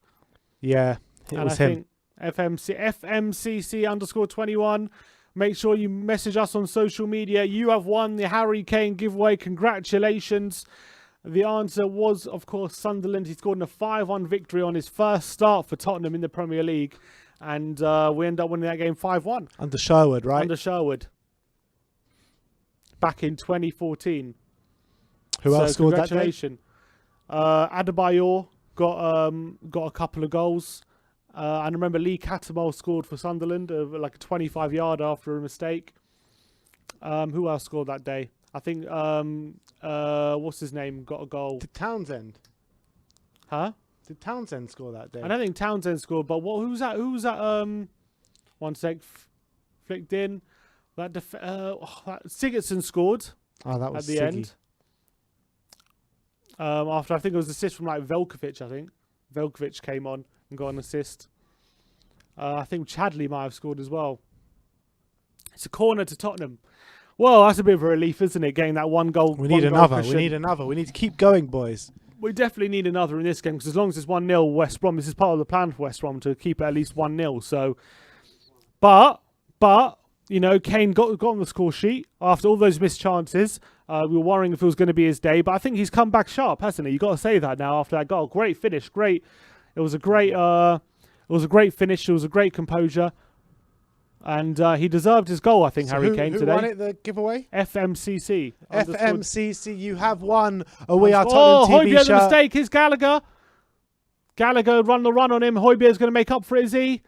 [SPEAKER 2] Yeah, it
[SPEAKER 4] And
[SPEAKER 2] was
[SPEAKER 4] I
[SPEAKER 2] him.
[SPEAKER 4] think FMCC_21. Make sure you message us on social media. You have won the Harry Kane giveaway. Congratulations. The answer was, of course, Sunderland. He scored in a 5-1 victory on his first start for Tottenham in the Premier League. And we end up winning that game 5-1.
[SPEAKER 2] Under Sherwood, right?
[SPEAKER 4] Under Sherwood. Back in 2014.
[SPEAKER 2] Who else scored that day?
[SPEAKER 4] Congratulations. Adebayor got a couple of goals. I remember Lee Catamol scored for Sunderland, like a 25-yarder after a mistake. Who else scored that day? I think, what's his name, got a goal.
[SPEAKER 2] Did Townsend?
[SPEAKER 4] Huh?
[SPEAKER 2] Did Townsend score that day?
[SPEAKER 4] I don't think Townsend scored, but who was that? One sec, flicked in. That Sigurdsson scored
[SPEAKER 2] Oh, that was
[SPEAKER 4] at the
[SPEAKER 2] Siggy.
[SPEAKER 4] end. After I think it was an assist from like Velkovic, I think. Velkovic came on and got an assist. I think Chadley might have scored as well. It's a corner to Tottenham. Well, that's a bit of a relief, isn't it? Getting that one goal.
[SPEAKER 2] We need another. We need another. We need to keep going, boys.
[SPEAKER 4] We definitely need another in this game, because as long as it's 1-0 West Brom, this is part of the plan for West Brom to keep it at least 1-0. So, but you know, Kane got on the score sheet after all those missed chances. We were worrying if it was going to be his day, but I think he's come back sharp, hasn't he? You got to say that now after that goal. Great finish, great. It was a great finish. It was a great composure, and he deserved his goal. I think
[SPEAKER 2] So
[SPEAKER 4] Harry Kane
[SPEAKER 2] who
[SPEAKER 4] today.
[SPEAKER 2] won it? The giveaway.
[SPEAKER 4] FMCC.
[SPEAKER 2] FMCC. You have won a We Are
[SPEAKER 4] Oh,
[SPEAKER 2] Tottenham TV
[SPEAKER 4] Højbjerg, the
[SPEAKER 2] shirt.
[SPEAKER 4] mistake is Gallagher. Gallagher run the run on him. Højbjerg's going to make up for it, is he?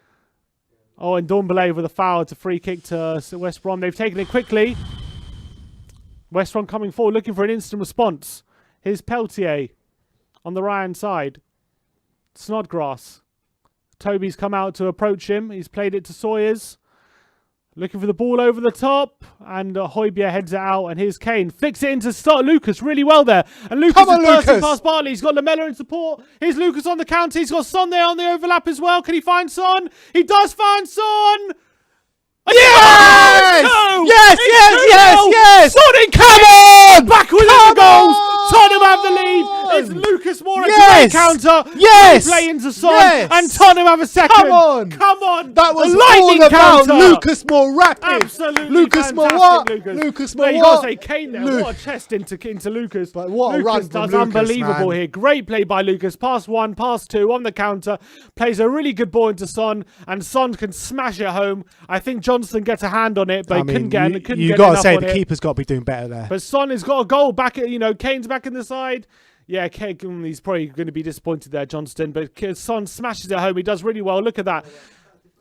[SPEAKER 4] Oh, and Dombele with a foul. It's a free kick to West Brom. They've taken it quickly. West Brom coming forward, looking for an instant response. Here's Peltier on the right-hand side. Snodgrass. Toby's come out to approach him. He's played it to Sawyers. Looking for the ball over the top. And Højbjerg heads it out. And here's Kane. Flicks it into Lucas really well there. And Lucas
[SPEAKER 2] Come on,
[SPEAKER 4] is bursting
[SPEAKER 2] Lucas.
[SPEAKER 4] past Bartley. He's got Lamella in support. Here's Lucas on the counter. He's got Son there on the overlap as well. Can he find Son? He does find Son.
[SPEAKER 2] Yes!
[SPEAKER 4] No!
[SPEAKER 2] Yes,
[SPEAKER 4] It's
[SPEAKER 2] yes,
[SPEAKER 4] 2-0.
[SPEAKER 2] yes, yes!
[SPEAKER 4] Son in
[SPEAKER 2] Come on!
[SPEAKER 4] back within
[SPEAKER 2] Come
[SPEAKER 4] the goals.
[SPEAKER 2] on!
[SPEAKER 4] Tottenham have the lead. It's Lucas Moura
[SPEAKER 2] Yes!
[SPEAKER 4] counter.
[SPEAKER 2] Yes!
[SPEAKER 4] Play into Son.
[SPEAKER 2] Yes!
[SPEAKER 4] And Tottenham have a second.
[SPEAKER 2] Come on!
[SPEAKER 4] Come on.
[SPEAKER 2] That was
[SPEAKER 4] the lightning
[SPEAKER 2] all about
[SPEAKER 4] counter.
[SPEAKER 2] Lucas Moura rapid.
[SPEAKER 4] Absolutely
[SPEAKER 2] Lucas Moura
[SPEAKER 4] fantastic,
[SPEAKER 2] what?
[SPEAKER 4] Lucas.
[SPEAKER 2] Lucas
[SPEAKER 4] No,
[SPEAKER 2] Moura
[SPEAKER 4] you got
[SPEAKER 2] what?
[SPEAKER 4] to say Kane there.
[SPEAKER 2] Lu-
[SPEAKER 4] What a chest into Lucas.
[SPEAKER 2] But what a
[SPEAKER 4] Lucas
[SPEAKER 2] run from
[SPEAKER 4] does
[SPEAKER 2] Lucas,
[SPEAKER 4] unbelievable
[SPEAKER 2] man.
[SPEAKER 4] here. Great play by Lucas. Pass one, pass two on the counter. Plays a really good ball into Son, and Son can smash it home. I think Johnson gets a hand on it, but he couldn't get
[SPEAKER 2] you got to
[SPEAKER 4] enough
[SPEAKER 2] say
[SPEAKER 4] on
[SPEAKER 2] the
[SPEAKER 4] it.
[SPEAKER 2] keeper's got to be doing better there.
[SPEAKER 4] But Son has got a goal back at, Kane's back in the side. Yeah, Kane, he's probably going to be disappointed there, Johnston. But Son smashes it home. He does really well. Look at that.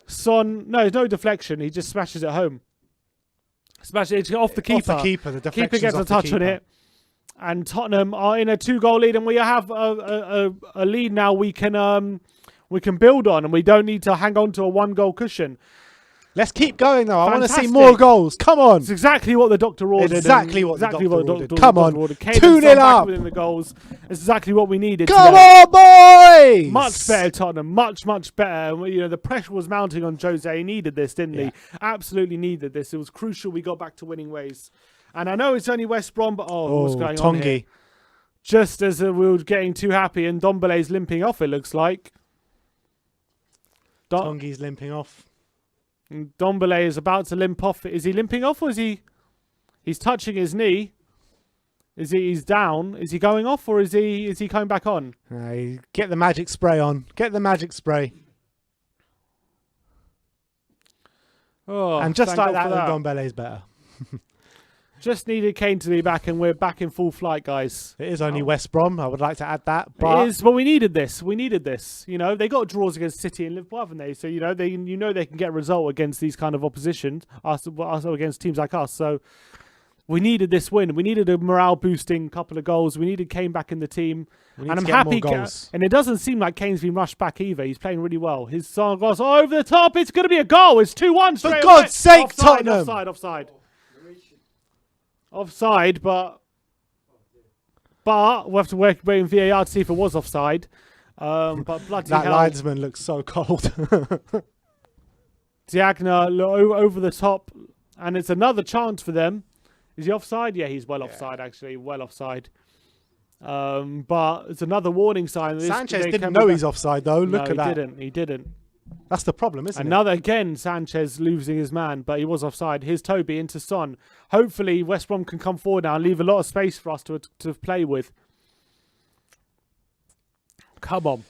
[SPEAKER 4] Son, no, there's no deflection. He just smashes it home. Smashes it off the keeper.
[SPEAKER 2] Off the keeper. The
[SPEAKER 4] Keeper
[SPEAKER 2] deflection's
[SPEAKER 4] gets a
[SPEAKER 2] off the
[SPEAKER 4] touch on
[SPEAKER 2] keeper.
[SPEAKER 4] it. And Tottenham are in a 2-goal lead, and we have a lead now we can build on, and we don't need to hang on to a 1-goal cushion.
[SPEAKER 2] Let's keep going though. I want to see
[SPEAKER 4] Fantastic.
[SPEAKER 2] more goals. Come on.
[SPEAKER 4] It's exactly what the doctor ordered.
[SPEAKER 2] Exactly what the doctor ordered. Come on.
[SPEAKER 4] 2-0
[SPEAKER 2] up.
[SPEAKER 4] Within the goals. It's exactly what we needed.
[SPEAKER 2] Come
[SPEAKER 4] today.
[SPEAKER 2] on, boys.
[SPEAKER 4] Much better, Tottenham. Much better. You know, the pressure was mounting on Jose. He needed this, didn't he? Absolutely needed this. It was crucial. We got back to winning ways. And I know it's only West Brom, but what's going on here?
[SPEAKER 2] Tongi.
[SPEAKER 4] Just as we were getting too happy, and Dombele's limping off. It looks like.
[SPEAKER 2] Tongi's limping off.
[SPEAKER 4] Dombele is about to limp off. Is he limping off, or is he? He's touching his knee. He's down? Is he going off, or is he coming back on?
[SPEAKER 2] Get the magic spray on. Get the magic spray.
[SPEAKER 4] Oh,
[SPEAKER 2] And just
[SPEAKER 4] thank
[SPEAKER 2] like
[SPEAKER 4] God
[SPEAKER 2] that,
[SPEAKER 4] for
[SPEAKER 2] Ndombele's better.
[SPEAKER 4] Just needed Kane to be back, and we're back in full flight, guys.
[SPEAKER 2] It is only West Brom. I would like to add that. But
[SPEAKER 4] It is, but we needed this. We needed this. You know, they got draws against City and Liverpool, haven't they? So they can get a result against these kind of opposition, also against teams like us. So we needed this win. We needed a morale boosting couple of goals. We needed Kane back in the team,
[SPEAKER 2] we need
[SPEAKER 4] and
[SPEAKER 2] to
[SPEAKER 4] I'm
[SPEAKER 2] get
[SPEAKER 4] happy.
[SPEAKER 2] more goals.
[SPEAKER 4] And it doesn't seem like Kane's been rushed back either. He's playing really well. His song goes over the top. It's going to be a goal. It's 2-1 straight away.
[SPEAKER 2] God's sake,
[SPEAKER 4] Offside,
[SPEAKER 2] Tottenham.
[SPEAKER 4] Offside, but we'll have to wait in VAR to see if it was offside. But bloody
[SPEAKER 2] That
[SPEAKER 4] hell.
[SPEAKER 2] linesman looks so cold.
[SPEAKER 4] Diagna over the top, and it's another chance for them. Is he offside? Yeah, he's well offside, actually. Well offside. But it's another warning sign.
[SPEAKER 2] Sanchez didn't know he's offside, though. Look at that.
[SPEAKER 4] He didn't.
[SPEAKER 2] That's the problem, isn't
[SPEAKER 4] Another, again, Sanchez losing his man, but he was offside. Here's Toby into Son. Hopefully, West Brom can come forward now and leave a lot of space for us to play with. Come on.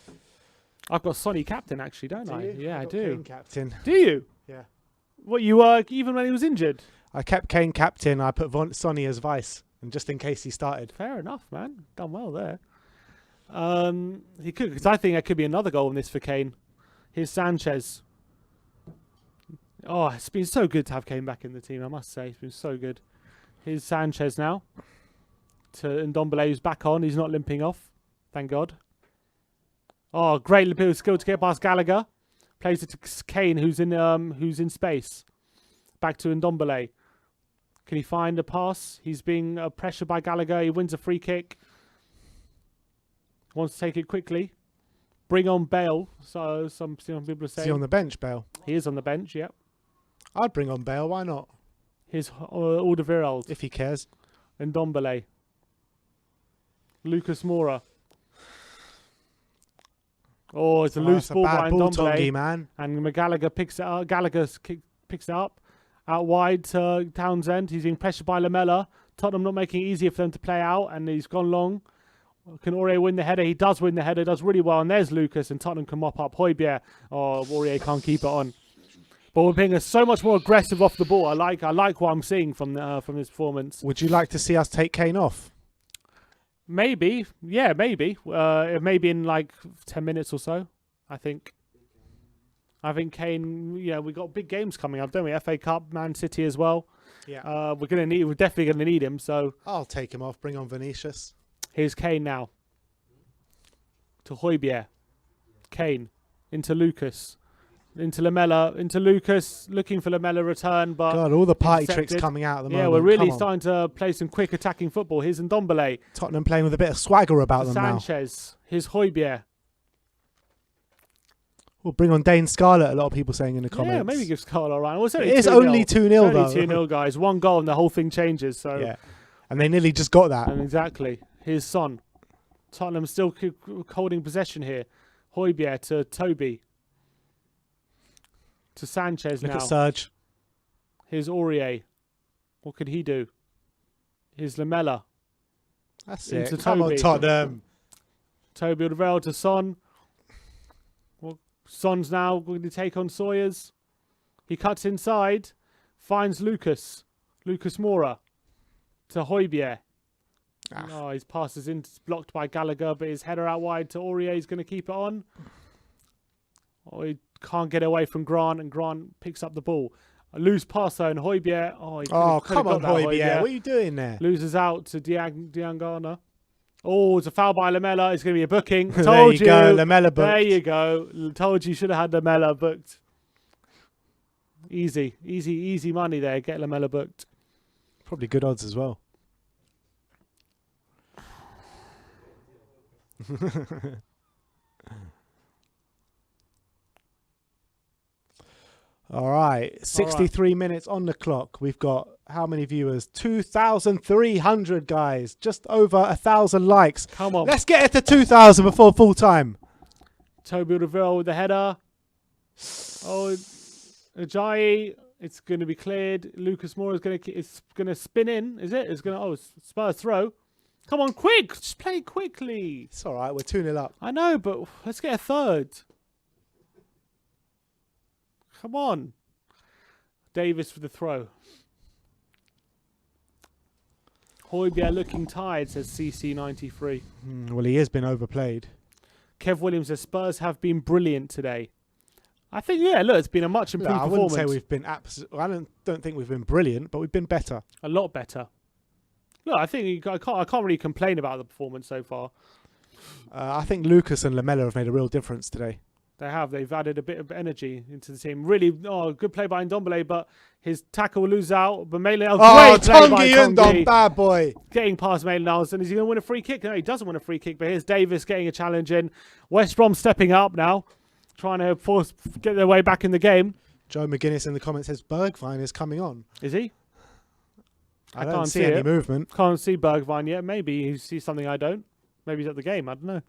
[SPEAKER 4] I've got Sonny captain, actually, don't I? Yeah, I do.
[SPEAKER 2] Kane captain.
[SPEAKER 4] Do you?
[SPEAKER 2] Yeah.
[SPEAKER 4] What, you were even when he was injured?
[SPEAKER 2] I kept Kane captain. I put Sonny as vice, and just in case he started.
[SPEAKER 4] Fair enough, man. Done well there. He could, because I think there could be another goal in this for Kane. Here's Sanchez. Oh, it's been so good to have Kane back in the team, I must say. It's been so good. Here's Sanchez now. To Ndombele, who's back on. He's not limping off. Thank God. Oh, great little bit of skill to get past Gallagher. Plays it to Kane, who's in space. Back to Ndombele. Can he find a pass? He's being pressured by Gallagher. He wins a free kick. Wants to take it quickly. Bring on Bale. So some people are saying.
[SPEAKER 2] Is he on the bench, Bale?
[SPEAKER 4] He is on the bench, yep.
[SPEAKER 2] I'd bring on Bale. Why not?
[SPEAKER 4] Here's Alderweireld.
[SPEAKER 2] If he cares.
[SPEAKER 4] And Ndombele. Lucas Moura. Oh, it's a loose ball by Ndombele.
[SPEAKER 2] Man.
[SPEAKER 4] And McGallagher picks it up. Gallagher picks it up. Out wide to Townsend. He's being pressured by Lamella. Tottenham not making it easier for them to play out. And he's gone long. Can Aurier win the header? He does win the header. Does really well. And there's Lucas. And Tottenham can mop up. Højbjerg. Oh, Aurier can't keep it on. But we're being so much more aggressive off the ball. I like what I'm seeing from this performance.
[SPEAKER 2] Would you like to see us take Kane off?
[SPEAKER 4] Maybe. Yeah, maybe. Maybe in like 10 minutes or so, I think. I think Kane, we got big games coming up, don't we? FA Cup, Man City as well.
[SPEAKER 2] Yeah.
[SPEAKER 4] We're definitely gonna need him, so
[SPEAKER 2] I'll take him off. Bring on Vinicius.
[SPEAKER 4] here's Kane now. To Højbjerg. Kane. Into Lucas. Into Lamella. Into Lucas. Looking for Lamella return, but
[SPEAKER 2] God, all the party
[SPEAKER 4] intercepted.
[SPEAKER 2] tricks coming out at the moment.
[SPEAKER 4] Yeah, we're really
[SPEAKER 2] Come on.
[SPEAKER 4] starting to play some quick attacking football. Here's Ndombele.
[SPEAKER 2] Tottenham playing with a bit of swagger about them now.
[SPEAKER 4] Sanchez. Here's Højbjerg.
[SPEAKER 2] We'll bring on Dane Scarlett, a lot of people saying in the comments.
[SPEAKER 4] Yeah, maybe give Scarlett a run. Well,
[SPEAKER 2] It is only 2-0 though.
[SPEAKER 4] Only 2-0, guys. One goal and the whole thing changes. So
[SPEAKER 2] Yeah. And they nearly just got that.
[SPEAKER 4] And exactly. Here's Son. Tottenham still holding possession here. Højbjerg to Toby. To Sanchez
[SPEAKER 2] Look
[SPEAKER 4] now.
[SPEAKER 2] at Serge.
[SPEAKER 4] Here's Aurier. What could he do? Here's Lamella.
[SPEAKER 2] That's
[SPEAKER 4] Into
[SPEAKER 2] it. Come on,
[SPEAKER 4] Toby.
[SPEAKER 2] Tottenham.
[SPEAKER 4] Toby Alderweireld to Son. Well, Son's now going to take on Sawyers. He cuts inside. Finds Lucas. Lucas Moura. To Højbjerg. No, his pass is blocked by Gallagher, but his header out wide to Aurier is going to keep it on. Oh, he can't get away from Grant, and Grant picks up the ball. A loose pass though, and Højbjerg.
[SPEAKER 2] Oh, come on, Højbjerg. What are you doing there?
[SPEAKER 4] Loses out to Diangana. Oh, it's a foul by Lamela. It's going to be a booking.
[SPEAKER 2] There you go, Lamela booked.
[SPEAKER 4] There you go. Told you should have had Lamela booked. Easy money there. Get Lamela booked.
[SPEAKER 2] Probably good odds as well. All right, 63 minutes on the clock. We've got how many viewers? 2,300 guys. Just over 1,000 likes.
[SPEAKER 4] Come on.
[SPEAKER 2] Let's get it to 2,000 before full time.
[SPEAKER 4] Toby Alderweireld with the header. Oh, Ajayi. It's going to be cleared. Lucas Moura is going to spin in. Is it? It's going to. Oh, Spurs throw. Come on, quick! Just play quickly.
[SPEAKER 2] It's all right. We're 2-0 up.
[SPEAKER 4] I know, but let's get a third. Come on. Davis for the throw. Højbjerg looking tired, says CC93.
[SPEAKER 2] Well, he has been overplayed.
[SPEAKER 4] Kev Williams says Spurs have been brilliant today. I think, yeah, look, it's been a much improved
[SPEAKER 2] I wouldn't
[SPEAKER 4] performance.
[SPEAKER 2] say we've been I don't think we've been brilliant, but we've been better.
[SPEAKER 4] A lot better. Look, I think I can't really complain about the performance so far.
[SPEAKER 2] I think Lucas and Lamela have made a real difference today.
[SPEAKER 4] They have. They've added a bit of energy into the team. Really, good play by Ndombele, but his tackle will lose out. But Maitland, great play by Tongi.
[SPEAKER 2] Bad boy.
[SPEAKER 4] Getting past Maitland, and is he going to win a free kick? No, he doesn't win a free kick, but here's Davis getting a challenge in. West Brom stepping up now, trying to get their way back in the game.
[SPEAKER 2] Joe McGuinness in the comments says Bergwijn is coming on.
[SPEAKER 4] Is he?
[SPEAKER 2] I don't see any movement.
[SPEAKER 4] Can't see Bergwijn yet. Maybe he sees something I don't. Maybe he's at the game. I don't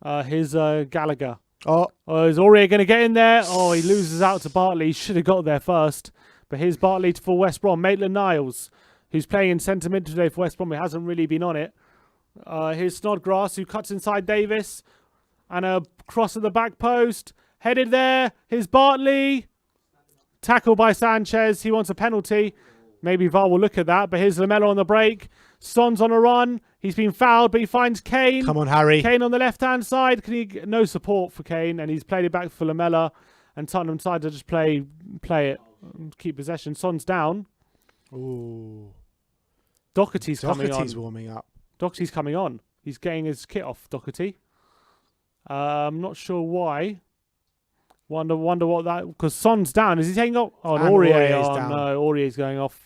[SPEAKER 4] know. Here's Gallagher.
[SPEAKER 2] Oh,
[SPEAKER 4] is Aurier going to get in there? Oh, he loses out to Bartley. He should have got there first. But here's Bartley for West Brom. Maitland-Niles, who's playing in centre mid today for West Brom. He hasn't really been on it. Here's Snodgrass, who cuts inside Davis. And a cross at the back post. Headed there. Here's Bartley. Tackled by Sanchez. He wants a penalty. Maybe VAR will look at that. But here's Lamela on the break. Son's on a run. He's been fouled, but he finds Kane.
[SPEAKER 2] Come on, Harry.
[SPEAKER 4] Kane on the left-hand side. No support for Kane, and he's played it back for Lamela. And Tottenham decided to just play it, keep possession. Son's down.
[SPEAKER 2] Ooh.
[SPEAKER 4] Doherty's coming on.
[SPEAKER 2] Doherty's warming up.
[SPEAKER 4] Doherty's coming on. He's getting his kit off, Doherty. I'm not sure why. Wonder what that... Because Son's down. Is he taking off? Oh, and Aurier.
[SPEAKER 2] Down.
[SPEAKER 4] No, Aurier's going off.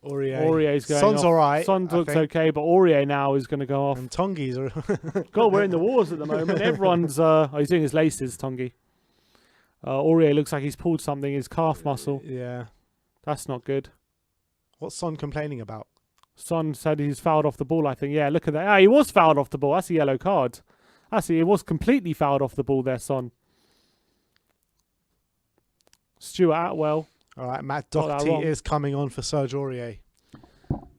[SPEAKER 4] Aurier's going
[SPEAKER 2] Son's
[SPEAKER 4] off.
[SPEAKER 2] all right.
[SPEAKER 4] Son looks okay, but Aurier now is going to go off.
[SPEAKER 2] And Tongi's are...
[SPEAKER 4] God, we're in the wars at the moment. Everyone's... he's doing his laces, Tongi. Aurier looks like he's pulled something, his calf muscle.
[SPEAKER 2] Yeah.
[SPEAKER 4] That's not good.
[SPEAKER 2] What's Son complaining about?
[SPEAKER 4] Son said he's fouled off the ball, I think. Yeah, look at that. Ah, he was fouled off the ball. That's a yellow card. He was completely fouled off the ball there, Son. Stuart Atwell.
[SPEAKER 2] All right, Matt Doherty is coming on for Serge Aurier.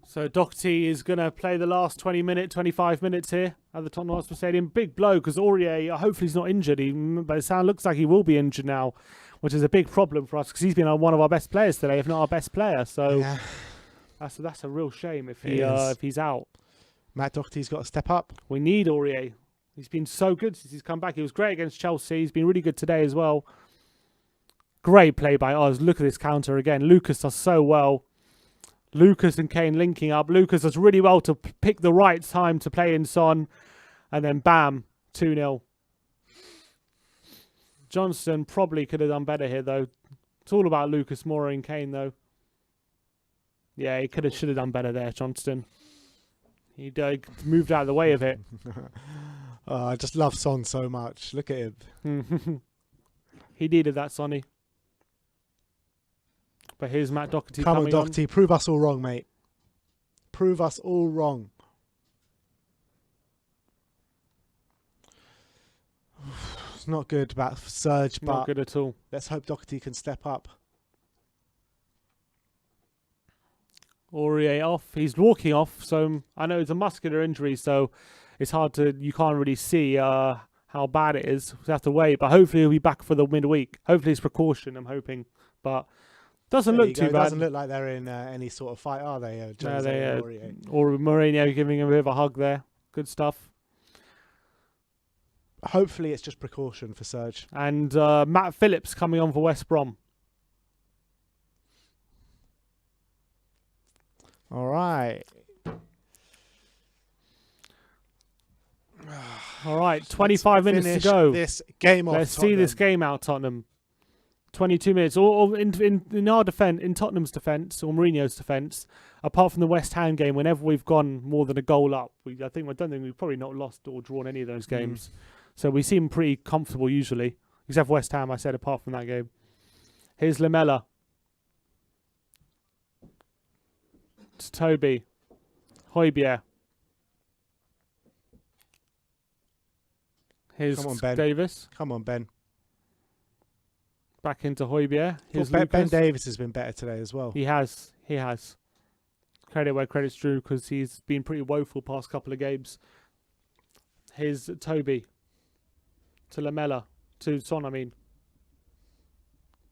[SPEAKER 4] So Doherty is going to play the last 25 minutes here at the Tottenham Hotspur Stadium. Big blow because Aurier, hopefully he's not injured, but it looks like he will be injured now, which is a big problem for us because he's been one of our best players today, if not our best player. So yeah. That's a real shame if he's out.
[SPEAKER 2] Matt Doherty's got to step up.
[SPEAKER 4] We need Aurier. He's been so good since he's come back. He was great against Chelsea. He's been really good today as well. Great play by Oz. Look at this counter again. Lucas does so well. Lucas and Kane linking up. Lucas does really well to pick the right time to play in Son. And then bam, 2-0. Johnston probably could have done better here, though. It's all about Lucas Moura and Kane, though. Yeah, he should have done better there, Johnston. He moved out of the way of it.
[SPEAKER 2] I just love Son so much. Look at him.
[SPEAKER 4] He needed that, Sonny. But here's Matt Doherty
[SPEAKER 2] coming on. Come on, Doherty. Prove us all wrong, mate. Prove us all wrong. It's not good about Serge, but
[SPEAKER 4] not good at all.
[SPEAKER 2] Let's hope Doherty can step up.
[SPEAKER 4] Aurier off. He's walking off, so I know it's a muscular injury, so it's hard you can't really see how bad it is. We have to wait, but hopefully he'll be back for the midweek. Hopefully it's precaution, I'm hoping. But Doesn't
[SPEAKER 2] There
[SPEAKER 4] look
[SPEAKER 2] you
[SPEAKER 4] too
[SPEAKER 2] go.
[SPEAKER 4] bad.
[SPEAKER 2] Doesn't look like they're in any sort of fight, are they?
[SPEAKER 4] No,
[SPEAKER 2] Jose
[SPEAKER 4] they,
[SPEAKER 2] and Aurier?
[SPEAKER 4] or Mourinho giving him a bit of a hug there. Good stuff.
[SPEAKER 2] Hopefully, it's just precaution for Serge.
[SPEAKER 4] And Matt Phillips coming on for West Brom.
[SPEAKER 2] All right.
[SPEAKER 4] All right, 25 minutes to
[SPEAKER 2] Finish
[SPEAKER 4] go.
[SPEAKER 2] this game off.
[SPEAKER 4] Let's see this game out, Tottenham. 22 minutes. Or in our defence, in Tottenham's defence, or Mourinho's defence, apart from the West Ham game, whenever we've gone more than a goal up, I don't think we've probably not lost or drawn any of those games. So we seem pretty comfortable usually, except for West Ham. I said apart from that game. Here's Lamela. It's Toby. Højbjerg. Here's
[SPEAKER 2] Come on, Ben.
[SPEAKER 4] Davis.
[SPEAKER 2] Come on, Ben.
[SPEAKER 4] Back into Højbjerg. Here's
[SPEAKER 2] Ben
[SPEAKER 4] Lucas.
[SPEAKER 2] Davis has been better today as well.
[SPEAKER 4] He has. Credit where credit's due because he's been pretty woeful past couple of games. Here's Toby. To Lamela. To Son, I mean.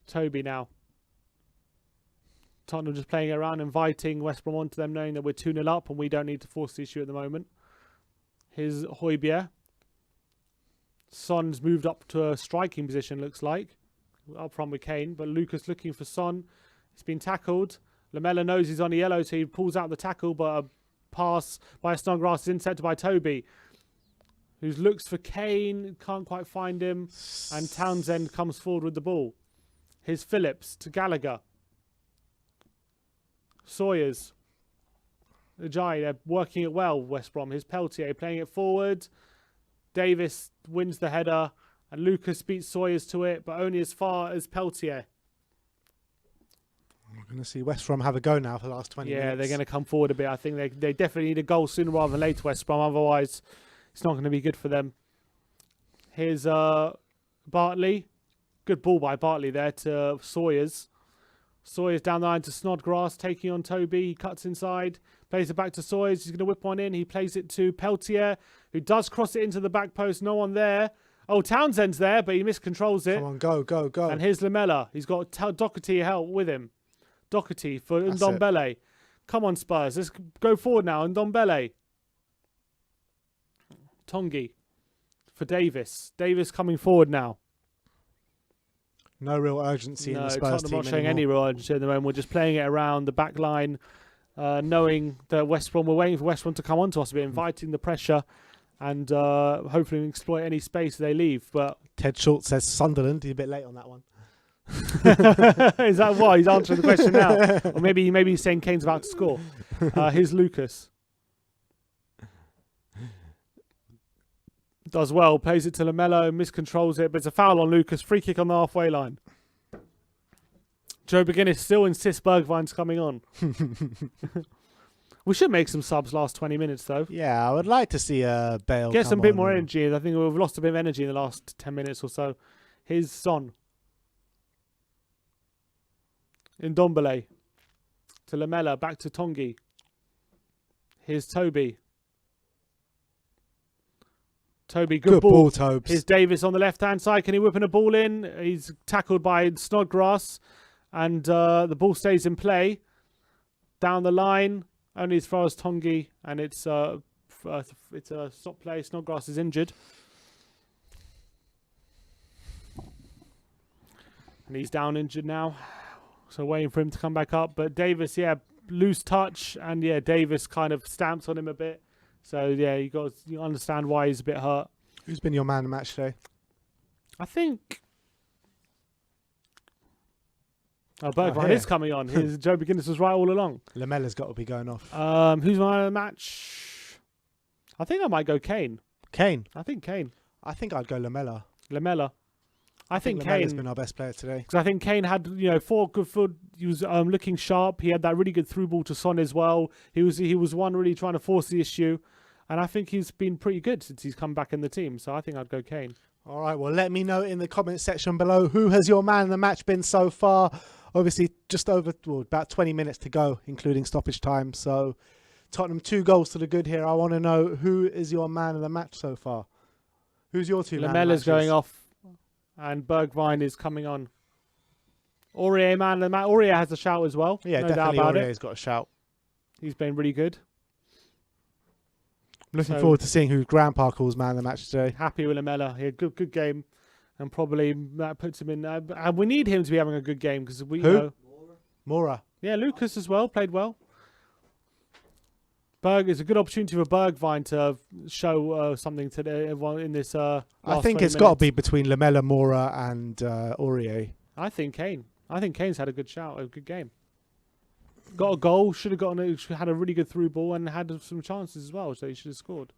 [SPEAKER 4] Toby now. Tottenham just playing it around, inviting West Brom onto them, knowing that we're 2-0 up and we don't need to force the issue at the moment. Here's Højbjerg. Son's moved up to a striking position, looks like. Up front with Kane, but Lucas looking for Son. He's been tackled. Lamela knows he's on a yellow, so he pulls out the tackle, but a pass by Snodgrass is intercepted by Toby, who looks for Kane, can't quite find him, and Townsend comes forward with the ball. Here's Phillips to Gallagher. Sawyers. Ajayi, they're working it well, West Brom. Here's Peltier playing it forward. Davis wins the header, and Lucas beats Sawyers to it, but only as far as Peltier.
[SPEAKER 2] We're going to see West Brom have a go now for the last 20 minutes.
[SPEAKER 4] Yeah, they're going to come forward a bit. I think they definitely need a goal sooner rather than later, West Brom. Otherwise, it's not going to be good for them. Here's Bartley. Good ball by Bartley there to Sawyers. Sawyers down the line to Snodgrass, taking on Toby. He cuts inside, plays it back to Sawyers. He's going to whip one in. He plays it to Peltier, who does cross it into the back post. No one there. Oh, Townsend's there, but he miscontrols it.
[SPEAKER 2] Come on, go, go, go.
[SPEAKER 4] And here's Lamela. He's got Doherty help with him. Doherty for Ndombele. Come on, Spurs. Let's go forward now. Ndombele. Tongi for Davis. Davis coming forward now.
[SPEAKER 2] No real urgency in the Spurs
[SPEAKER 4] Tottenham
[SPEAKER 2] team
[SPEAKER 4] not showing
[SPEAKER 2] anymore.
[SPEAKER 4] any real urgency at the moment. We're just playing it around the back line, knowing that West Brom, we're waiting for West Brom to come onto us a bit, inviting the pressure, and hopefully exploit any space they leave. But
[SPEAKER 2] Ted Schultz says Sunderland. He's a bit late on that one.
[SPEAKER 4] is that why he's answering the question now? Or maybe he's saying Kane's about to score. Here's Lucas. Does well, plays it to Lamela, miscontrols it, but it's a foul on Lucas. Free kick on the halfway line. Joe McGuinness still insists Bergwijn's coming on. We should make some subs last 20 minutes though.
[SPEAKER 2] Yeah, I would like to see Bale
[SPEAKER 4] Get
[SPEAKER 2] come
[SPEAKER 4] some bit
[SPEAKER 2] on
[SPEAKER 4] more
[SPEAKER 2] and-
[SPEAKER 4] energy. I think we've lost a bit of energy in the last 10 minutes or so. Here's Son. Ndombele. To Lamela, back to Tongi. Here's Toby. Toby, good ball.
[SPEAKER 2] Tobes.
[SPEAKER 4] Here's Davis on the left-hand side. Can he whip in a ball in? He's tackled by Snodgrass. And the ball stays in play. Down the line. Only as far as Tongi. And it's a stop play. Snodgrass is injured. And he's down injured now. So waiting for him to come back up. But Davis, loose touch. And Davis kind of stamps on him a bit. So you understand why he's a bit hurt.
[SPEAKER 2] Who's been your man of the match today?
[SPEAKER 4] I think. Oh, Bergwijn
[SPEAKER 2] here.
[SPEAKER 4] is coming on. Joe McGuinness was right all along.
[SPEAKER 2] Lamela's got to be going off.
[SPEAKER 4] Who's my man of the match? I think I might go Kane.
[SPEAKER 2] Kane.
[SPEAKER 4] I think Kane.
[SPEAKER 2] I think I'd go Lamela.
[SPEAKER 4] Lamela. I think
[SPEAKER 2] Lamela's
[SPEAKER 4] Kane.
[SPEAKER 2] been our best player today.
[SPEAKER 4] Because I think Kane had, 4 good foot. He was looking sharp. He had that really good through ball to Son as well. He was one really trying to force the issue, and I think he's been pretty good since he's come back in the team. So I think I'd go Kane.
[SPEAKER 2] All right, well, let me know in the comment section below who has your man of the match been so far. Obviously, just over about 20 minutes to go, including stoppage time. So Tottenham 2 goals to the good here. I want to know who is your man of the match so far. Who's your 2 man of the
[SPEAKER 4] Lamela's
[SPEAKER 2] matches?
[SPEAKER 4] going off, and Bergwijn is coming on. Aurier, man, Aurier has a shout as well.
[SPEAKER 2] Yeah,
[SPEAKER 4] no doubt
[SPEAKER 2] definitely
[SPEAKER 4] about
[SPEAKER 2] Aurier's got a shout.
[SPEAKER 4] He's been really good.
[SPEAKER 2] Looking
[SPEAKER 4] So-
[SPEAKER 2] forward to seeing who Grandpa calls man of the match today.
[SPEAKER 4] Happy with Lamella. He had good game, and probably that puts him in. And we need him to be having a good game because we
[SPEAKER 2] Who?
[SPEAKER 4] know.
[SPEAKER 2] Mora.
[SPEAKER 4] Yeah, Lucas as well played well. Berg is a good opportunity for Bergvine to show something to everyone in this.
[SPEAKER 2] I
[SPEAKER 4] Last
[SPEAKER 2] think
[SPEAKER 4] 20
[SPEAKER 2] it's got to
[SPEAKER 4] minutes.
[SPEAKER 2] be between Lamella, Mora, and Aurier.
[SPEAKER 4] I think Kane. I think Kane's had a good shout, a good game. Got a goal. Should have gotten. Had a really good through ball and had some chances as well. So he should have scored.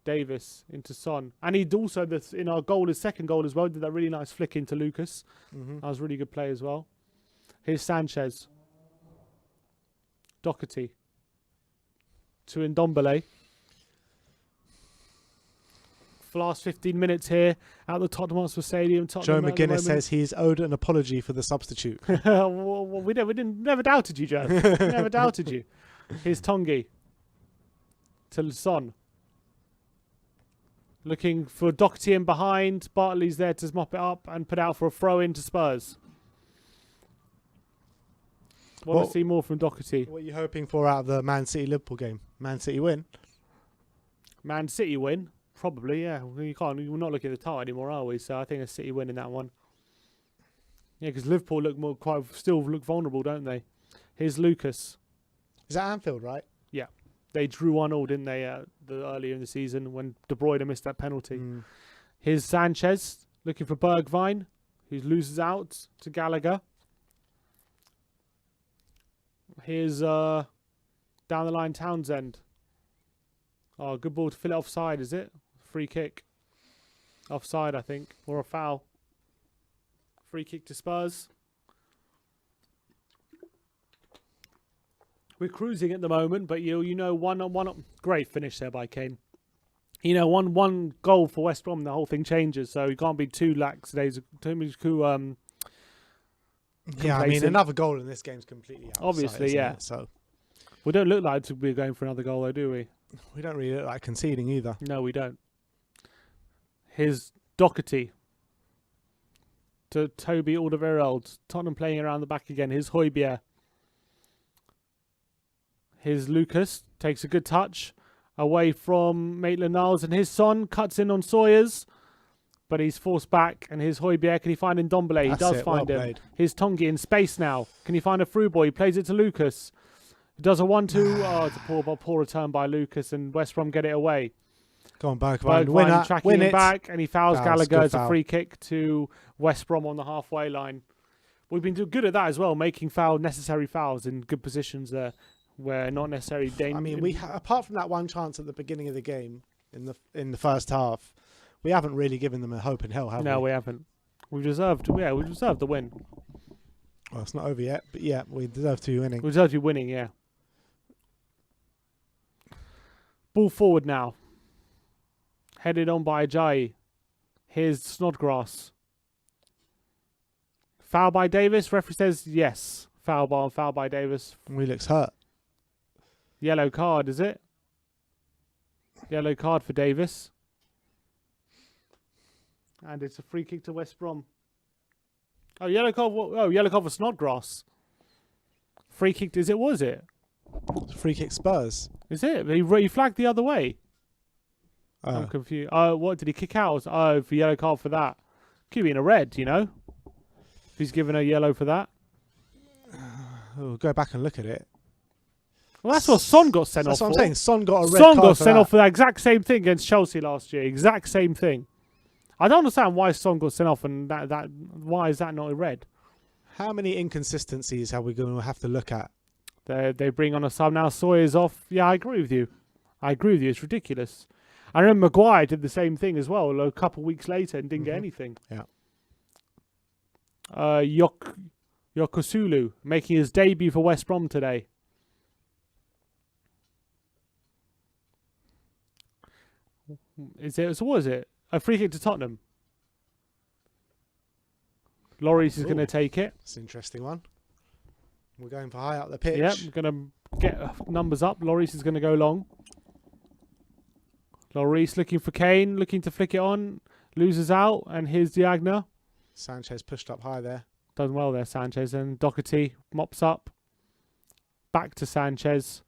[SPEAKER 4] Davis into Son, and he'd also in our goal, his second goal as well. Did that really nice flick into Lucas. That was really good play as well. Here's Sanchez. Doherty to Ndombele. For the last 15 minutes here at the Tottenham Hotspur Stadium.
[SPEAKER 2] Joe
[SPEAKER 4] Tottenham at the
[SPEAKER 2] McGuinness
[SPEAKER 4] moment.
[SPEAKER 2] says he's owed an apology for the substitute.
[SPEAKER 4] Well, we never doubted you, Joe. Never doubted you. Here's Tongi to Son. Looking for Doherty in behind. Bartley's there to mop it up and put out for a throw in to Spurs. Want
[SPEAKER 2] Well-
[SPEAKER 4] to see more from Doherty.
[SPEAKER 2] What are you hoping for out of the Man City Liverpool game? Man City win?
[SPEAKER 4] Man City win. Probably, yeah. We're not looking at the title anymore, are we? So I think a City win in that one. Yeah, because Liverpool still look vulnerable, don't they? Here's Lucas.
[SPEAKER 2] Is that Anfield, right?
[SPEAKER 4] They drew 1-1, didn't they, earlier in the season when De Bruyne missed that penalty. Here's Sanchez looking for Bergvine, who loses out to Gallagher. Here's down the line Townsend. Oh, good ball to fill it offside, is it? Free kick. Offside, I think, or a foul. Free kick to Spurs. We're cruising at the moment, but you know one great finish there by Kane. You know, one goal for West Brom, the whole thing changes. So you can't be too lackadaisical.
[SPEAKER 2] Yeah, I mean,
[SPEAKER 4] complacent.
[SPEAKER 2] another goal in this game's completely out of
[SPEAKER 4] Obviously,
[SPEAKER 2] sight, isn't
[SPEAKER 4] yeah.
[SPEAKER 2] it? So
[SPEAKER 4] We don't look like we're going for another goal, though, do we?
[SPEAKER 2] we don't really look like conceding either.
[SPEAKER 4] No, we don't. Here's Doherty to Toby Alderweireld. Tottenham playing around the back again. Here's Højbjerg. Here's Lucas. Takes a good touch away from Maitland-Niles. And his Son cuts in on Sawyers. But he's forced back. And here's Højbjerg. Can he find Ndombele? He
[SPEAKER 2] That's
[SPEAKER 4] does
[SPEAKER 2] it,
[SPEAKER 4] find
[SPEAKER 2] well
[SPEAKER 4] him.
[SPEAKER 2] played.
[SPEAKER 4] Here's Tongi in space now. Can he find a through ball? He plays it to Lucas. He does a 1-2. Oh, it's a poor return by Lucas. And West Brom get it away.
[SPEAKER 2] Go on, Bergvine.
[SPEAKER 4] Bergvine tracking
[SPEAKER 2] Win
[SPEAKER 4] him
[SPEAKER 2] it.
[SPEAKER 4] back, and he fouls
[SPEAKER 2] Fouls,
[SPEAKER 4] Gallagher
[SPEAKER 2] good
[SPEAKER 4] as a
[SPEAKER 2] foul.
[SPEAKER 4] free kick to West Brom on the halfway line. We've been doing good at that as well, making necessary fouls in good positions there, where not necessarily dangerous.
[SPEAKER 2] I mean, apart from that one chance at the beginning of the game in the first half, we haven't really given them a hope in hell, have
[SPEAKER 4] no,
[SPEAKER 2] we?
[SPEAKER 4] we haven't. We deserved the win.
[SPEAKER 2] Well, it's not over yet, but yeah, we deserve to be winning.
[SPEAKER 4] We deserve to be winning, yeah. Ball forward now. Headed on by Ajayi. Here's Snodgrass. Foul by Davis. Referee says yes. Foul by Davis.
[SPEAKER 2] We looks hurt.
[SPEAKER 4] Yellow card, is it? Yellow card for Davis. And it's a free kick to West Brom. Oh, yellow card. Yellow card for Snodgrass. Free kick. Was it?
[SPEAKER 2] Free kick Spurs.
[SPEAKER 4] Is it? He flagged the other way. I'm confused. Oh, what did he kick out? Oh, for yellow card for that. Could be in a red, you know. If he's given a yellow for that.
[SPEAKER 2] We'll go back and look at it.
[SPEAKER 4] Well, that's what Son got sent off
[SPEAKER 2] That's what I'm
[SPEAKER 4] for.
[SPEAKER 2] saying. Son got a red
[SPEAKER 4] Son
[SPEAKER 2] card
[SPEAKER 4] got
[SPEAKER 2] for
[SPEAKER 4] sent
[SPEAKER 2] that.
[SPEAKER 4] off for that exact same thing against Chelsea last year. Exact same thing. I don't understand why Son got sent off and that why is that not a red?
[SPEAKER 2] How many inconsistencies are we going to have to look at?
[SPEAKER 4] They bring on a sub now. Sawyer's off. Yeah, I agree with you. It's ridiculous. I remember Maguire did the same thing as well a couple of weeks later and didn't get anything.
[SPEAKER 2] Yeah.
[SPEAKER 4] Yokosulu making his debut for West Brom today. So what is it? A free kick to Tottenham. Lloris is going to take it.
[SPEAKER 2] It's an interesting one. We're going for high up the pitch.
[SPEAKER 4] Yep, we're going to get numbers up. Lloris is going to go long. Lloris looking for Kane, looking to flick it on. Loses out, and here's Diagna.
[SPEAKER 2] Sanchez pushed up high there.
[SPEAKER 4] Done well there, Sanchez. And Doherty mops up. Back to Sanchez.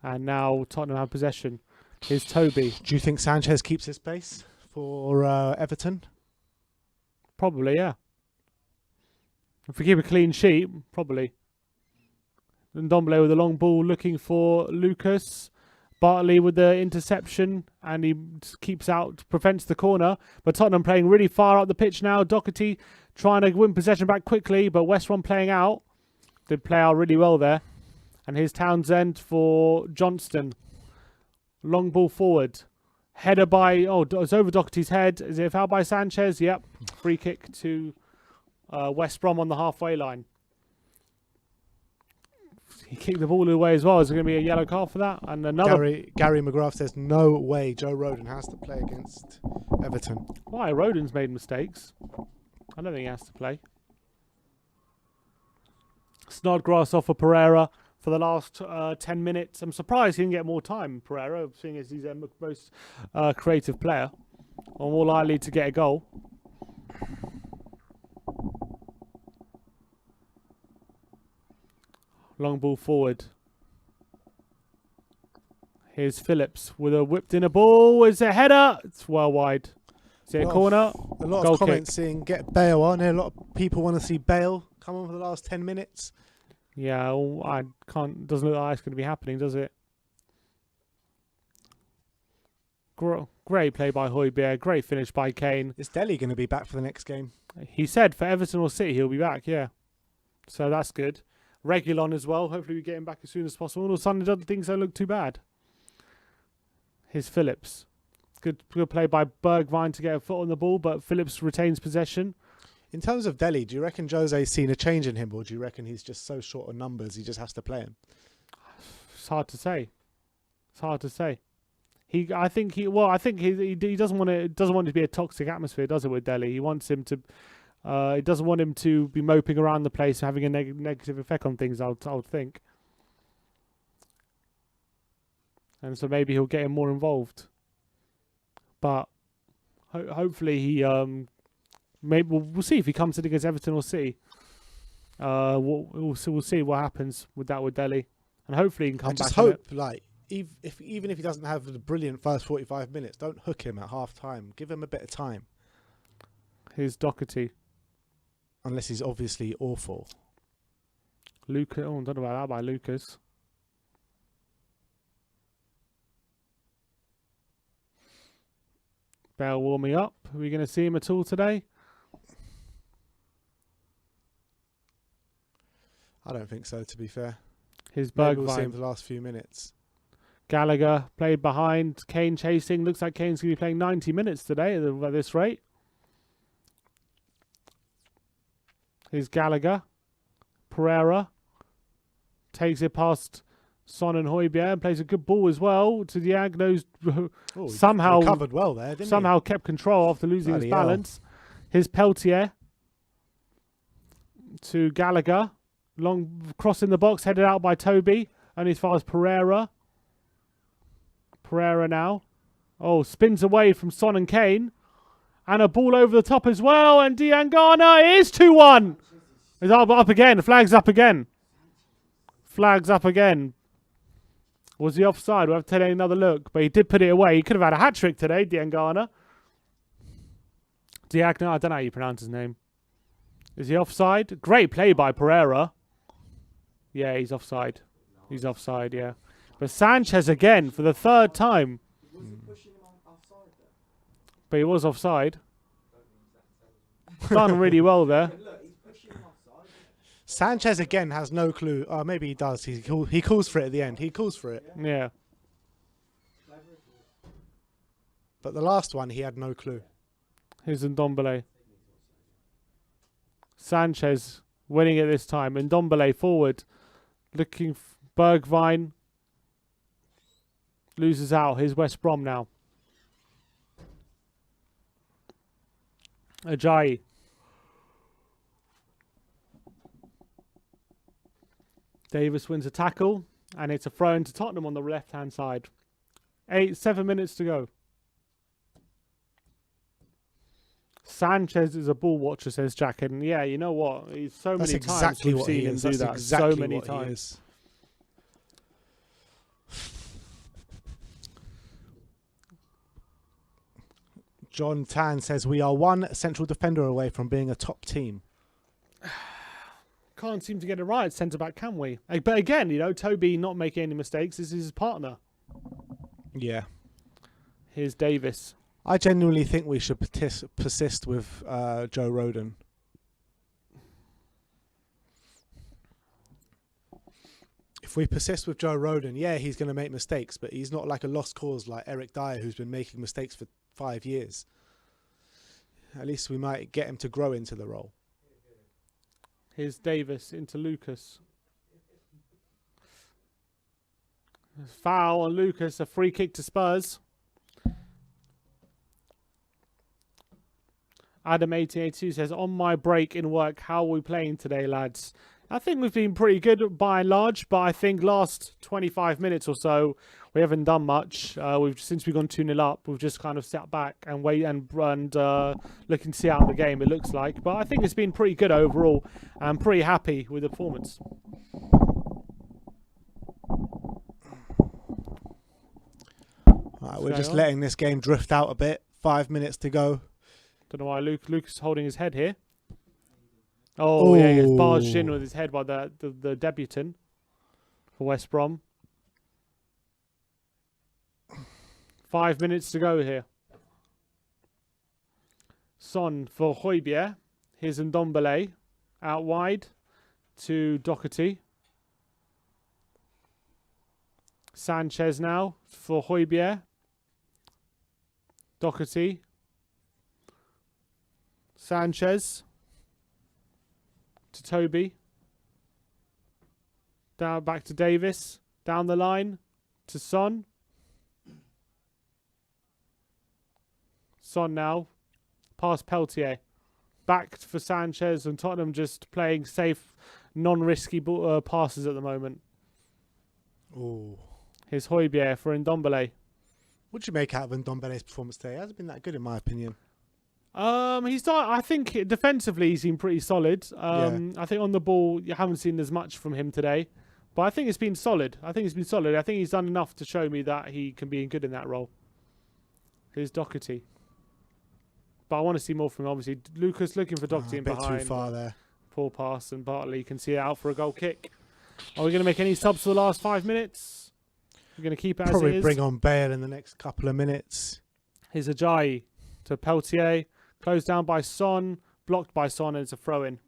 [SPEAKER 4] And now Tottenham have possession. Here's Toby.
[SPEAKER 2] Do you think Sanchez keeps his pace for Everton?
[SPEAKER 4] Probably, yeah. If we keep a clean sheet, probably. And Ndombele with a long ball looking for Lucas. Bartley with the interception, and he keeps out, prevents the corner. But Tottenham playing really far up the pitch now. Doherty trying to win possession back quickly, but West Brom playing out. Did play out really well there. And here's Townsend for Johnston. Long ball forward. Header by, it's over Doherty's head. Is it a foul by Sanchez? Yep. Free kick to West Brom on the halfway line. He kicked the ball away as well. Is there going to be a yellow card for that? And another.
[SPEAKER 2] Gary McGrath says no way Joe Rodon has to play against Everton.
[SPEAKER 4] Why? Rodon's made mistakes. I don't think he has to play. Snodgrass off for Pereira for the last 10 minutes. I'm surprised he didn't get more time, Pereira, seeing as he's their most creative player. Or more likely to get a goal. Long ball forward. Here's Phillips with a whipped in a ball. Is it a header? It's well wide. Is it a corner?
[SPEAKER 2] A lot
[SPEAKER 4] Goal
[SPEAKER 2] of comments
[SPEAKER 4] kick.
[SPEAKER 2] saying get Bale on here. A lot of people want to see Bale come on for the last 10 minutes.
[SPEAKER 4] Yeah, I can't. Doesn't look like it's going to be happening, does it? Great play by Højbjerg. Great finish by Kane.
[SPEAKER 2] Is Dele going to be back for the next game?
[SPEAKER 4] He said for Everton or City he'll be back. Yeah, so that's good. Reguilon as well. Hopefully we get him back as soon as possible. And all of a sudden things don't look too bad. Here's Phillips. Good play by Bergwijn to get a foot on the ball, but Phillips retains possession.
[SPEAKER 2] In terms of Dele, do you reckon Jose's seen a change in him, or do you reckon he's just so short on numbers he just has to play him?
[SPEAKER 4] It's hard to say. It's hard to say. He doesn't want it to be a toxic atmosphere, does it, with Dele? He wants him to. He doesn't want him to be moping around the place, having a negative effect on things. I would think. And so maybe he'll get him more involved. But hopefully he maybe we'll see if he comes in against Everton or City. We'll see what happens with Dele, and hopefully he can come
[SPEAKER 2] I just
[SPEAKER 4] back.
[SPEAKER 2] hope, like, even if he doesn't have the brilliant first 45 minutes, don't hook him at half time. Give him a bit of time.
[SPEAKER 4] Here's Doherty.
[SPEAKER 2] Unless he's obviously awful.
[SPEAKER 4] Lucas. Oh, I don't know about that by Lucas. Bale warming up. Are we going to see him at all today?
[SPEAKER 2] I don't think so, to be fair.
[SPEAKER 4] His
[SPEAKER 2] Maybe we'll see him
[SPEAKER 4] Bergwijn.
[SPEAKER 2] for the last few minutes.
[SPEAKER 4] Gallagher played behind. Kane chasing. Looks like Kane's going to be playing 90 minutes today at this rate. Here's Gallagher. Pereira takes it past Son and Højbjerg and plays a good ball as well to Diagno's.
[SPEAKER 2] Oh,
[SPEAKER 4] Somehow
[SPEAKER 2] recovered well there, didn't
[SPEAKER 4] somehow kept control after losing his
[SPEAKER 2] Bloody hell.
[SPEAKER 4] balance. Here's Peltier to Gallagher. Long cross in the box, headed out by Toby. Only as far as Pereira. Pereira now. Oh, spins away from Son and Kane. And a ball over the top as well. And Diangana is 2-1. It's up again. The flag's up again. Flag's up again. Was he offside? We'll have to take another look. But he did put it away. He could have had a hat-trick today, Diangana. I don't know how you pronounce his name. Is he offside? Great play by Pereira. Yeah, he's offside. He's offside, yeah. But Sanchez again for the third time. But he was offside. Done really well there.
[SPEAKER 2] Sanchez again has no clue. Maybe he does. He calls for it at the end. He calls for it.
[SPEAKER 4] Yeah.
[SPEAKER 2] But the last one, he had no clue.
[SPEAKER 4] Here's Ndombele. Sanchez winning it this time. Ndombele forward. Looking Bergwijn. Loses out. Here's West Brom now. Ajayi. Davis wins a tackle. And it's a throw into Tottenham on the left-hand side. 7 minutes to go. Sanchez is a ball watcher, says Jack. And yeah, you know what? He's so
[SPEAKER 2] That's
[SPEAKER 4] many
[SPEAKER 2] exactly
[SPEAKER 4] times we've
[SPEAKER 2] what he
[SPEAKER 4] seen him
[SPEAKER 2] is.
[SPEAKER 4] do
[SPEAKER 2] That's
[SPEAKER 4] that.
[SPEAKER 2] exactly
[SPEAKER 4] So many
[SPEAKER 2] what he
[SPEAKER 4] times.
[SPEAKER 2] is. John Tan says we are one central defender away from being a top team.
[SPEAKER 4] Can't seem to get it right, centre back, can we? But again, you know, Toby not making any mistakes. This is his partner.
[SPEAKER 2] Yeah.
[SPEAKER 4] Here's Davis.
[SPEAKER 2] I genuinely think we should persist with Joe Rodon. If we persist with Joe Rodon, yeah, he's going to make mistakes, but he's not like a lost cause like Eric Dyer, who's been making mistakes for 5 years. At least we might get him to grow into the role.
[SPEAKER 4] Here's Davis into Lucas. Foul on Lucas, a free kick to Spurs. Adam1882 says, on my break in work, how are we playing today, lads? I think we've been pretty good by and large, but I think last 25 minutes or so, we haven't done much. Since we've gone 2-0 up, we've just kind of sat back and wait and looking to see out the game, it looks like. But I think it's been pretty good overall. I'm pretty happy with the performance.
[SPEAKER 2] Right, we're just letting this game drift out a bit. 5 minutes to go.
[SPEAKER 4] Don't know why Luke's holding his head here. Oh, yeah, he gets barged in with his head by the debutant for West Brom. 5 minutes to go here. Son for Højbjerg. Here's Ndombele out wide to Doherty. Sanchez now for Højbjerg. Doherty. Sanchez to Toby. Down back to Davis. Down the line to Son. Son now. Past Peltier. Back for Sanchez, and Tottenham just playing safe, non-risky passes at the moment.
[SPEAKER 2] Ooh.
[SPEAKER 4] Here's Højbjerg for Ndombele.
[SPEAKER 2] What do you make out of Ndombele's performance today? It hasn't been that good in my opinion.
[SPEAKER 4] He's done. I think defensively he's been pretty solid.
[SPEAKER 2] Yeah.
[SPEAKER 4] I think on the ball you haven't seen as much from him today, but I think it's been solid. I think he's done enough to show me that he can be good in that role. Here's Doherty, but I want to see more from him. Obviously, Lucas looking for Doherty in behind.
[SPEAKER 2] A bit too far there.
[SPEAKER 4] Poor pass, and Bartley can see it out for a goal kick. Are we going to make any subs for the last 5 minutes? We're going to keep it as it is.
[SPEAKER 2] Probably bring on Bale in the next couple of minutes.
[SPEAKER 4] Here's Ajayi to Peltier. Closed down by Son. Blocked by Son, and it's a throw-in.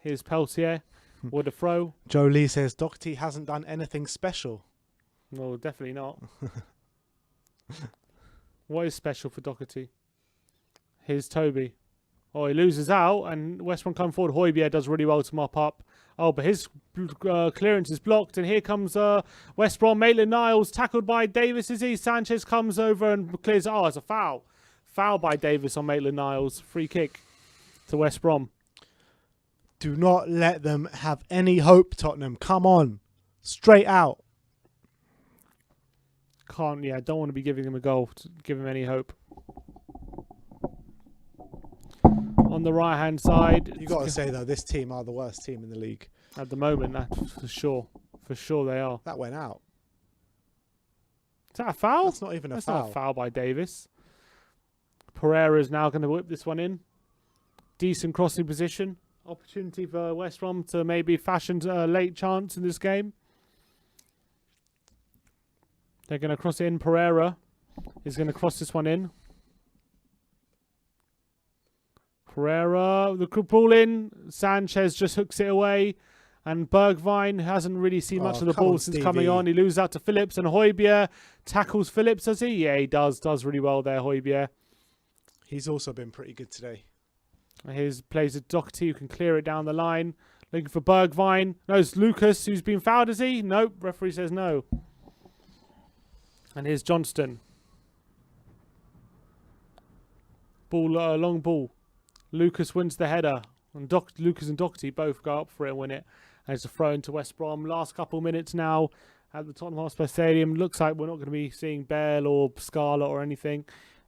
[SPEAKER 4] Here's Peltier with a throw.
[SPEAKER 2] Joe Lee says Doherty hasn't done anything special.
[SPEAKER 4] No, definitely not. What is special for Doherty? Here's Toby. Oh, he loses out, and West Brom come forward. Højbjerg does really well to mop up. Oh, but his clearance is blocked, and here comes West Brom. Maitland-Niles tackled by Davis. Is he? Sanchez comes over and clears. Oh, it's a foul. Foul by Davis on Maitland-Niles. Free kick to West Brom.
[SPEAKER 2] Do not let them have any hope, Tottenham. Come on. Straight out.
[SPEAKER 4] Don't want to be giving him a goal to give him any hope. On the right-hand side.
[SPEAKER 2] You got to say, though, this team are the worst team in the league.
[SPEAKER 4] At the moment, that's for sure. For sure they are.
[SPEAKER 2] That went out.
[SPEAKER 4] Is that a foul?
[SPEAKER 2] That's not even a
[SPEAKER 4] That's
[SPEAKER 2] foul.
[SPEAKER 4] not a foul by Davis. Pereira is now going to whip this one in. Decent crossing position. Opportunity for West Brom to maybe fashion a late chance in this game. They're going to cross it in. Pereira is going to cross this one in. Pereira, the ball in. Sanchez just hooks it away. And Bergwijn hasn't really seen much of the ball since coming on. He loses out to Phillips, and Højbjerg tackles Phillips, does he? Yeah, he does. Does really well there, Højbjerg.
[SPEAKER 2] He's also been pretty good today.
[SPEAKER 4] Here's plays a Doherty who can clear it down the line. Looking for Bergwijn. No, it's Lucas who's been fouled, is he? Nope, referee says no. And here's Johnston. Long ball. Lucas wins the header. And Lucas and Doherty both go up for it and win it. And it's a throw into West Brom. Last couple minutes now. at the Tottenham Hotspur Stadium. Looks like we're not going to be seeing Bale or Scarlett or anything.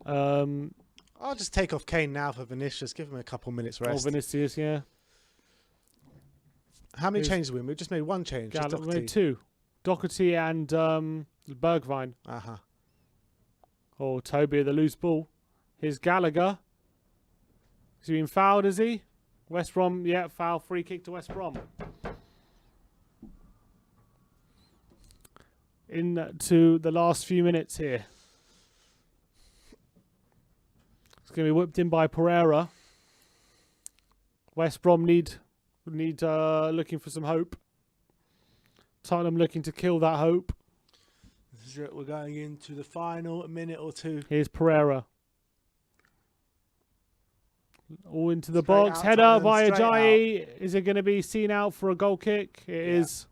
[SPEAKER 2] I'll just take off Kane now for Vinicius. Give him a couple minutes rest.
[SPEAKER 4] Or Vinicius, yeah.
[SPEAKER 2] How many changes have we? We've just made one change. just
[SPEAKER 4] We made
[SPEAKER 2] Doherty.
[SPEAKER 4] 2. Doherty and Bergwijn.
[SPEAKER 2] Uh-huh.
[SPEAKER 4] Or Toby, the loose ball. Here's Gallagher. Has he been fouled, is he? West Brom, yeah, foul. Free kick to West Brom. Into the last few minutes here. It's going to be whipped in by Pereira. West Brom need looking for some hope. Tottenham looking to kill that hope.
[SPEAKER 2] This is it. We're going into the final minute or two.
[SPEAKER 4] Here's Pereira. All into the
[SPEAKER 2] Straight
[SPEAKER 4] box.
[SPEAKER 2] out,
[SPEAKER 4] Header
[SPEAKER 2] Tottenham,
[SPEAKER 4] by
[SPEAKER 2] straight
[SPEAKER 4] Ajayi. Is it going to be seen out for a goal kick? It is.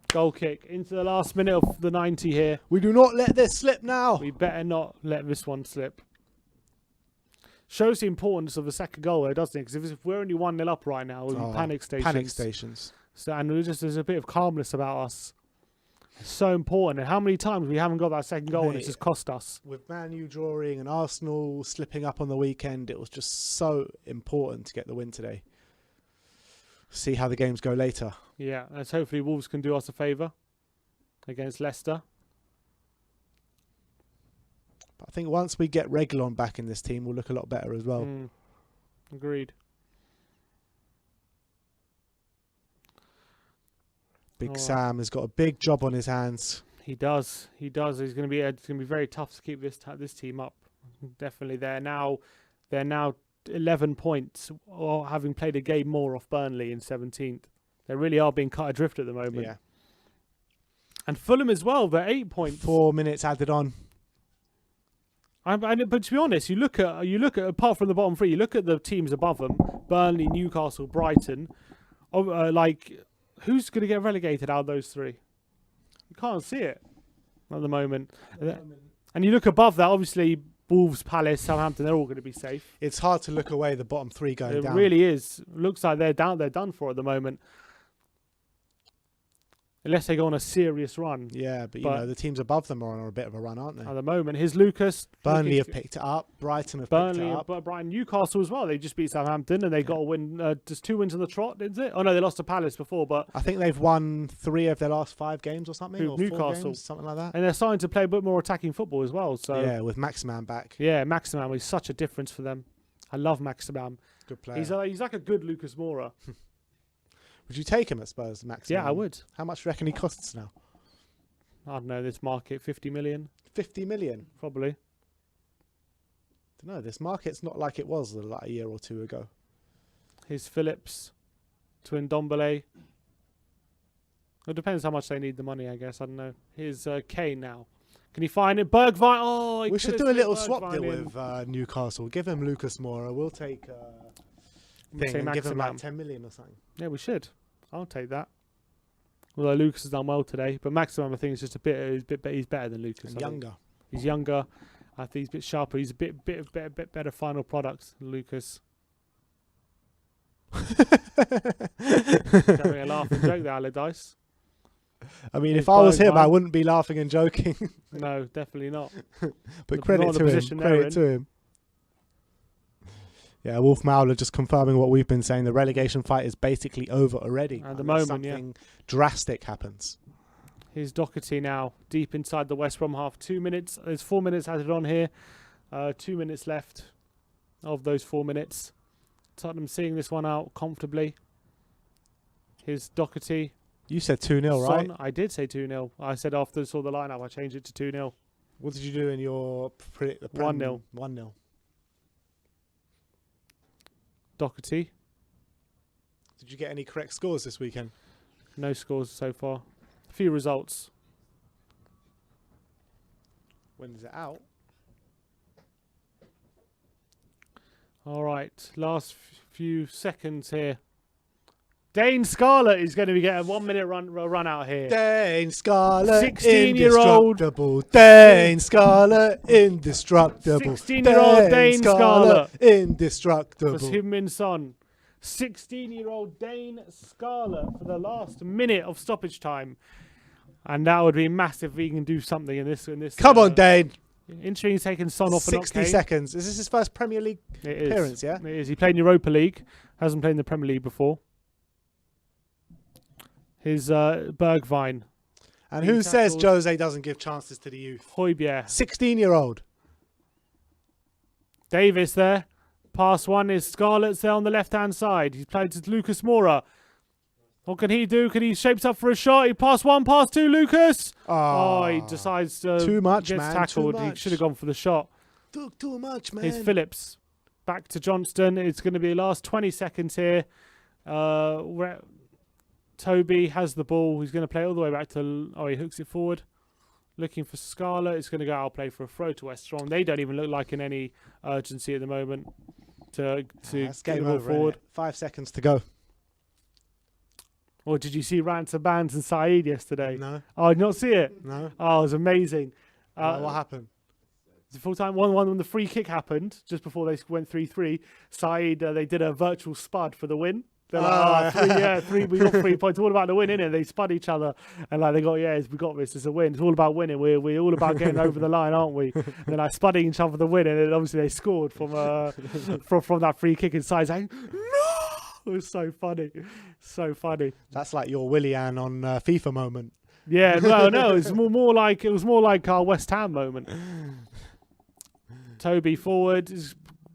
[SPEAKER 4] Goal kick into the last minute of the 90 here.
[SPEAKER 2] We do not let this slip now.
[SPEAKER 4] We better not let this one slip. Shows the importance of the second goal, though, doesn't it? Because if we're only 1-0 up right now, we'll be panic stations.
[SPEAKER 2] Panic stations.
[SPEAKER 4] So, and there's a bit of calmness about us. It's so important. And how many times we haven't got that second goal and it's just cost us.
[SPEAKER 2] With Man U drawing and Arsenal slipping up on the weekend, it was just so important to get the win today. See how the games go later.
[SPEAKER 4] Yeah, let's hopefully Wolves can do us a favour against Leicester.
[SPEAKER 2] But I think once we get Reguilon back in this team, we'll look a lot better as well.
[SPEAKER 4] Agreed.
[SPEAKER 2] Big Sam has got a big job on his hands.
[SPEAKER 4] He does. He does. It's going to be very tough to keep this team up. Definitely, they're now 11 points, or having played a game more off Burnley in 17th. They really are being cut adrift at the moment.
[SPEAKER 2] Yeah.
[SPEAKER 4] And Fulham as well. They're 8 points.
[SPEAKER 2] 4 minutes added on.
[SPEAKER 4] But to be honest, you look at apart from the bottom 3, you look at the teams above them: Burnley, Newcastle, Brighton. Who's going to get relegated out of those 3? You can't see it at the moment. And you look above that, obviously Wolves, Palace, Southampton, they're all going to be safe.
[SPEAKER 2] It's hard to look away the bottom 3 going down.
[SPEAKER 4] It really is. Looks like they're done for at the moment. Unless they go on a serious run.
[SPEAKER 2] Yeah, but you know, the teams above them are on a bit of a run, aren't they?
[SPEAKER 4] At the moment, here's Lucas.
[SPEAKER 2] Burnley have picked it up. Brighton have picked it up.
[SPEAKER 4] Brighton, Newcastle as well. They just beat Southampton and they got a win. Just 2 wins on the trot, is it? Oh no, they lost to Palace before, but
[SPEAKER 2] I think they've won 3 of their last 5 games or something. Or
[SPEAKER 4] Newcastle,
[SPEAKER 2] 4 games, something like that.
[SPEAKER 4] And they're starting to play a bit more attacking football as well. So
[SPEAKER 2] yeah, with Maximan back.
[SPEAKER 4] Yeah, Maximan is such a difference for them. I love Maximan.
[SPEAKER 2] Good player.
[SPEAKER 4] He's like a good Lucas Moura.
[SPEAKER 2] Would you take him at Spurs, Maximan?
[SPEAKER 4] Yeah, I would.
[SPEAKER 2] How much do you reckon he costs now?
[SPEAKER 4] I don't know, this market, 50 million?
[SPEAKER 2] 50 million?
[SPEAKER 4] Probably.
[SPEAKER 2] Don't know, this market's not like it was like a year or 2 ago.
[SPEAKER 4] Here's Phillips to Ndombele. It depends how much they need the money, I guess. I don't know. Here's Kane now. Can he find it? Bergwijn. Oh,
[SPEAKER 2] we should do a little swap deal with Newcastle. Give him Lucas Moura. We'll take thing and give him like 10 million or something.
[SPEAKER 4] Yeah, we should. I'll take that. Although Lucas has done well today, but Maximum I think is just he's better than Lucas.
[SPEAKER 2] And younger.
[SPEAKER 4] He's younger. I think he's a bit sharper. He's a bit better final product than Lucas. Having a laugh and joke there, Allardyce.
[SPEAKER 2] I mean, if I was him, I wouldn't be laughing and joking.
[SPEAKER 4] No, definitely not.
[SPEAKER 2] But credit to him. Credit to him. Yeah, Wolf Mauler just confirming what we've been saying. The relegation fight is basically over already.
[SPEAKER 4] At the moment,
[SPEAKER 2] something drastic happens.
[SPEAKER 4] Here's Doherty now, deep inside the West Brom half. 2 minutes. There's 4 minutes added on here. 2 minutes left of those 4 minutes. Tottenham seeing this one out comfortably. Here's Doherty.
[SPEAKER 2] You said 2-0, right?
[SPEAKER 4] I did say 2-0. I said after I saw the lineup, I changed it to 2-0.
[SPEAKER 2] What did you do in your
[SPEAKER 4] 1-0.
[SPEAKER 2] 1-0.
[SPEAKER 4] Doherty.
[SPEAKER 2] Did you get any correct scores this weekend?
[SPEAKER 4] No scores so far. A few results.
[SPEAKER 2] When is it out?
[SPEAKER 4] All right, last few seconds here. Dane Scarlett is going to be getting a 1 minute run out here.
[SPEAKER 2] Dane Scarlett,
[SPEAKER 4] 16-year-old.
[SPEAKER 2] indestructible. Dane Scarlett, indestructible.
[SPEAKER 4] 16-year-old Dane Scarlett,
[SPEAKER 2] indestructible.
[SPEAKER 4] for Heung-min Son. 16-year-old Dane Scarlett for the last minute of stoppage time. And that would be massive if he can do something in this.
[SPEAKER 2] Come on, Dane.
[SPEAKER 4] Interesting he's taken Son off for
[SPEAKER 2] 60 seconds. Is this his first Premier League appearance, yeah?
[SPEAKER 4] It is. He played in Europa League. Hasn't played in the Premier League before. His Bergwijn.
[SPEAKER 2] And who says Jose doesn't give chances to the youth?
[SPEAKER 4] Højbjerg.
[SPEAKER 2] 16-year-old.
[SPEAKER 4] Davis there. Pass one is Scarlett's there on the left-hand side. He's played to Lucas Moura. What can he do? Can he shapes up for a shot? He pass one, pass two, Lucas. Oh, he decides to
[SPEAKER 2] too much,
[SPEAKER 4] gets
[SPEAKER 2] man.
[SPEAKER 4] tackled.
[SPEAKER 2] Too much.
[SPEAKER 4] He should have gone for the shot.
[SPEAKER 2] Took too much, man.
[SPEAKER 4] Here's Phillips. Back to Johnston. It's going to be the last 20 seconds here. Toby has the ball. He's going to play all the way back to... Oh, he hooks it forward. Looking for Scarlett. It's going to go out play for a throw to West Brom. They don't even look like in any urgency at the moment to get the ball forward.
[SPEAKER 2] 5 seconds to go.
[SPEAKER 4] Or did you see Ransom Bands and Saeed yesterday?
[SPEAKER 2] No.
[SPEAKER 4] Oh, did you not see it?
[SPEAKER 2] No.
[SPEAKER 4] Oh, it was amazing.
[SPEAKER 2] What happened?
[SPEAKER 4] The full-time 1-1 when the free kick happened, just before they went 3-3, Saeed, they did a virtual spud for the win. They're like, we got 3 points. It's all about the win, innit? They spud each other, and like they got, we got this. It's a win. It's all about winning. We're all about getting over the line, aren't we? And then like spudding each other for the win, and then obviously they scored from from that free kick inside. Saying, no, it was so funny, so funny.
[SPEAKER 2] That's like your Willian on FIFA moment.
[SPEAKER 4] Yeah, no, it's more like our West Ham moment. Toby forward,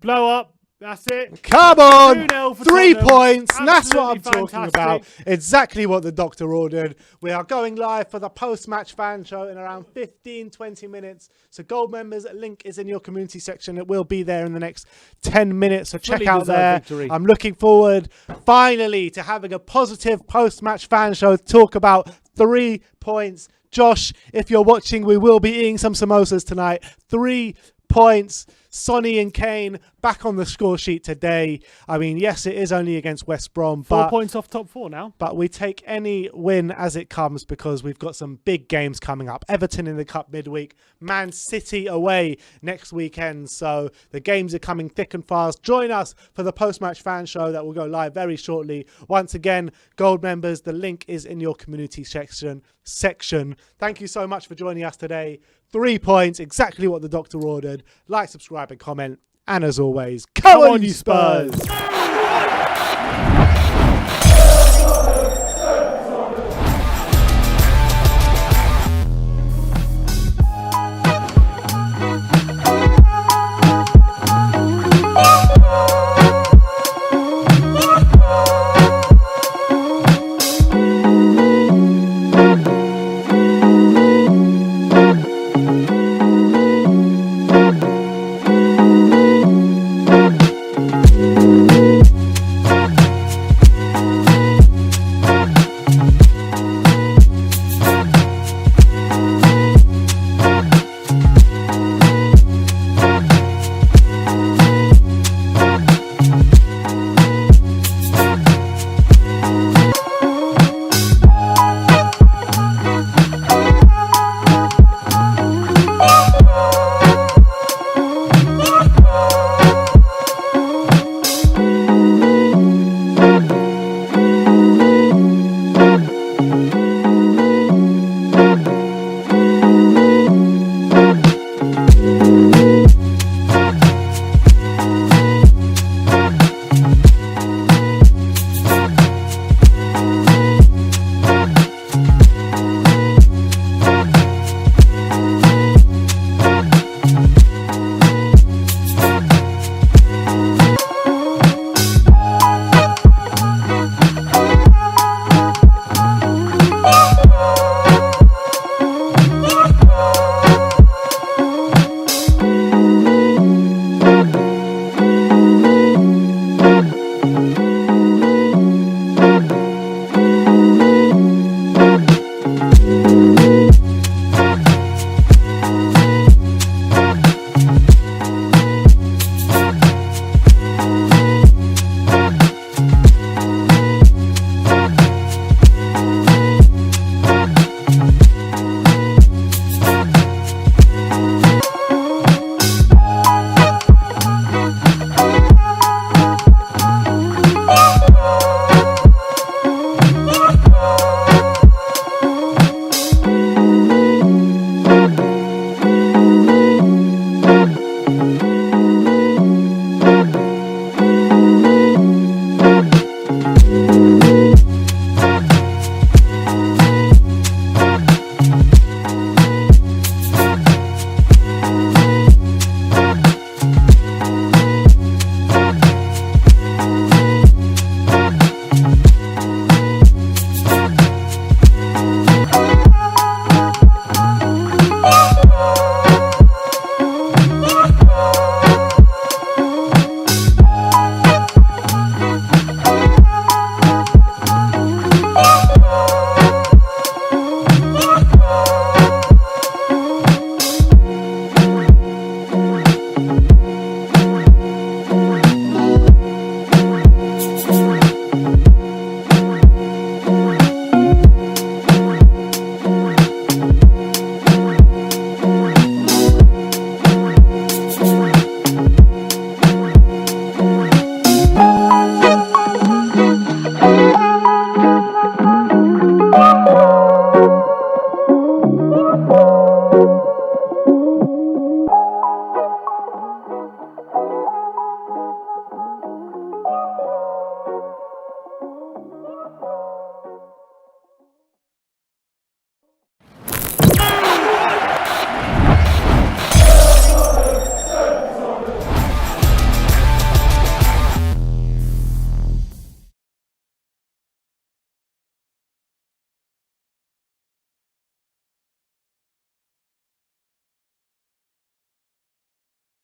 [SPEAKER 4] blow up. That's it.
[SPEAKER 2] Come on!
[SPEAKER 4] 2-0 for
[SPEAKER 2] 3
[SPEAKER 4] Tottenham.
[SPEAKER 2] points. That's what I'm
[SPEAKER 4] Absolutely
[SPEAKER 2] talking about.
[SPEAKER 4] fantastic.
[SPEAKER 2] Exactly what the doctor ordered. We are going live for the post-match fan show in around 15-20 minutes. So gold members, link is in your community section. It will be there in the next 10 minutes. So check
[SPEAKER 4] Fully
[SPEAKER 2] out
[SPEAKER 4] deserved
[SPEAKER 2] there.
[SPEAKER 4] victory.
[SPEAKER 2] I'm looking forward finally to having a positive post-match fan show to talk about 3 points. Josh, if you're watching, we will be eating some samosas tonight. 3 points. Sonny and Kane back on the score sheet today. I mean, yes, it is only against West Brom.
[SPEAKER 4] 4 points off top 4 now.
[SPEAKER 2] But we take any win as it comes because we've got some big games coming up. Everton in the Cup midweek. Man City away next weekend. So the games are coming thick and fast. Join us for the post-match fan show that will go live very shortly. Once again, gold members, the link is in your community section. Thank you so much for joining us today. 3 points, exactly what the doctor ordered. Like, subscribe and comment. And as always, come on you Spurs!